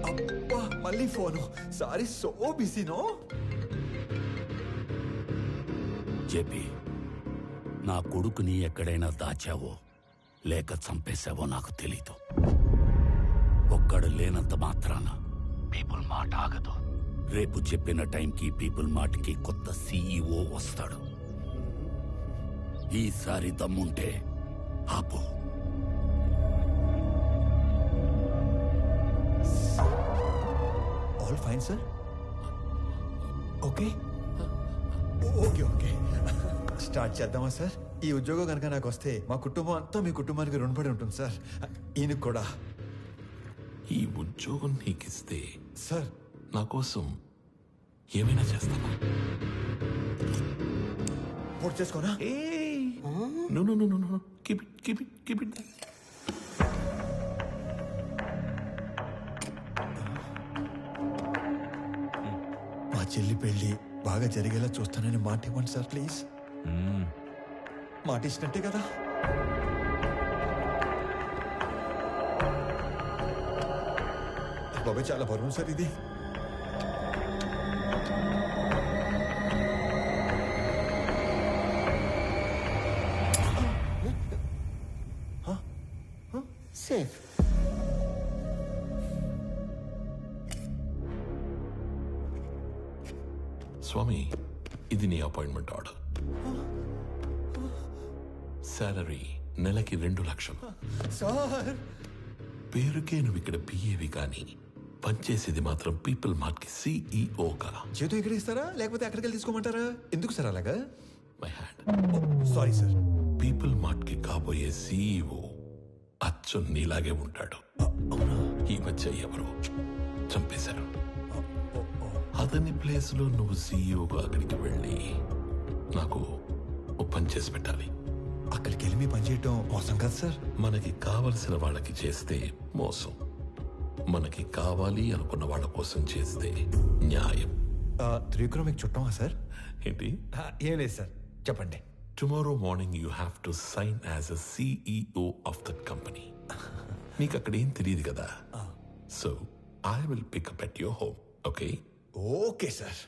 అబ్బా మళ్ళీ phone. Sorry, so busy no. JP, నా కొడుకుని ఎక్కడైనా దాచావో లేక చంపేశావో నాకు తెలీదు. ఒక్కడు లేనంత మాత్రాన పీపుల్ మాట ఆగదు. రేపు చెప్పిన టైంకి పీపుల్ మాటకి కొత్త సీఈఓ వస్తాడు. ఈసారి దమ్ముంటే ఆపు. All fine sir. Okay okay okay start చేద్దామా సార్? ఈ ఉద్యోగం కనుక నాకు వస్తే మా కుటుంబం అంతా మీ కుటుంబానికి రుణపడి ఉంటుంది సార్. ఈయనకు కూడా. ఈ ఉద్యోగం నీకిస్తే సార్ నా కోసం ఏమైనా చేస్తావా? పూర్తి చేసుకోనా? No. Keep it. మా చెల్లి పెళ్లి బాగా జరిగేలా చూస్తానని మాట ఇవ్వండి సార్ ప్లీజ్. మాట ఇచ్చినట్టే కదా? బాబాయ్ చాలా బరువు సార్ ఇది. సేఫ్. స్వామి, ఇది నీ అపాయింట్మెంట్ ఆర్డర్. సాలరీ నెలకి 2 లక్షలు. సార్ పేరుకే నువ్వు ఇక్కడ పిఏవి కానీ పనిచేసేది మాత్రం పీపుల్ మార్ట్ కి సిఇఓగా. చేతు ఇక్కడ ఇస్తారా లేకపోతే అక్కడికి వెళ్ళి తీసుకోమంటారా? ఎందుకు సార్ అలాగా? My hand. Sorry sir. People mart కి కాబోయే సిఇఓ అచ్చు నీలాగే ఉంటాడు. ఈ మధ్య ఎవరో చంపేశారు. అతని ప్లేస్ లో నువ్వు సిఇఓగా అక్కడికి వెళ్ళి నాకు ఓ పని చేసి పెట్టాలి. అక్కడికి వెళ్ళి మీ పని చేయటం మోసం కదా సార్? మనకి కావలసిన వాళ్ళకి చేస్తే మోసం, మనకి కావాలి అనుకున్న వాళ్ళ కోసం చేస్తే న్యాయం. త్రివిక్రమ్ మీకు చుట్టమా సార్? ఏంటి? ఏం లేదు సార్, చెప్పండి. Tomorrow morning you have to sign as a CEO of that company. నీకు అక్కడ ఏం తెలియదు కదా. So I will pick up at your home. Okay? Okay sir.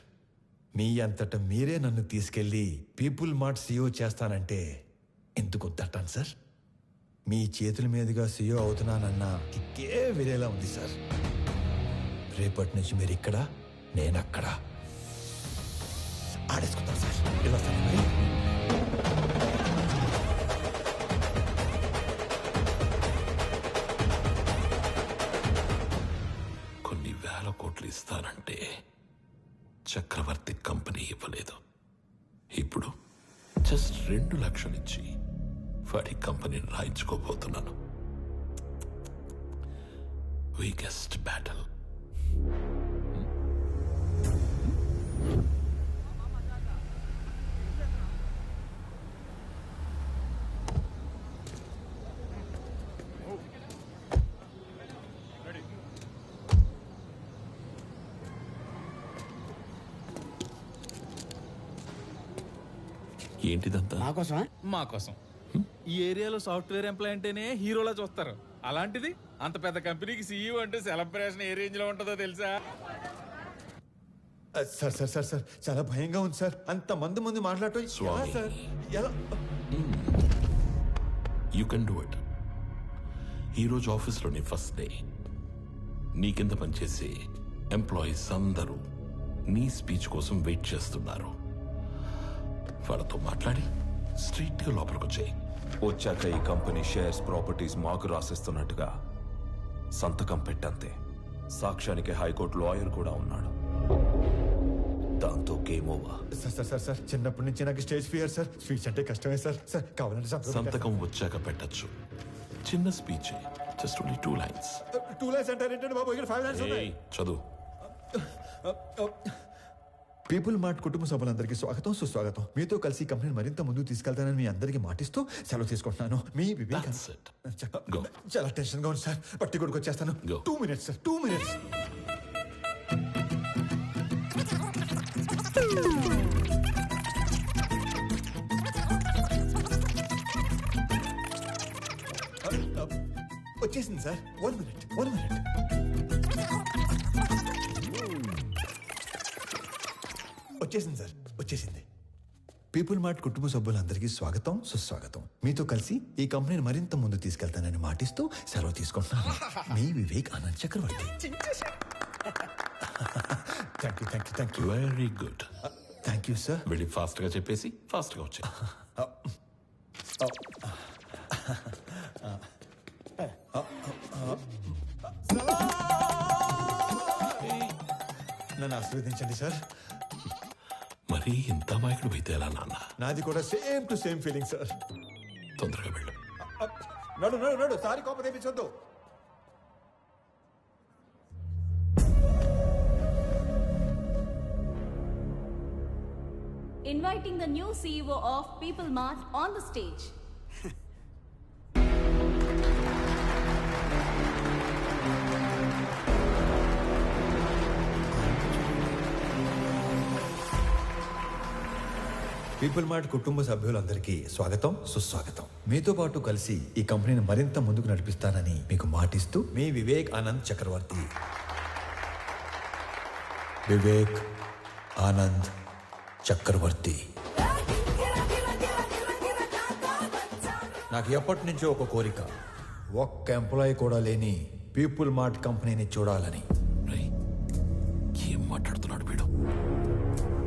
మీ అంతటా మీరే నన్ను తీసుకెళ్లి పీపుల్ మార్ట్ సీఈఓ చేస్తానంటే ఎందుకు వద్దంటాను సార్? మీ చేతుల మీదుగా సీఈఓ అవుతున్నానన్నా కిక్కే వేరేలా ఉంది సార్. రేపటి నుంచి మీరు ఇక్కడ, నేను అక్కడ. ఆడేసుకుంటాను సార్. ఇలా వస్తాను మరి. కొన్ని 1000 కోట్లు ఇస్తానంటే చక్రవర్తి కంపెనీ ఇవ్వలేదు. ఇప్పుడు జస్ట్ 2 లక్షలు ఇచ్చి వాడి కంపెనీని రాయించుకోబోతున్నాను. Weakest battle. ఏంటిదంతా? మా కోసం. ఈ ఏరియాలో సాఫ్ట్వేర్ ఎంప్లాయ్ అంటేనే హీరోలా చూస్తారు. అలాంటిది అంత పెద్ద కంపెనీకి సీఈఓ అంటే సెలబ్రేషన్ ఏ రేంజ్ లో ఉంటుందో తెలుసా? సార్ సార్ సార్ సార్ చాలా భయంగా ఉంది సార్. అంత మంది ముందు మాట్లాడటం ఎలా సార్? ఎలా? You can do it. ఈరోజు ఆఫీస్లోని ఫస్ట్ డే. నీ కింద పనిచేసే ఎంప్లాయీస్ అందరూ నీ స్పీచ్ కోసం వెయిట్ చేస్తున్నారు. వాళ్ళతో మాట్లాడి స్ట్రైట్గా లోపలికి వచ్చాయి. వచ్చాక ఈ కంపెనీ షేర్స్ ప్రాపర్టీస్ మాకు రాసిస్తున్నట్టుగా సంతకం పెట్టంతే. సాక్ష్యానికి హైకోర్టు లాయర్ కూడా ఉన్నాడు. దాంతో గేమ్ ఓవర్. సార్ చిన్నప్పటి నుంచి నాకు స్టేజ్ ఫియర్ సార్. స్పీచ్ అంటే కష్టమే సార్. కావాలంటే సంతకం వచ్చాక పెట్టచ్చు. చిన్న speech, just only 2 lines. 2 lines అంటారేంటండి బాబు? ఇక్కడ 5 lines ఉన్నాయి. చదువు. పీపుల్ మార్ట్ కుటుంబ సభ్యులందరికీ స్వాగతం, సుస్వాగతం. మీతో కలిసి కంపెనీని మరింత ముందుకు తీసుకెళ్తానని మీ అందరికీ మాటిస్తూ సెలవు తీసుకుంటున్నాను. మీ వివేక్. చాలా టెన్షన్ గా ఉంది సార్. పట్టి కొడుకు వచ్చేస్తాను. 2 minutes సార్, 2 minutes. వచ్చేసింది సార్. 1 minute. వచ్చేసింది సార్, వచ్చేసింది. పీపుల్ మార్ట్ కుటుంబ సభ్యులందరికీ స్వాగతం, సుస్వాగతం. మీతో కలిసి ఈ కంపెనీని మరింత ముందు తీసుకెళ్తానని మాటిస్తూ సెలవు తీసుకుంటున్నాను. మీ Vivek Anand Chakravarthi. Thank you. Very good. Thank you sir. వెళ్ళి ఫాస్ట్ గా చెప్పేసి ఫాస్ట్ గా వచ్చాయి. నన్ను ఆశీర్వదించండి సార్. మరి ఇంత మాయకుడు అయితే ఎలా నాన్న? నాది కూడా same to same feeling sir. తొందరగా వెళ్ళు. నడు సారీ కోపం తెప్పించొద్దు. Inviting the new CEO of People Mart on the stage. People mart కుటుంబ సభ్యులందరికీ స్వాగతం, సుస్వాగతం. మీతో పాటు కలిసి ఈ కంపెనీని మరింత ముందుకు నడిపిస్తానని మీకు మాటిస్తూ మీ వివేక్ ఆనంద్ చక్రవర్తి. వివేక్ ఆనంద్ చక్రవర్తి. నాకు ఎప్పటి నుంచో ఒక కోరిక, ఒక్క ఎంప్లాయీ కూడా లేని పీపుల్ మార్ట్ కంపెనీని చూడాలని. ఏం మాట్లాడుతున్నాడు వీడు?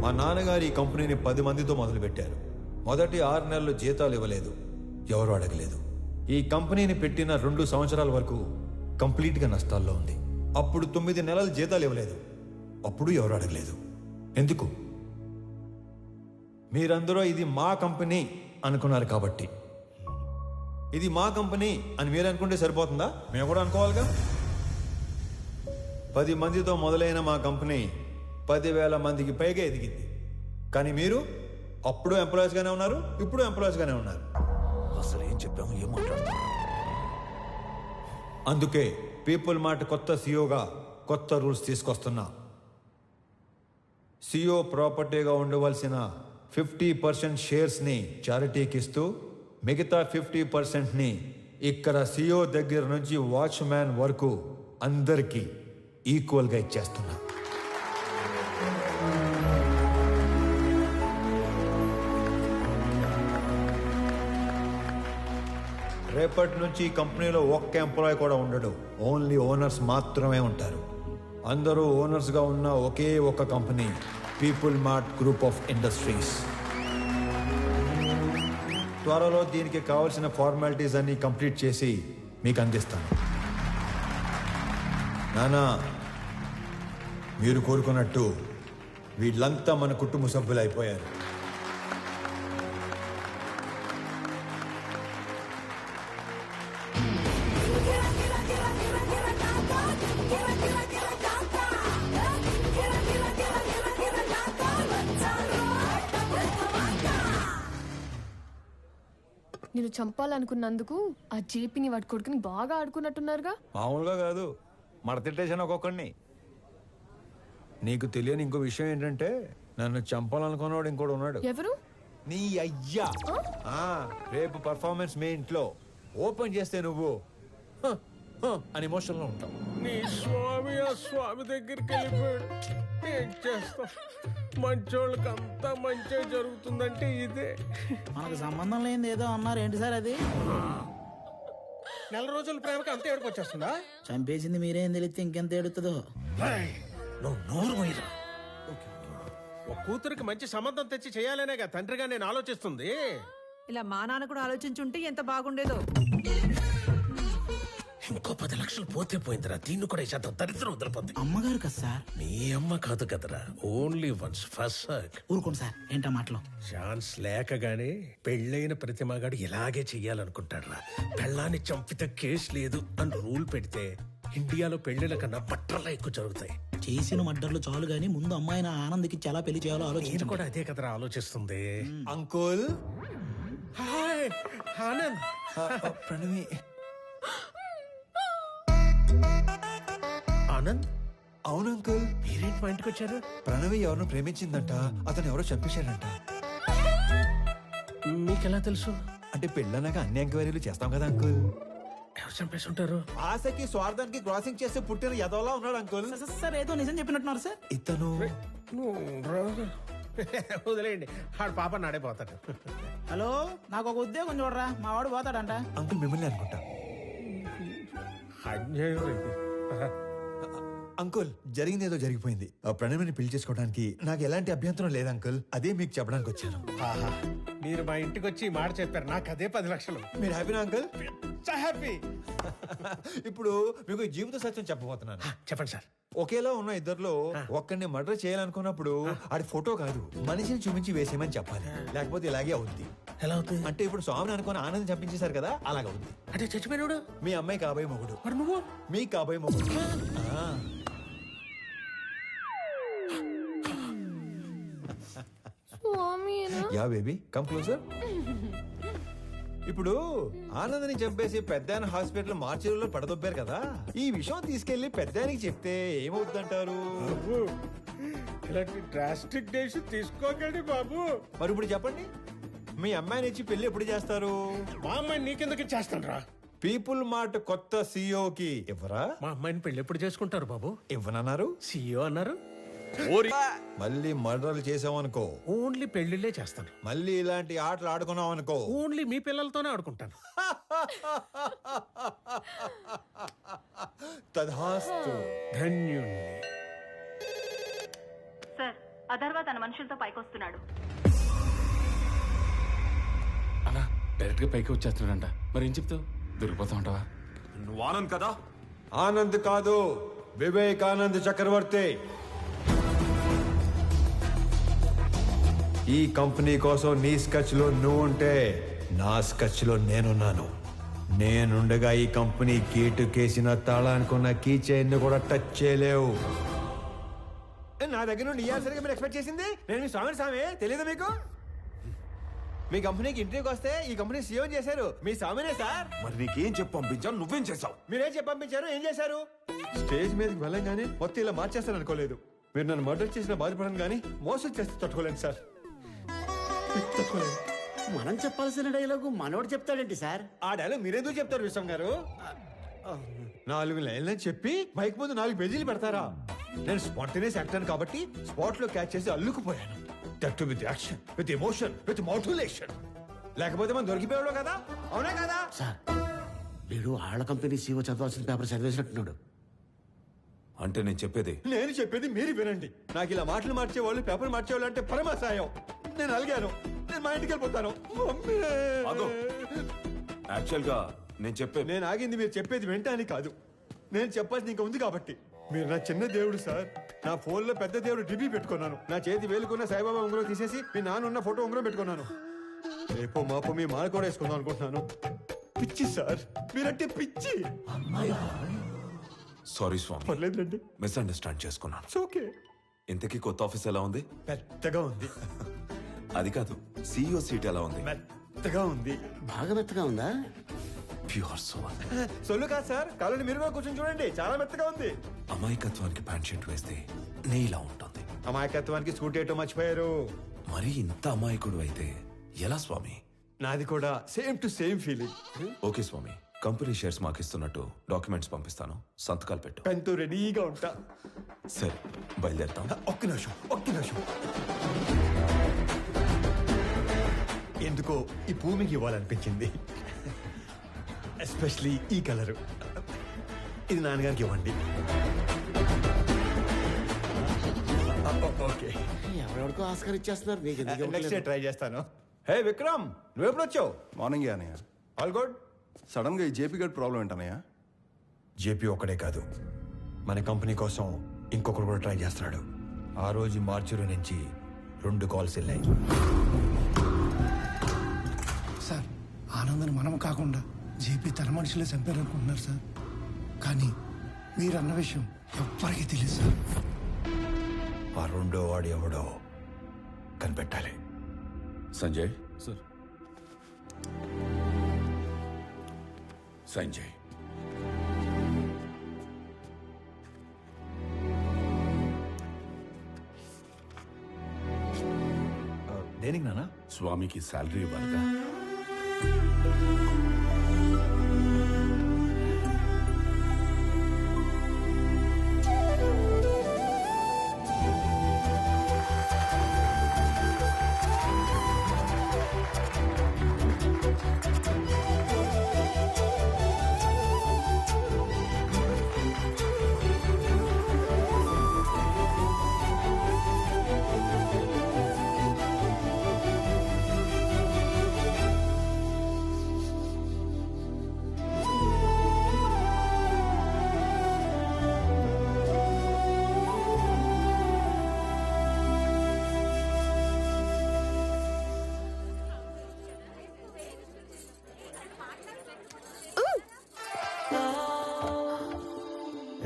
మా నాన్నగారు ఈ కంపెనీని 10 మందితో మొదలుపెట్టారు. మొదటి 6 నెలలు జీతాలు ఇవ్వలేదు, ఎవరు అడగలేదు. ఈ కంపెనీని పెట్టిన 2 సంవత్సరాల వరకు కంప్లీట్గా నష్టాల్లో ఉంది. అప్పుడు 9 నెలలు జీతాలు ఇవ్వలేదు, అప్పుడు ఎవరు అడగలేదు. ఎందుకు? మీరందరూ ఇది మా కంపెనీ అనుకున్నారు కాబట్టి. ఇది మా కంపెనీ అని మీరు అనుకుంటే సరిపోతుందా? మేము కూడా అనుకోవాలిగా. 10 మందితో మొదలైన మా కంపెనీ 10,000 మందికి పైగా ఎదిగింది. కానీ మీరు అప్పుడు ఎంప్లాయీస్గానే ఉన్నారు, ఇప్పుడు ఎంప్లాయీస్గానే ఉన్నారు. అసలు ఏం చెప్పాము, ఏం మాట్లాడుతున్నాం? అందుకే పీపుల్ మార్ట్ కొత్త సీఈఓగా కొత్త రూల్స్ తీసుకొస్తున్నా. సీఈఓ ప్రాపర్టీగా ఉండవలసిన 50% షేర్స్ని చారిటీకి ఇస్తూ మిగతా 50%ని ఇక్కడ సీఈఓ దగ్గర నుంచి వాచ్మ్యాన్ వరకు అందరికీ ఈక్వల్గా ఇచ్చేస్తున్నా. రేపటి నుంచి ఈ కంపెనీలో ఒక్క ఎంప్లాయీ కూడా ఉండడు. ఓన్లీ ఓనర్స్ మాత్రమే ఉంటారు. అందరూ ఓనర్స్గా ఉన్న ఒకే ఒక company people mart group of industries. త్వరలో దీనికి కావాల్సిన ఫార్మాలిటీస్ అన్ని కంప్లీట్ చేసి మీకు అందిస్తాను. నానా, మీరు కోరుకున్నట్టు వీళ్ళంతా మన కుటుంబ సభ్యులు అయిపోయారు. నేను చంపాలనుకున్నందుకు ఆ జేపీని వాడి కొడుకుని బాగా ఆడుకున్నట్టున్నారుగా. మామూలుగా కాదు, మడతిట్టేసాను ఒక్కొక్కడిని. నీకు తెలియని ఇంకో విషయం ఏంటంటే నన్ను చంపాలనుకున్నవాడు ఇంకోటి ఉన్నాడు. ఎవరు? నీ అయ్యా. రేపు పర్ఫార్మెన్స్ మీ ఇంట్లో ఓపెన్ చేస్తే నువ్వు అని ఎమోషన్లో ఉంటావు. నీ స్వామి ఆ స్వామి దగ్గరికి వెళ్ళిపోయాడు. ఏం చేస్తాం, మంచోళ్ళకి అంతా మంచిగా జరుగుతుందంటే ఇదే. మనకు సంబంధం లేనిది ఏదో అన్నారు, ఏంటి సార్ అది? నెల రోజుల ప్రేమకి అంత ఏడుపు వచ్చేస్తుందా? చంపేసింది మీరేం తెలిస్తే ఇంకెంత ఏడుతుందో. నువ్వు నోరు పోయిరా. ఒక కూతురికి మంచి సంబంధం తెచ్చి చేయాలనేగా తండ్రిగా నేను ఆలోచిస్తుంది. ఇలా మా నాన్న కూడా ఆలోచించుంటే ఎంత బాగుండేదో. ఇంకో 10 లక్షలు పోతే పోయిందిరా. దీన్ని కూడా ఈ శాతం దరిద్రం వదిలిపోతుంది. అమ్మగారు కదా సార్. నీ అమ్మ కాదు కదరా, ఓన్లీ వన్స్ ఫస్ట్ సర్క్. ఊరుకోండి సార్, ఏంటా మాటలు. ఛాన్స్ లేకగానే పెళ్ళైన ప్రతి మగాడు ఇలాగే చెయ్యాలనుకుంటాడురా. పెళ్ళాన్ని చంపితే కేసు లేదు అని రూల్ పెడితే ఇండియాలో పెళ్లిల కన్నా బట్టర్లా ఎక్కువ జరుగుతాయి. చేసిన మడ్డర్లు చాలు గానీ ముందు అమ్మాయిని ఆనంద్కి చాలా పెళ్లి చేయాలో నేను ఆలోచించి కూడా అదే కదరా ఆలోచిస్తుంది. అంకుల్. హాయ్ ఆనంద్. ప్రణవి. ఆనంద్. అవును అంకుల్. మీరేంటి మా ఇంటికి వచ్చారు? ప్రణవి ఎవరినో ప్రేమించిందంట, అతను ఎవరో చంపేశాడంట. మీకెలా తెలుసు? అంటే పెళ్ళన్నాక అన్ని ఎంక్వైరీలు చేస్తాం కదా అంకుల్. ఎవరు చంపేసి ఉంటారు? ఆశకి స్వార్థానికి క్రాసింగ్ చేస్తే పుట్టిన ఎదవలా ఉన్నాడు అంకుల్. సార్ ఏదో నిజం చెప్పినట్టున్నారు సార్. ఇతను వదిలేయండి, ఆడు పాప నాడైపోతాడు. హలో, నాకు ఒక ఉద్యోగం చూడరా, మా వాడు పోతాడంట. అంకుల్ మిమ్మల్ని అనుకుంటా. అన్యాయం ఇది. అంకుల్ జరిగింది ఏదో జరిగిపోయింది. ఆ ప్రణవిని పెళ్లి చేసుకోవడానికి నాకు ఎలాంటి అభ్యంతరం లేదు అంకుల్. అదే మీకు చెప్పడానికి వచ్చాను. ఆహా, మీరు మా ఇంటికి వచ్చి ఈ మాట చెప్పారు, నాకు అదే 10 లక్షలు. మీరు హ్యాపీనా అంకుల్? హ్యాపీ. ఇప్పుడు మీకు జీవిత సత్యం చెప్పబోతున్నాను. చెప్పండి సార్. ఒకేలా ఉన్న ఇద్దర్లో ఒక్కడిని మర్డర్ చేయాలనుకున్నప్పుడు ఆడి ఫోటో కాదు మనిషిని చూపించి వేసేయమని చెప్పాలి, లేకపోతే ఇలాగే అవుద్ది. ఎలా అవుతుంది? అంటే ఇప్పుడు స్వామిని అనుకుని ఆనందం చంపించేశారు కదా, అలాగవుద్ది. అంటే చచ్చిపోయినాడు మీ అమ్మాయి కాబోయే మొగుడు. మరి నువ్వు? మీ కాబోయే మొగుడు. Yeah baby come closer. ఇప్పుడు ఆనందని చంపేసి పెద్దాయన హాస్పిటల్ మార్చిలో పడదొబ్బారు కదా, ఈ విషయం తీసుకెళ్లి పెద్దాయనికి చెప్తే ఏమవుతుందంటారు? ఇలాంటి డ్రాస్టిక్ డేషన్ తీసుకోకండి బాబు. మరి ఇప్పుడు చెప్పండి, మీ అమ్మాయిని ఇచ్చి పెళ్లి ఎప్పుడు చేస్తారు? మా అమ్మాయిని నీకెందుకు ఇచ్చేస్తాను రా. పీపుల్ మార్ట్ కొత్త సీఈఓకి ఇవ్వరా? మా అమ్మాయిని పెళ్లి ఎప్పుడు చేసుకుంటారు బాబు? ఇవ్వనన్నారు. సీఈఓ అన్నారు. మళ్ళీ మర్డర్లు చేసామనుకో ఓన్లీ పెళ్లిళ్ళే చేస్తాను. మళ్ళీ ఇలాంటి ఆటలు ఆడుకున్నాం అనుకో ఓన్లీ మీ పిల్లలతోనే ఆడుకుంటాను. తధాస్తు. ధన్యుణ్ణి. సార్, అథర్వ తన మనుషులతో పైకొస్తున్నాడు. అలా డైరెక్ట్ గా పైకి వచ్చేస్తున్నాడంట. మరి ఏం చెప్తావు? దొరికిపోతా ఉంటావా? నువ్వు ఆనంద్ కదా? ఆనంద్ కాదు, వివేకానంద్ చక్రవర్తి. ఈ కంపెనీ కోసం నీ స్కెచ్ లో నువ్వు ఉంటే నా స్కెచ్ లో నేనున్నాను. నేనుండగా ఈ కంపెనీ గేటు కేసిన తాళానుకున్న కీ చైన్ కూడా టచ్ చేయలేవు. నా దగ్గర నుండి ఇయ్యాల్సరిగా మీరు ఎక్స్పెక్ట్ చేసింది నేను మీ స్వామి తెలియదు మీకు? మీ కంపెనీకి ఇంటర్వ్యూకి వస్తే ఈ కంపెనీ సీఎం చేశారు మీ స్వామినే సార్. మరి నీకేం చెప్పి పంపించాను, నువ్వేం చేసావు? మీరేం చెప్పి పంపించారు, ఏం చేశారు? స్టేజ్ మీదకి వెళ్ళంగానే మొత్తం ఇలా మార్చేస్తాను అనుకోలేదు. మీరు నన్ను మర్డర్ చేసిన బాధపడను కానీ మోసం చేస్తే తట్టుకోలేండి సార్. మనం చెప్పాల్సిన డైలాగు మనోడు చెప్తాడేంటి సార్? ఆ డైలాగ్ మీరెందుకు చెప్తారు విశ్వం గారు? 4 లైన్లని చెప్పి బైక్ ముందు 4 పేజీలు పెడతారా? నేను స్పాంటేనియస్ యాక్టర్ కాబట్టి స్పాట్ లో క్యాచ్ చేసి అల్లుకుపోయాను. That with action, with emotion, with motivation. లేకపోతే మనం దొరికిపోయాడు కదా, అవునా కదా? సార్, వీడు ఆళ్ళ కంపెనీ సీఓ చదవాల్సిన పేపర్ చదివేసినట్టున్నాడు. అంటే నేను చెప్పేది మీరు వినండి. నాకు ఇలా మాటలు మార్చేవాళ్ళు, పేపర్ మార్చేవాళ్ళు అంటే పరమాసాయం. నేను అలిగాను, నేను మా ఇంటికి వెళ్ళిపోతాను. యాక్చువల్ గా నేను ఆగింది మీరు చెప్పేది వెంటనే కాదు, నేను చెప్పాల్సింది ఇంకా ఉంది కాబట్టి. మీరు నా చిన్న దేవుడు సార్. నా ఫోన్ లో పెద్ద దేవుడు డిబి పెట్టుకున్నాను. నా చేతి వేలుకున్న సాయిబాబా ఉంగరం తీసేసి మీ నాన్న ఉన్న ఫోటో ఉంగరం పెట్టుకున్నాను. రేపో మాపో మీ మాల కూడా వేసుకుందాం అనుకుంటున్నాను. పిచ్చి సార్, మీరంటే పిచ్చి. సారీ స్వామి, పర్లేదండి, మిస్అండర్స్టాండ్ చేసుకున్నాను. ఓకే. ఇంతకీ కొత్త ఆఫీస్ ఎలా ఉంది? పెద్దగా ఉంది. అది కాదు, సీఈఓ సీట్ ఎలా ఉంది? మెత్తగా ఉంది. బాగా మెత్తగా ఉందా? Pure soul. సొల్లు కాదు సార్, కాలని మీరు కూడా కూర్చొని చూడండి, చాలా మెత్తగా ఉంది. అమాయకత్వానికి ప్యాంట్ షర్ట్ వేస్తే నీలా ఉంటుంది. అమాయకత్వానికి స్కూటీ ఏటో మర్చిపోయారు. మరి ఇంత అమాయకుడు అయితే ఎలా స్వామి? నాది కూడా same to same feeling. Okay Swamy, company shares మాకు ఇస్తున్నట్టు డాక్యుమెంట్స్ పంపిస్తాను, సంతకాలు పెట్టు. పెన్తో రెడీగా ఉంటా. సరే, బయలుదేరుతాం. ఒక్క నిమిషం. ఎందుకో ఈ పువ్వు మీకు ఇవ్వాలనిపించింది. ఎస్పెషలీ ఈ కలరు. ఇది నాన్నగారికి ఇవ్వండి. ఓకే, ఎవరెవరికో ఆస్కార్ ఇచ్చేస్తున్నారు. మీకు నెక్స్ట్ డే ట్రై చేస్తాను. హే విక్రమ్, నువ్వెప్పుడు వచ్చావు? మార్నింగ్ అనయ్య. All good. సడన్ గా ఈ జేపీ గడ్ ప్రాబ్లం ఏంటనయ్య? జేపీ ఒక్కడే కాదు, మన కంపెనీ కోసం ఇంకొకరు కూడా ట్రై చేస్తున్నాడు. ఆ రోజు మార్చిలో నుంచి 2 కాల్స్ వెళ్ళాయి. సార్, ఆనందని మనం కాకుండా జేపీ తన మనుషులే చంపారనుకుంటున్నారు సార్. కానీ మీరన్న విషయం ఎవ్వరికీ తెలియదు సార్. ఆ 2వ వాడు ఎవడో కనిపెట్టాలి. సంజయ్, సార్. సంజయ్, దేనికి నాన్న? స్వామికి శాలరీ ఇవ్వాలిగా.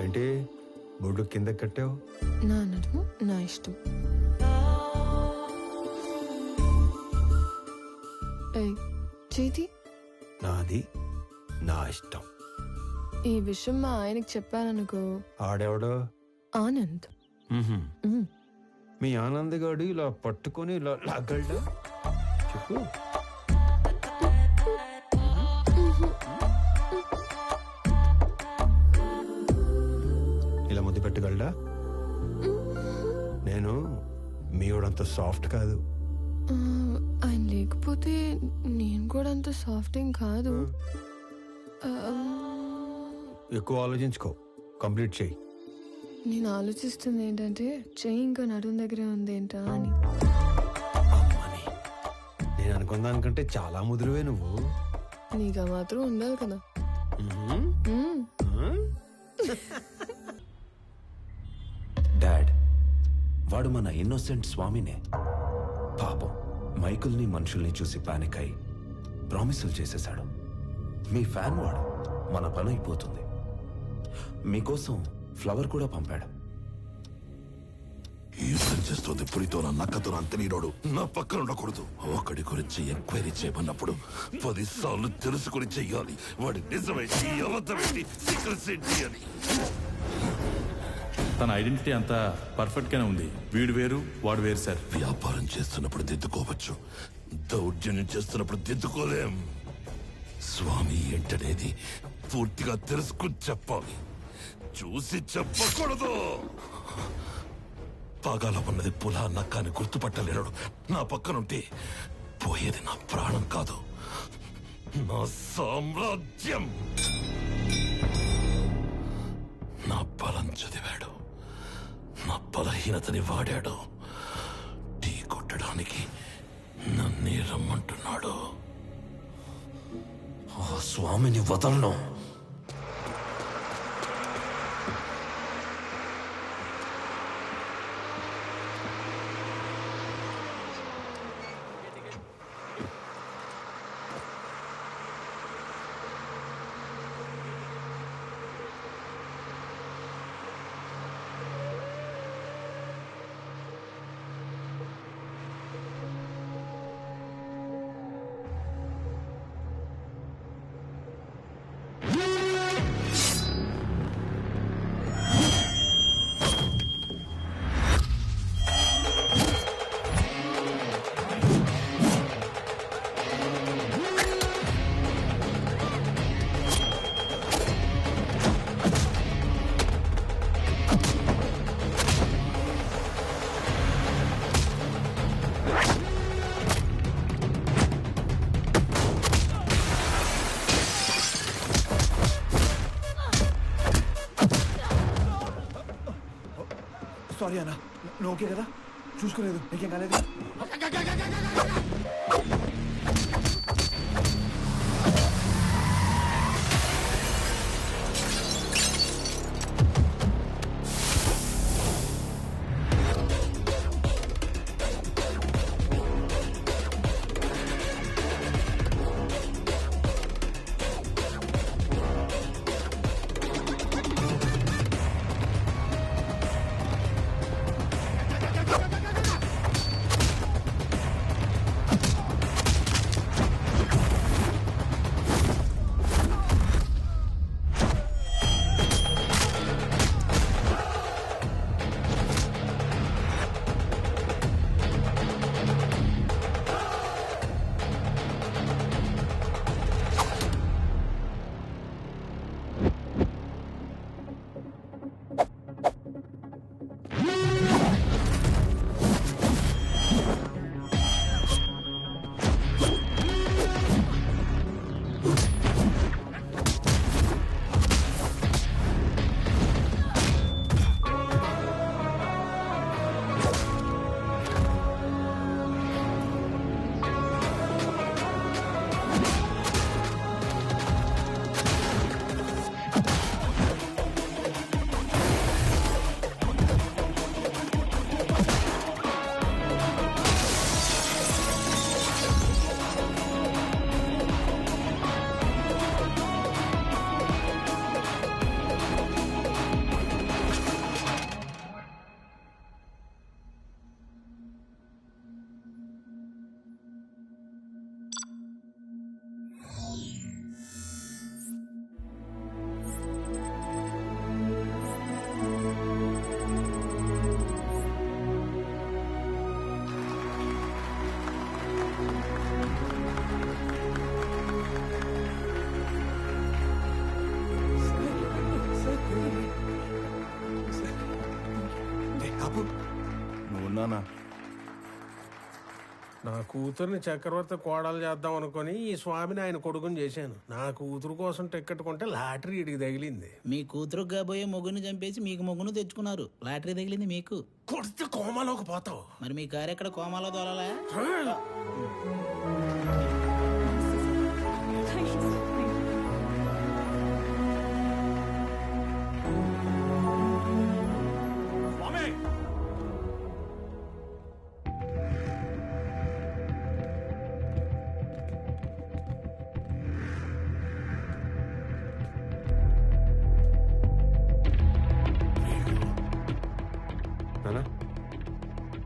ఏంటి బొడ్డు కింద కట్టావు? నా నడుము నా ఇష్టం. చేతి నాది నా ఇష్టం. ఈ విషయం మా ఆయనకి చెప్పాననుకో, ఆడెవడో? ఆనంద్. మీ ఆనంద్ గాడు ఇలా పట్టుకొని ఇలా లాగలడా? చెప్పు. ఇలా ముద్దు పెట్టగలడా? నేను మీవాడంత సాఫ్ట్ కాదు. ఆయన లేకపోతే నేను కూడా అంత సాఫ్ట్ ఏం కాదు. ఎక్కువ ఆలోచించుకో, కంప్లీట్ చెయ్యి. నేను ఆలోచిస్తుంది ఏంటంటే చెయ్యి ఇంకా నడుం దగ్గరే ఉంది ఏంటా అని. నేను అనుకున్న దానికంటే చాలా ముదురువే నువ్వు. నీకు మాత్రం ఉండాలి కదా. డాడ్, వాడు మన ఇన్నోసెంట్ స్వామినే. పాపం మైకుల్ని మనుషుల్ని చూసి పానిక్ అయి ప్రామిసులు చేసేశాడు. మీ ఫ్యాన్ వాడు. మన పని అయిపోతుంది. మీకోసం ఫ్లవర్ కూడా పంపాడు. యుద్ధం చేస్తుంది పులితో నా నక్కతో అంత నీడోడు నా పక్కన ఉండకూడదు. ఒకడి గురించి ఎంక్వైరీ చేయమన్నప్పుడు 10 సార్లు తెలుసుకుని చెయ్యాలి. వాడి నిజమేంటి, అబద్ధమేంటి, సీక్రెట్స్ ఏంటి అని. తన ఐడెంటిటీ అంతా పర్ఫెక్ట్ గానే ఉంది. వీడు వేరు వాడు వేరు సార్. వ్యాపారం చేస్తున్నప్పుడు దిద్దుకోవచ్చు, దౌర్జన్యం చేస్తున్నప్పుడు దిద్దుకోలేం. స్వామి ఏంటనేది పూర్తిగా తెలుసుకుని చెప్పాలి, చూసి చెప్పకూడదు. పాగాల ఉన్నది పులా నక్కాని గుర్తుపట్టలేడు. నా పక్కనుంటే పోయేది నా ప్రాణం కాదు, నా సామ్రాజ్యం. నా బలం చదివాడు, నా బలహీనతని వాడాడు. టీ కొట్టడానికి నన్నే రమ్మంటున్నాడు. ఆ స్వామిని వదలను. సారీ అన్న, నువ్వు ఓకే కదా? చూసుకోలేదు, నీకేం కాలేదు? నువ్వున్నానా? నా కూతుర్ని చక్రవర్తి కోడలు చేద్దాం అనుకుని ఈ స్వామిని ఆయన కొడుకుని చేశాను. నా కూతురు కోసం టికెట్ కొంటే లాటరీ ఇడికి తగిలింది. మీ కూతురు కాబోయే మొగ్గుని చంపేసి మీకు మొగ్గును తెచ్చుకున్నారు. లాటరీ తగిలింది మీకు. కొడితే కోమాలోకి పోతావు. మరి మీ కారు ఎక్కడ కోమాలో దొరలా?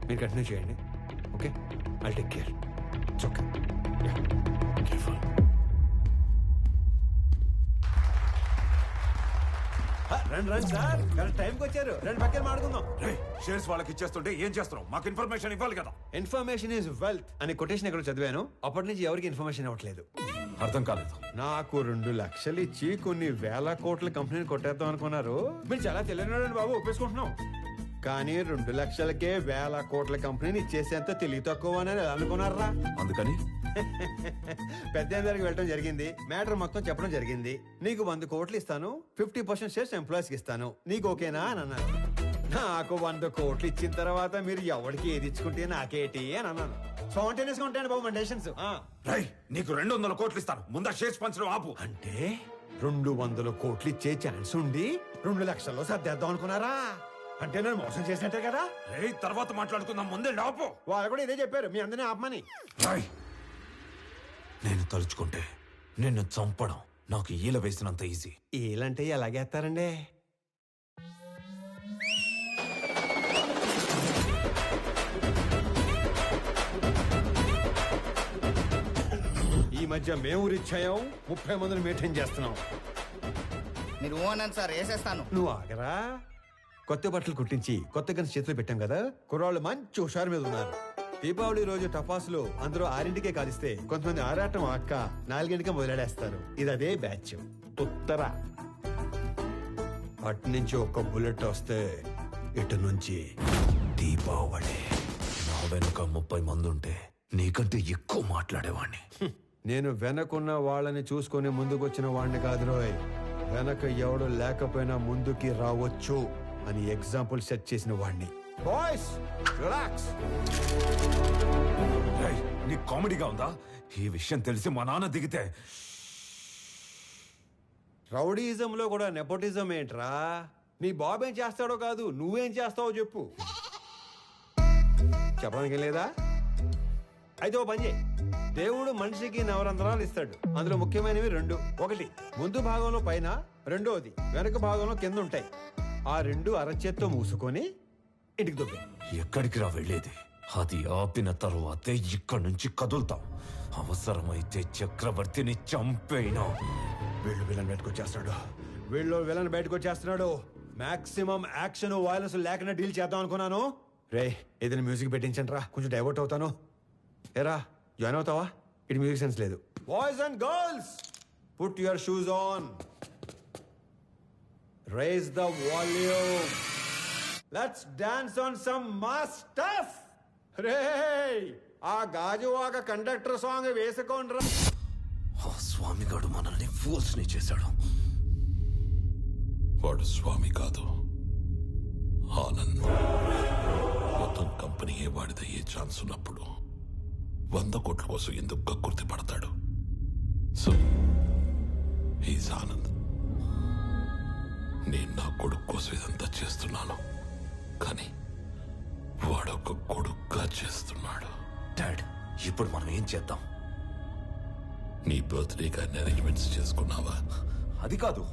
మీరు కంటిన్యూ చేయండి. Okay, I'll take care. It's okay. Careful. రండి రండి సార్, కరెక్ట్ టైంకి వచ్చారు. రెండు పక్కన మాడుకుందాం. షేర్స్ వాళ్ళకి ఇచ్చేస్తుంటే ఏం చేస్తున్నాం? మాకు ఇన్ఫర్మేషన్ ఇవ్వాలి కదా. ఇన్ఫర్మేషన్ ఈజ్ వెల్త్ అని కొటేషన్ ఎక్కడ చదివాను. అప్పటి నుంచి ఎవరికి ఇన్ఫర్మేషన్ ఇవ్వట్లేదు. అర్థం కాలేదు. నాకు 2 లక్షలు ఇచ్చి కొన్ని వేల కోట్ల కంపెనీని కొట్టేద్దాం అనుకున్నారు. మీరు చాలా తెలియని బాబు, ఒప్పేసుకుంటున్నాం. కానీ 2 లక్షలకే వేల కోట్ల కంపెనీని ఇచ్చేసేంత తెలివి తక్కువ అని అనుకున్నారా? అందుకని పెద్ద దగ్గరికి వెళ్ళడం జరిగింది. మ్యాటర్ మొత్తం చెప్పడం జరిగింది. నీకు 100 కోట్లు ఇస్తాను, 50% షేర్స్ ఎంప్లాయీస్కి ఇస్తాను, నీకు ఓకేనా అని అన్నాను. నాకు 100 కోట్లు ఇచ్చిన తర్వాత మీరు ఎవరికి ఏది ఇచ్చుకుంటే నాకేటి అని అన్నాను. స్పాంటేనియస్ గా ఉంటాయండి బాబు మన డెసిషన్స్. నీకు 200 కోట్లు ఇస్తాను, ముందా షేర్స్ పంచడం ఆపు. అంటే 200 కోట్లు ఇచ్చే ఛాన్స్ ఉండి 2 లక్షల్లో సర్దేద్దాం అనుకున్నారా? అంటే నేను మోసం చేసినట్టే కదా. తర్వాత మాట్లాడుకుందాం, ముందే ఆపు. వాళ్ళు కూడా ఇదే చెప్పారు, మీ అందరినీ ఆపమని. నేను తలుచుకుంటే నిన్ను చంపడం నాకు ఈల వేసినంత ఈజీ. ఈలంటే ఎలాగేస్తారండి? ఈ మధ్య మేము రిచ్ అయ్యాం, 30 మందిని మెయింటైన్ చేస్తున్నాం. మీరు అన్నాను సార్, వేసేస్తాను. నువ్వు ఆగరా. కొత్త బట్టలు కుట్టించి కొత్త గన్స్ చేతిలో పెట్టాం కదా, కుర్రాళ్ళు మంచి హుషారు మీద ఉన్నారు. దీపావళి రోజు టపాసులు అందరూ 6ంటికే కాలిస్తే కొంతమంది ఆరాటం అక్క 4ంటికే మొదలెడేస్తారు. ఇది అదే బ్యాచ్. ఉత్తర అటు నుంచి ఒక్క బుల్లెట్ వస్తే ఇటు నుంచి దీపావళి. నా వెనుక 30 మంది ఉంటే నీకంటే ఎక్కువ మాట్లాడేవాణ్ణి. నేను వెనకున్న వాళ్ళని చూసుకొని ముందుకొచ్చిన వాడిని కాదు రోయ్. వెనక ఎవడు లేకపోయినా ముందుకి రావచ్చు అని ఎగ్జాంపుల్ సెట్ చేసిన వాడిని. Boys relax. నీకు కామెడీగా ఉందా? ఈ విషయం తెలిసి మా నాన్న దిగితే రౌడీజంలో కూడా నెపోటిజం ఏంట్రా? నీ బాబు ఏం చేస్తాడో కాదు, నువ్వేం చేస్తావో చెప్పు. చెప్పడానికి లేదా? అయితే ఓ పని చేయి. దేవుడు మనిషికి నవరంధ్రాలు ఇస్తాడు. అందులో ముఖ్యమైనవి 2. ఒకటి ముందు భాగంలో పైన, రెండోది వెనక భాగంలో కింద ఉంటాయి. ఆ 2 అరచేత్తో మూసుకొని ఇంటికి దొబ్బే. ఎక్కడికి రా వెళ్ళేది? అది ఆపిన తరువాతే ఇక్కడి నుంచి కదులుతాం. అవసరమైతే చక్రవర్తిని చంపేనా. వీళ్ళు విలన్ బయటకు వచ్చేస్తున్నాడు. మాక్సిమం యాక్షన్ వైలెన్స్ లేకుండా డీల్ చేద్దాం అనుకున్నాను. రే ఏదైనా మ్యూజిక్ పెట్టించండి రా, కొంచెం డైవర్ట్ అవుతాను. ఏరా జాయిన్ అవుతావా? ఇటు మ్యూజిక్ సెన్స్ లేదు. Boys and girls, put your shoes on, rise the volume, let's dance on some mass stuff. రే ఆ గాజువాక కండక్టర్ సాంగ్ వేసుకోండ్రా. ఆ స్వామిగాడు మనల్ని ఫోర్స్ ని చేశాడు. వాడు స్వామి కాదు, ఆనంద్. మొత్తం కంపెనీయే వాడిదయ్యే ఛాన్స్ ఉన్నప్పుడు 100 కోట్ల కోసం ఎందుకు కక్కుర్తి పడతాడు? So he's Anand. నేను నా కొడుకు కోసం ఇదంతా చేస్తున్నాను, కానీ వాడొక కొడుకుగా చేస్తున్నాడు. డాడ్, ఇప్పుడు మనం ఏం చేద్దాం? నీ బర్త్డే కానీ అరేంజ్మెంట్స్ చేసుకున్నావా? అది కాదు.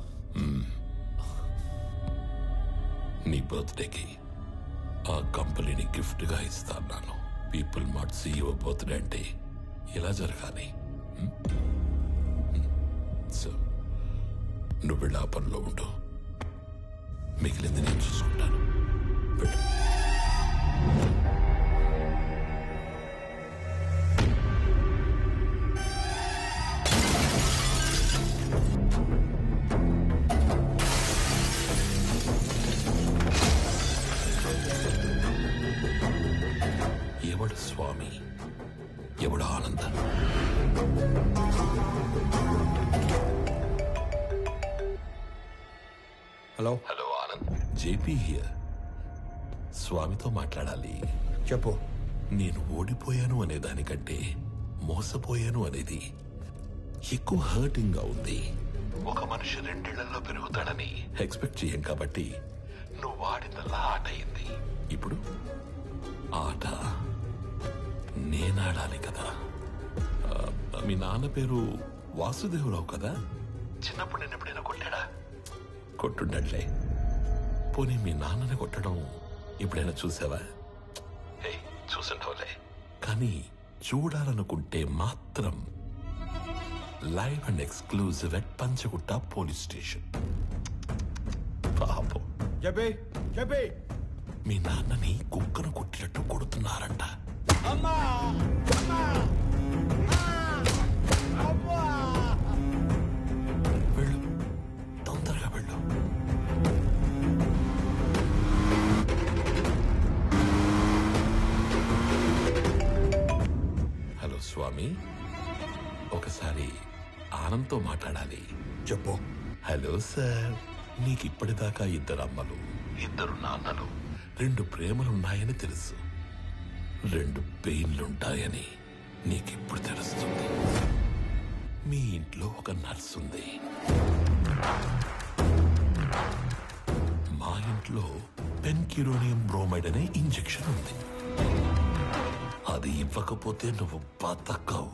నీ బర్త్డేకి ఆ కంపెనీని గిఫ్ట్ గా ఇస్తాను. పీపుల్ మార్ట్ CEO బర్త్డే అంటే ఇలా జరగాలి. సో నువ్వు వెళ్ళి ఆ పనిలో ఉండు, మిగిలింది నేను చూసుకుంటాను. ఎవడు స్వామి, ఎవడు ఆనంద? Hello Anand, JP here. స్వామితో మాట్లాడాలి. చెప్పు. నేను ఓడిపోయాను అనే దానికంటే మోసపోయాను అనేది ఎక్కువ హర్టింగ్ గా ఉంది. ఒక మనిషి 2 ఏళ్లలో పెరుగుతాడని ఎక్స్పెక్ట్ చేయం కాబట్టి నువ్వు వాడినలా ఆట అయింది. ఇప్పుడు ఆట నేనాడాలి కదా. మీ నాన్న పేరు వాసుదేవరావు కదా? చిన్నప్పుడు నేను ఎప్పుడైనా కొట్టాడా? కొట్టుండట్లే. పోనీ మీ నాన్నని కొట్టడం ఎప్పుడైనా చూసావా? చూసుంటావులే. కానీ చూడాలనుకుంటే మాత్రం live and exclusive at Panjagutta police station. పాపం మీ నాన్నని కుక్కను కొట్టినట్టు కొడుతున్నారంట. వెళ్ళు, తొందరగా వెళ్ళు. హలో స్వామి, ఒకసారి ఆనంద్తో మాట్లాడాలి. చెప్పు. హలో సార్, నీకు ఇప్పటిదాకా 2 అమ్మలు, 2 నాన్నలు, 2 ప్రేమలున్నాయని తెలుసు. 2 పెయిన్లుంటాయని నీకిప్పుడు తెలుస్తుంది. మీ ఇంట్లో ఒక నర్స్ ఉంది. మా ఇంట్లో పెన్క్యూరోనియం బ్రోమైడ్ అనే ఇంజెక్షన్ ఉంది. అది ఇవ్వకపోతే నువ్వు బతకవు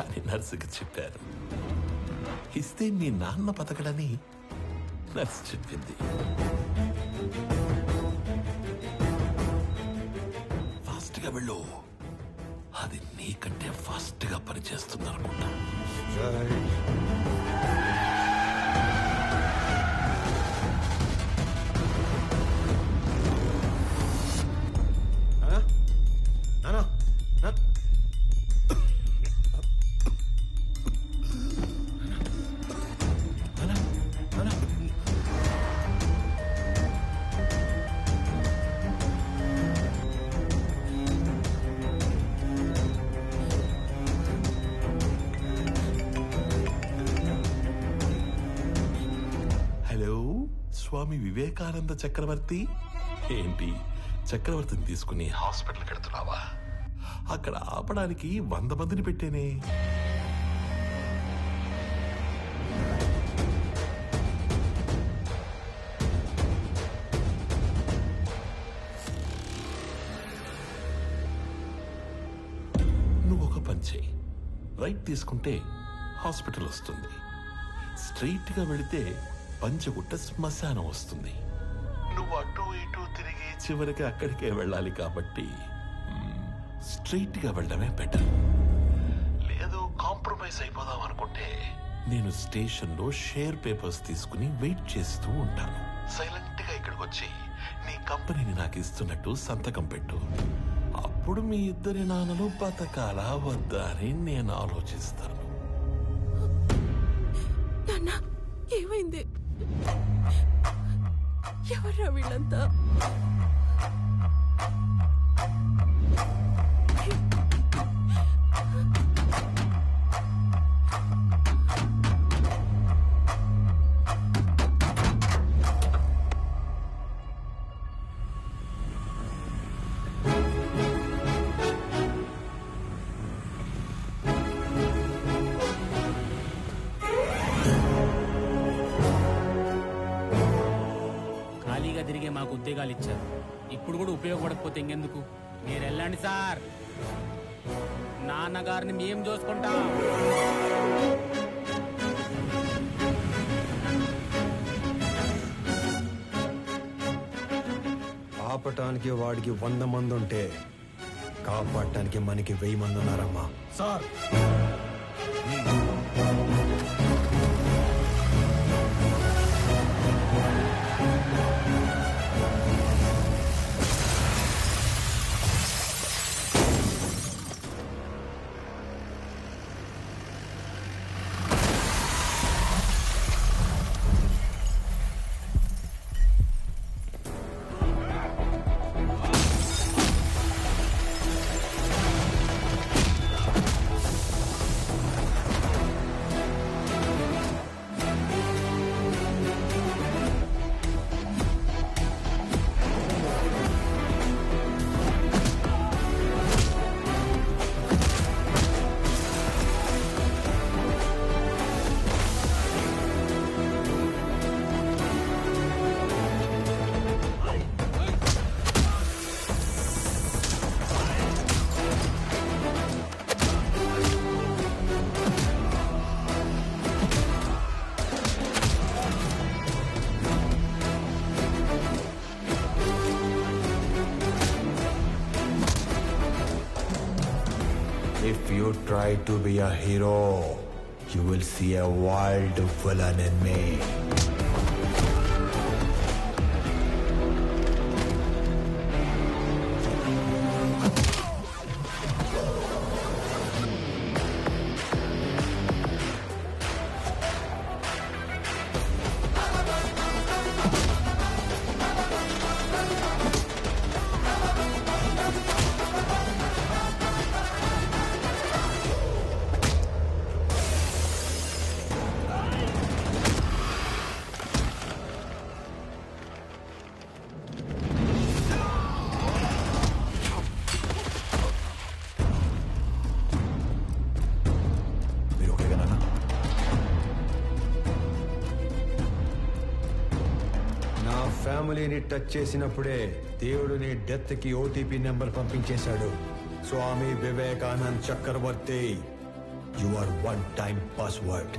అని నర్సుకి చెప్పారు. ఇస్తే మీ నాన్న బతకడని నర్సు చెప్పింది. ఫాస్ట్ గా వెళ్ళు, అది నీకంటే ఫాస్ట్ గా పనిచేస్తుంది అనుకుంటా. స్వామి వివేకానంద చక్రవర్తి ఏంటి చక్రవర్తిని తీసుకుని హాస్పిటల్కి వెళ్తున్నావా? అక్కడ ఆపడానికి 100 మందిని పెట్టేనే. నువ్వు ఒక పని చేయి. రైట్ తీసుకుంటే హాస్పిటల్ వస్తుంది, స్ట్రైట్ గా వెళితే పంచగుట్ట శ్మశానం వస్తుంది. నువ్వు అటు ఇటు తిరిగి చివరికి అక్కడికే వెళ్ళాలి కాబట్టి స్ట్రైట్ గా వెళ్ళడమే బెటర్. లేదు కాంప్రమైజ్ అయిపోదాం అనుకుంటే నేను స్టేషన్ లో షేర్ పేపర్స్ తీసుకుని వెయిట్ చేస్తూ ఉంటాను. సైలెంట్ గా ఇక్కడికి వచ్చి నీ కంపెనీని నాకు ఇస్తున్నట్టు సంతకం పెట్టు. అప్పుడు మీ ఇద్దరి నాన్నలు బతకాలా వద్దా అని నేను ఆలోచిస్తాను. నాన్న ఏమైంది? ఎవర్రా వీళ్ళంతా? తిరిగే మాకు ఉద్యోగాలు ఇచ్చారు, ఇప్పుడు కూడా ఉపయోగపడకపోతే ఇంకెందుకు? మీరు వెళ్ళండి సార్, నాన్నగారిని మేము చూసుకుంటాం. ఆపటానికి వాడికి 100 మంది ఉంటే కాపాడటానికి మనకి 1000 మంది ఉన్నారమ్మా. Sir If you try to be a hero, you will see a wild villain in me. ఫ్యామిలీని టచ్ చేసినప్పుడే దేవుడు నీ డెత్ కి ఓటీపీ నెంబర్ పంపించేశాడు. Swami Vivekanand Chakravarthi, you are 1 time password.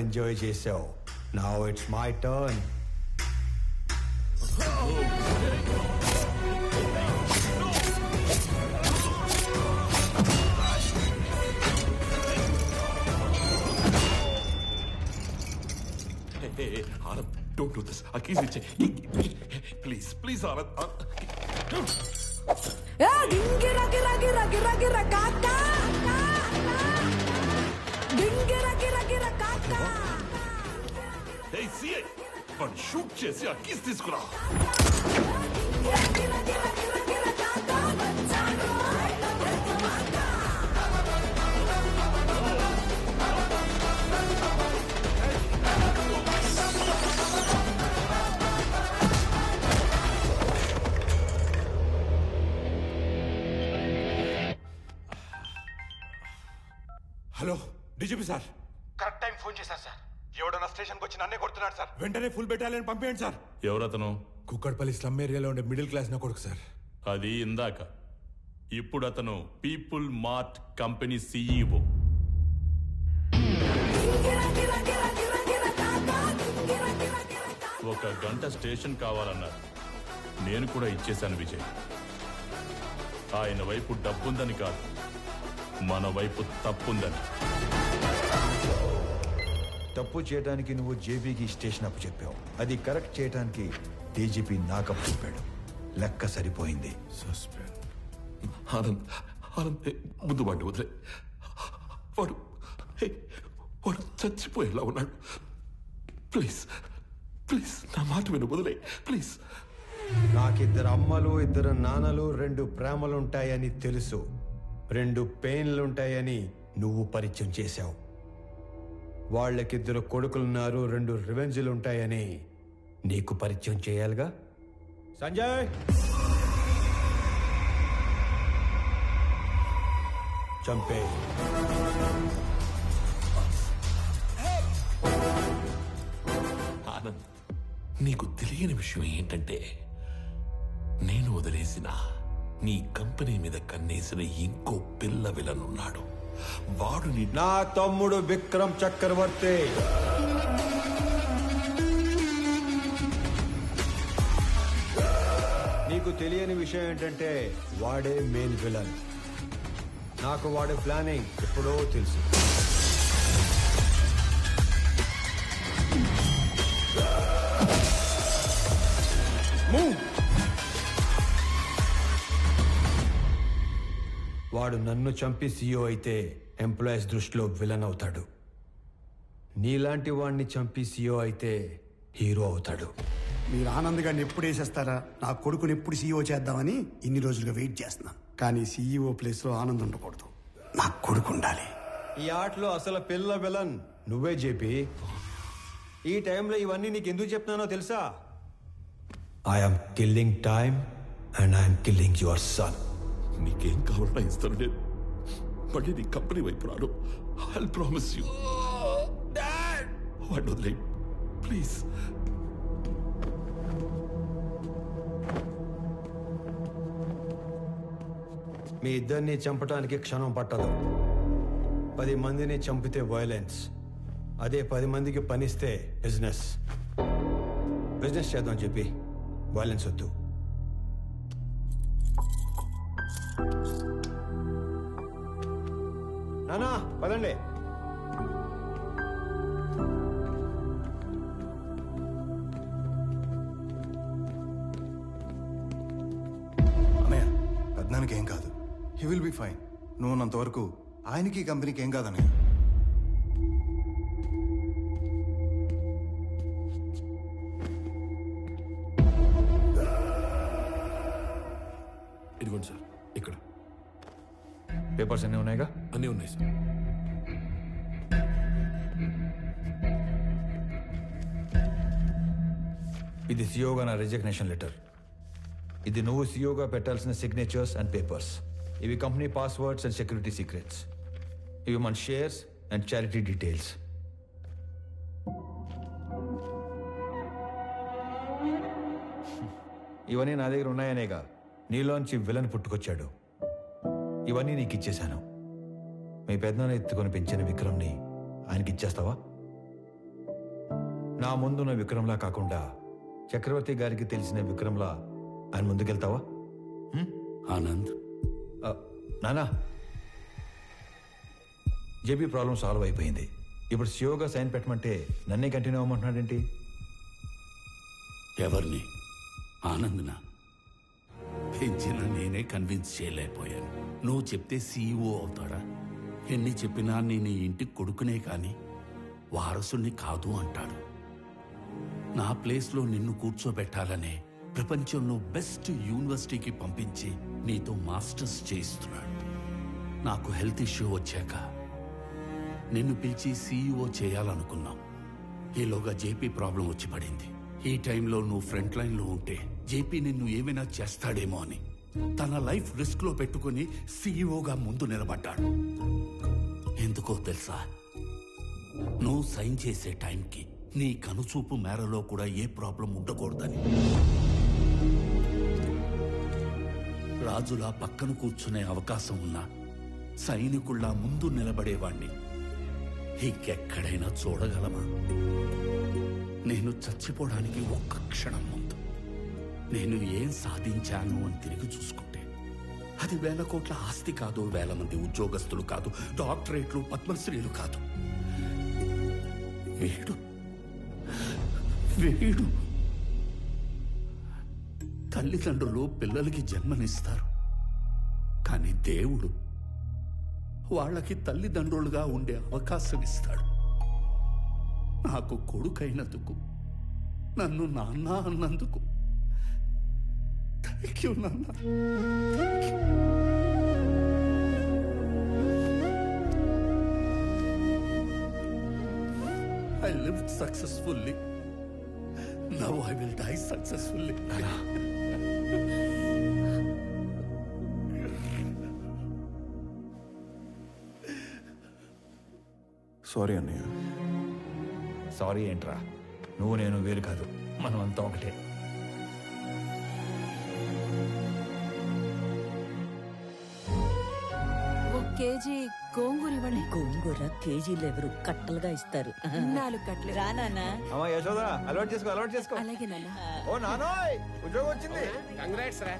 Enjoy చేసావు. Now it's my turn. Anand, don't do this. ఆ కీస్ ఇచ్చే ప్లీజ్ ప్లీజ్ ఆనంద్. వాడు షూట్ చేసి ఆ కీస్ తీసుకురా. Hello DGP sir. Correct time phone చేశారు సార్. ఎవడన్నా స్టేషన్కి వచ్చి నన్నే కొడుతున్నాడు సార్. వెంటనే ఫుల్ బెటాలియన్ పంపేయండి సార్. ఎవరతను? కుక్కడపల్లి స్లమ్ ఏరియాలో ఉండే మిడిల్ క్లాస్ నా కొడుకు సార్. అది ఇందాక. ఇప్పుడు అతను పీపుల్ మార్ట్ కంపెనీ సీఈఓ. ఒక గంట స్టేషన్ కావాలన్నారు. నేను కూడా ఇచ్చేశాను విజయ్. ఆయన వైపు డబ్బుందని కాదు, మన వైపు తప్పుందని. తప్పు చేయడానికి నువ్వు జేబీకి స్టేషన్ అప్పు చెప్పావు. అది కరెక్ట్ చేయడానికి డీజీపీ నాకప్పు చెప్పాడు. లెక్క సరిపోయింది. ఆనంద్ ఆనంద్ ముందు వాడిని వదిలే. వాడు వాడు చచ్చిపోయేలా ఉన్నాడు. ప్లీజ్ ప్లీజ్ నా మాట విను, వదిలే ప్లీజ్. నాకిద్దరు అమ్మలు, ఇద్దరు నాన్నలు, 2 ప్రేమలుంటాయని తెలుసు. 2 పెయిన్లుంటాయని నువ్వు పరిచయం చేశావు. వాళ్ళకిద్దరు కొడుకులున్నారు, 2 రివెంజ్లుంటాయని నీకు పరిచయం చేయాలిగా. సంజయ్, చంపే. ఆనంద్, నీకు తెలియని విషయం ఏంటంటే నేను వదిలేసిన నీ కంపెనీ మీద కన్నేసిన ఇంకో పిల్ల విలనున్నాడు. వాడు నా తమ్ముడు విక్రమ్ చక్రవర్తి. నీకు తెలియని విషయం ఏంటంటే వాడే మెయిన్ విలన్. నాకు వాడి ప్లానింగ్ ఎప్పుడో తెలుసు. వాడు నన్ను చంపి సీఈఓ అయితే ఎంప్లాయీస్ దృష్టిలో విలన్ అవుతాడు. నీలాంటి వాడిని చంపి సీఈఓ అయితే హీరో అవుతాడు. మీరు ఆనంద్ గారిని ఎప్పుడు వేసేస్తారా, నా కొడుకుని ఎప్పుడు సీఈఓ చేద్దామని ఇన్ని రోజులుగా వెయిట్ చేస్తున్నాను. కానీ సీఈఓ ప్లేస్లో ఆనంద్ ఉండకూడదు, నా కొడుకు ఉండాలి. ఈ ఆటలో అసలు పిల్ల విలన్ నువ్వే జేపీ. ఈ టైంలో ఇవన్నీ నీకు ఎందుకు చెప్తున్నానో తెలుసా? I'm killing time and I'm killing your son. నీకేం కావాలన్నా ఇస్తాను. నేను మళ్ళీ నీ కంపెనీ వైపు రాను. I promise you. వాడిని వదిలే ప్లీజ్. మీ ఇద్దరిని చంపడానికి క్షణం పట్టదు. 10 మందిని చంపితే వైలెన్స్, అదే 10 మందికి పనిస్తే బిజినెస్. బిజినెస్ చేద్దాం చెప్పి వైలెన్స్ వద్దు. నానా పదండి. అన్నయ్య, పెద్దనానికి ఏం కాదు. He will be fine. నువ్వు ఉన్నంత వరకు ఆయనకి కంపెనీకి ఏం కాదన్నయ్య. ఇదిగోండి సార్, ఇక్కడ పేపర్స్ అన్నీ ఉన్నాయిగా? అన్నీ ఉన్నాయి సార్. ఇది సీఈఓగా నా రిజిగ్నేషన్ లెటర్. ఇది నువ్వు సీఈఓగా పెట్టాల్సిన సిగ్నేచర్స్ అండ్ పేపర్స్. ఇవి company passwords and security secrets. ఇవి మన షేర్స్ అండ్ చారిటీ డీటెయిల్స్. ఇవన్నీ నా దగ్గర ఉన్నాయనేగా నీలోంచి విలన్ పుట్టుకొచ్చాడు. ఇవన్నీ నీకు ఇచ్చేశాను. మీ పెద్దనాన్న ఎత్తుకొని పెంచిన విక్రమ్ని ఆయనకి ఇచ్చేస్తావా? నా ముందున్న విక్రమ్లా కాకుండా చక్రవర్తి గారికి తెలిసిన విక్రమ్లా ఆయన ముందుకెళ్తావా? ఆనంద్, నానా, జేబీ ప్రాబ్లం సాల్వ్ అయిపోయింది. ఇప్పుడు సియోగా సైన్ పెట్టమంటే నన్నే కంటిన్యూ అవ్వమంటున్నాడేంటి? ఎవరిని? ఆనంద్నా? పెంచిన నేనే కన్విన్స్ చేయలేకపోయాను. నువ్వు చెప్తే సీఈఓ అవుతాడా? ఎన్ని చెప్పినా నేను ఈ ఇంటికి కొడుకునే కాని వారసుని కాదు అంటాడు. నా ప్లేస్లో నిన్ను కూర్చోబెట్టాలనే ప్రపంచంలో బెస్ట్ యూనివర్సిటీకి పంపించి నీతో మాస్టర్స్ చేయిస్తున్నాడు. నాకు హెల్త్ ఇష్యూ వచ్చాక నిన్ను పిలిచి సీఈఓ చేయాలనుకున్నాం. ఈలోగా జేపీ ప్రాబ్లం వచ్చి పడింది. ఈ టైంలో నువ్వు ఫ్రంట్ లైన్లో ఉంటే జేపీ నిన్ను ఏమైనా చేస్తాడేమో అని తన లైఫ్ రిస్క్ లో పెట్టుకుని సీఈఓగా ముందు నిలబడ్డాడు. ఎందుకో తెలుసా? నువ్వు సైన్ చేసే టైంకి నీ కనుచూపు మేరలో కూడా ఏ ప్రాబ్లం ఉండకూడదని. రాజులా పక్కన కూర్చునే అవకాశం ఉన్నా సైనికుల్లా ముందు నిలబడేవాణ్ణి ఇంకెక్కడైనా చూడగలమా? నేను చచ్చిపోవడానికి ఒక్క క్షణం ముందు నేను ఏం సాధించాను అని తిరిగి చూసుకుంటే అది 1,000 కోట్ల ఆస్తి కాదు, 1,000 మంది ఉద్యోగస్తులు కాదు, డాక్టరేట్లు, పద్మశ్రీలు కాదు. వీడు వీడు తల్లిదండ్రులు పిల్లలకి జన్మనిస్తారు, కానీ దేవుడు వాళ్ళకి తల్లిదండ్రులుగా ఉండే అవకాశం ఇస్తాడు. నాకు కొడుకైనందుకు, నన్ను నాన్న అన్నందుకు థ్యాంక్ యూ నాన్న. I lived successfully. Now I will die successfully. Sorry అన్నయ్య. సారీ ఏంట్రా? నువ్వు నేను వేరు కాదు, మనం అంతా ఒకటే. కేజీ గోంగూర ఇవ్వండి. గోంగూర కేజీలు ఎవరు కట్టలుగా ఇస్తారు. 4 కట్టలు రానా? అమ్మా యశోద, అలవాటు చేసుకో, అలవాటు చేసుకో. అలాగే నాన్న. ఓ నానోయ్, ఉద్యోగం వచ్చింది. కంగ్రాట్స్ రా.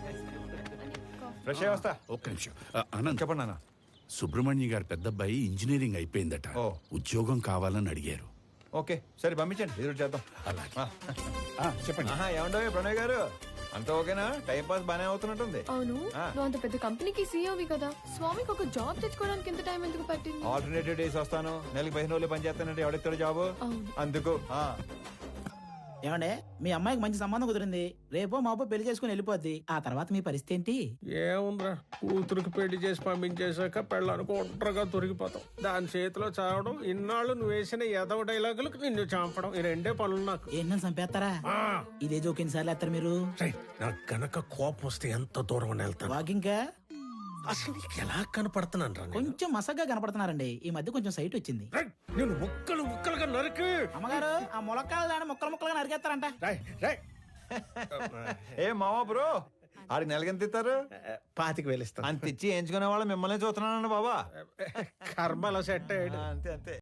ఫ్రెష్ అయ్యి వస్తా. ఒక్క నిమిషం. ఆనంద్, చెప్పండి నాన్న. సుబ్రహ్మణ్య గారి పెద్దబ్బాయి ఇంజనీరింగ్ అయిపోయిందట. ఉద్యోగం కావాలని అడిగారు. ఓకే, సరే పంపించండి, ఎదురు చేద్దాం. అలాగే. చెప్పండి. ఏమంటావు ప్రణయ్ గారు? అంతా ఓకేనా? టైం పాస్ బానే అవుతున్నట్టుంది. అవును, నువ్వు అంత పెద్ద కంపెనీకి సీఈఓవి కదా, స్వామికి ఒక జాబ్ తెచ్చుకోవడానికి ఎంత టైం ఎందుకు పట్టింది? ఆల్టర్నేటివ్ డేస్ వస్తాను, నెలకి 15 రోజులు పని చేస్తానంటే ఎవడెత్తాడు జాబ్? అందుకు. ఏమండే, మీ అమ్మాయికి మంచి సంబంధం కుదిరింది. రేపో మాపో పెళ్లి చేసుకుని వెళ్ళిపోద్ది. ఆ తర్వాత మీ పరిస్థితి ఏంటి? ఏముందిరా, కూతురికి పెళ్లి చేసి పంపించేశాక పెళ్ళానికి ఒంటరిగా దొరికిపోతాం. దాని చేతిలో చావడం, ఇన్నాళ్ళు నువ్వు వేసిన ఎదవ డైలాగులకు నిన్ను చంపడం, ఈ 2 పనులు నాకు. ఏంటని చంపేస్తారా? ఇదే జోకిన్ సార్లు వేస్తారు మీరు. నాకు గనక కోపం వస్తే ఎంత దూరం వెళ్తాను. వాకింగ్ అసలు నీకు ఎలా కనపడుతున్నాను రా? కొంచెం మసగ్గా కనపడుతున్నారండి. ఈ మధ్య కొంచెం సైట్ వచ్చింది. నేను ముక్కలుగా నరికి. అమ్మగారు, ఆ ములక్కాయలు దాన్ని ముక్కలుగా నరికేస్తారంట. ఏ మావా బ్రో, ఆడికి నెలకెంత ఇస్తారు? 25,000 ఇస్తాను. అంత ఇచ్చి ఎంచుకునే వాళ్ళు మిమ్మల్ని చూస్తున్నానండి బాబా. కర్మలో సెట్ అయ్యాడు. అంతే అంతే.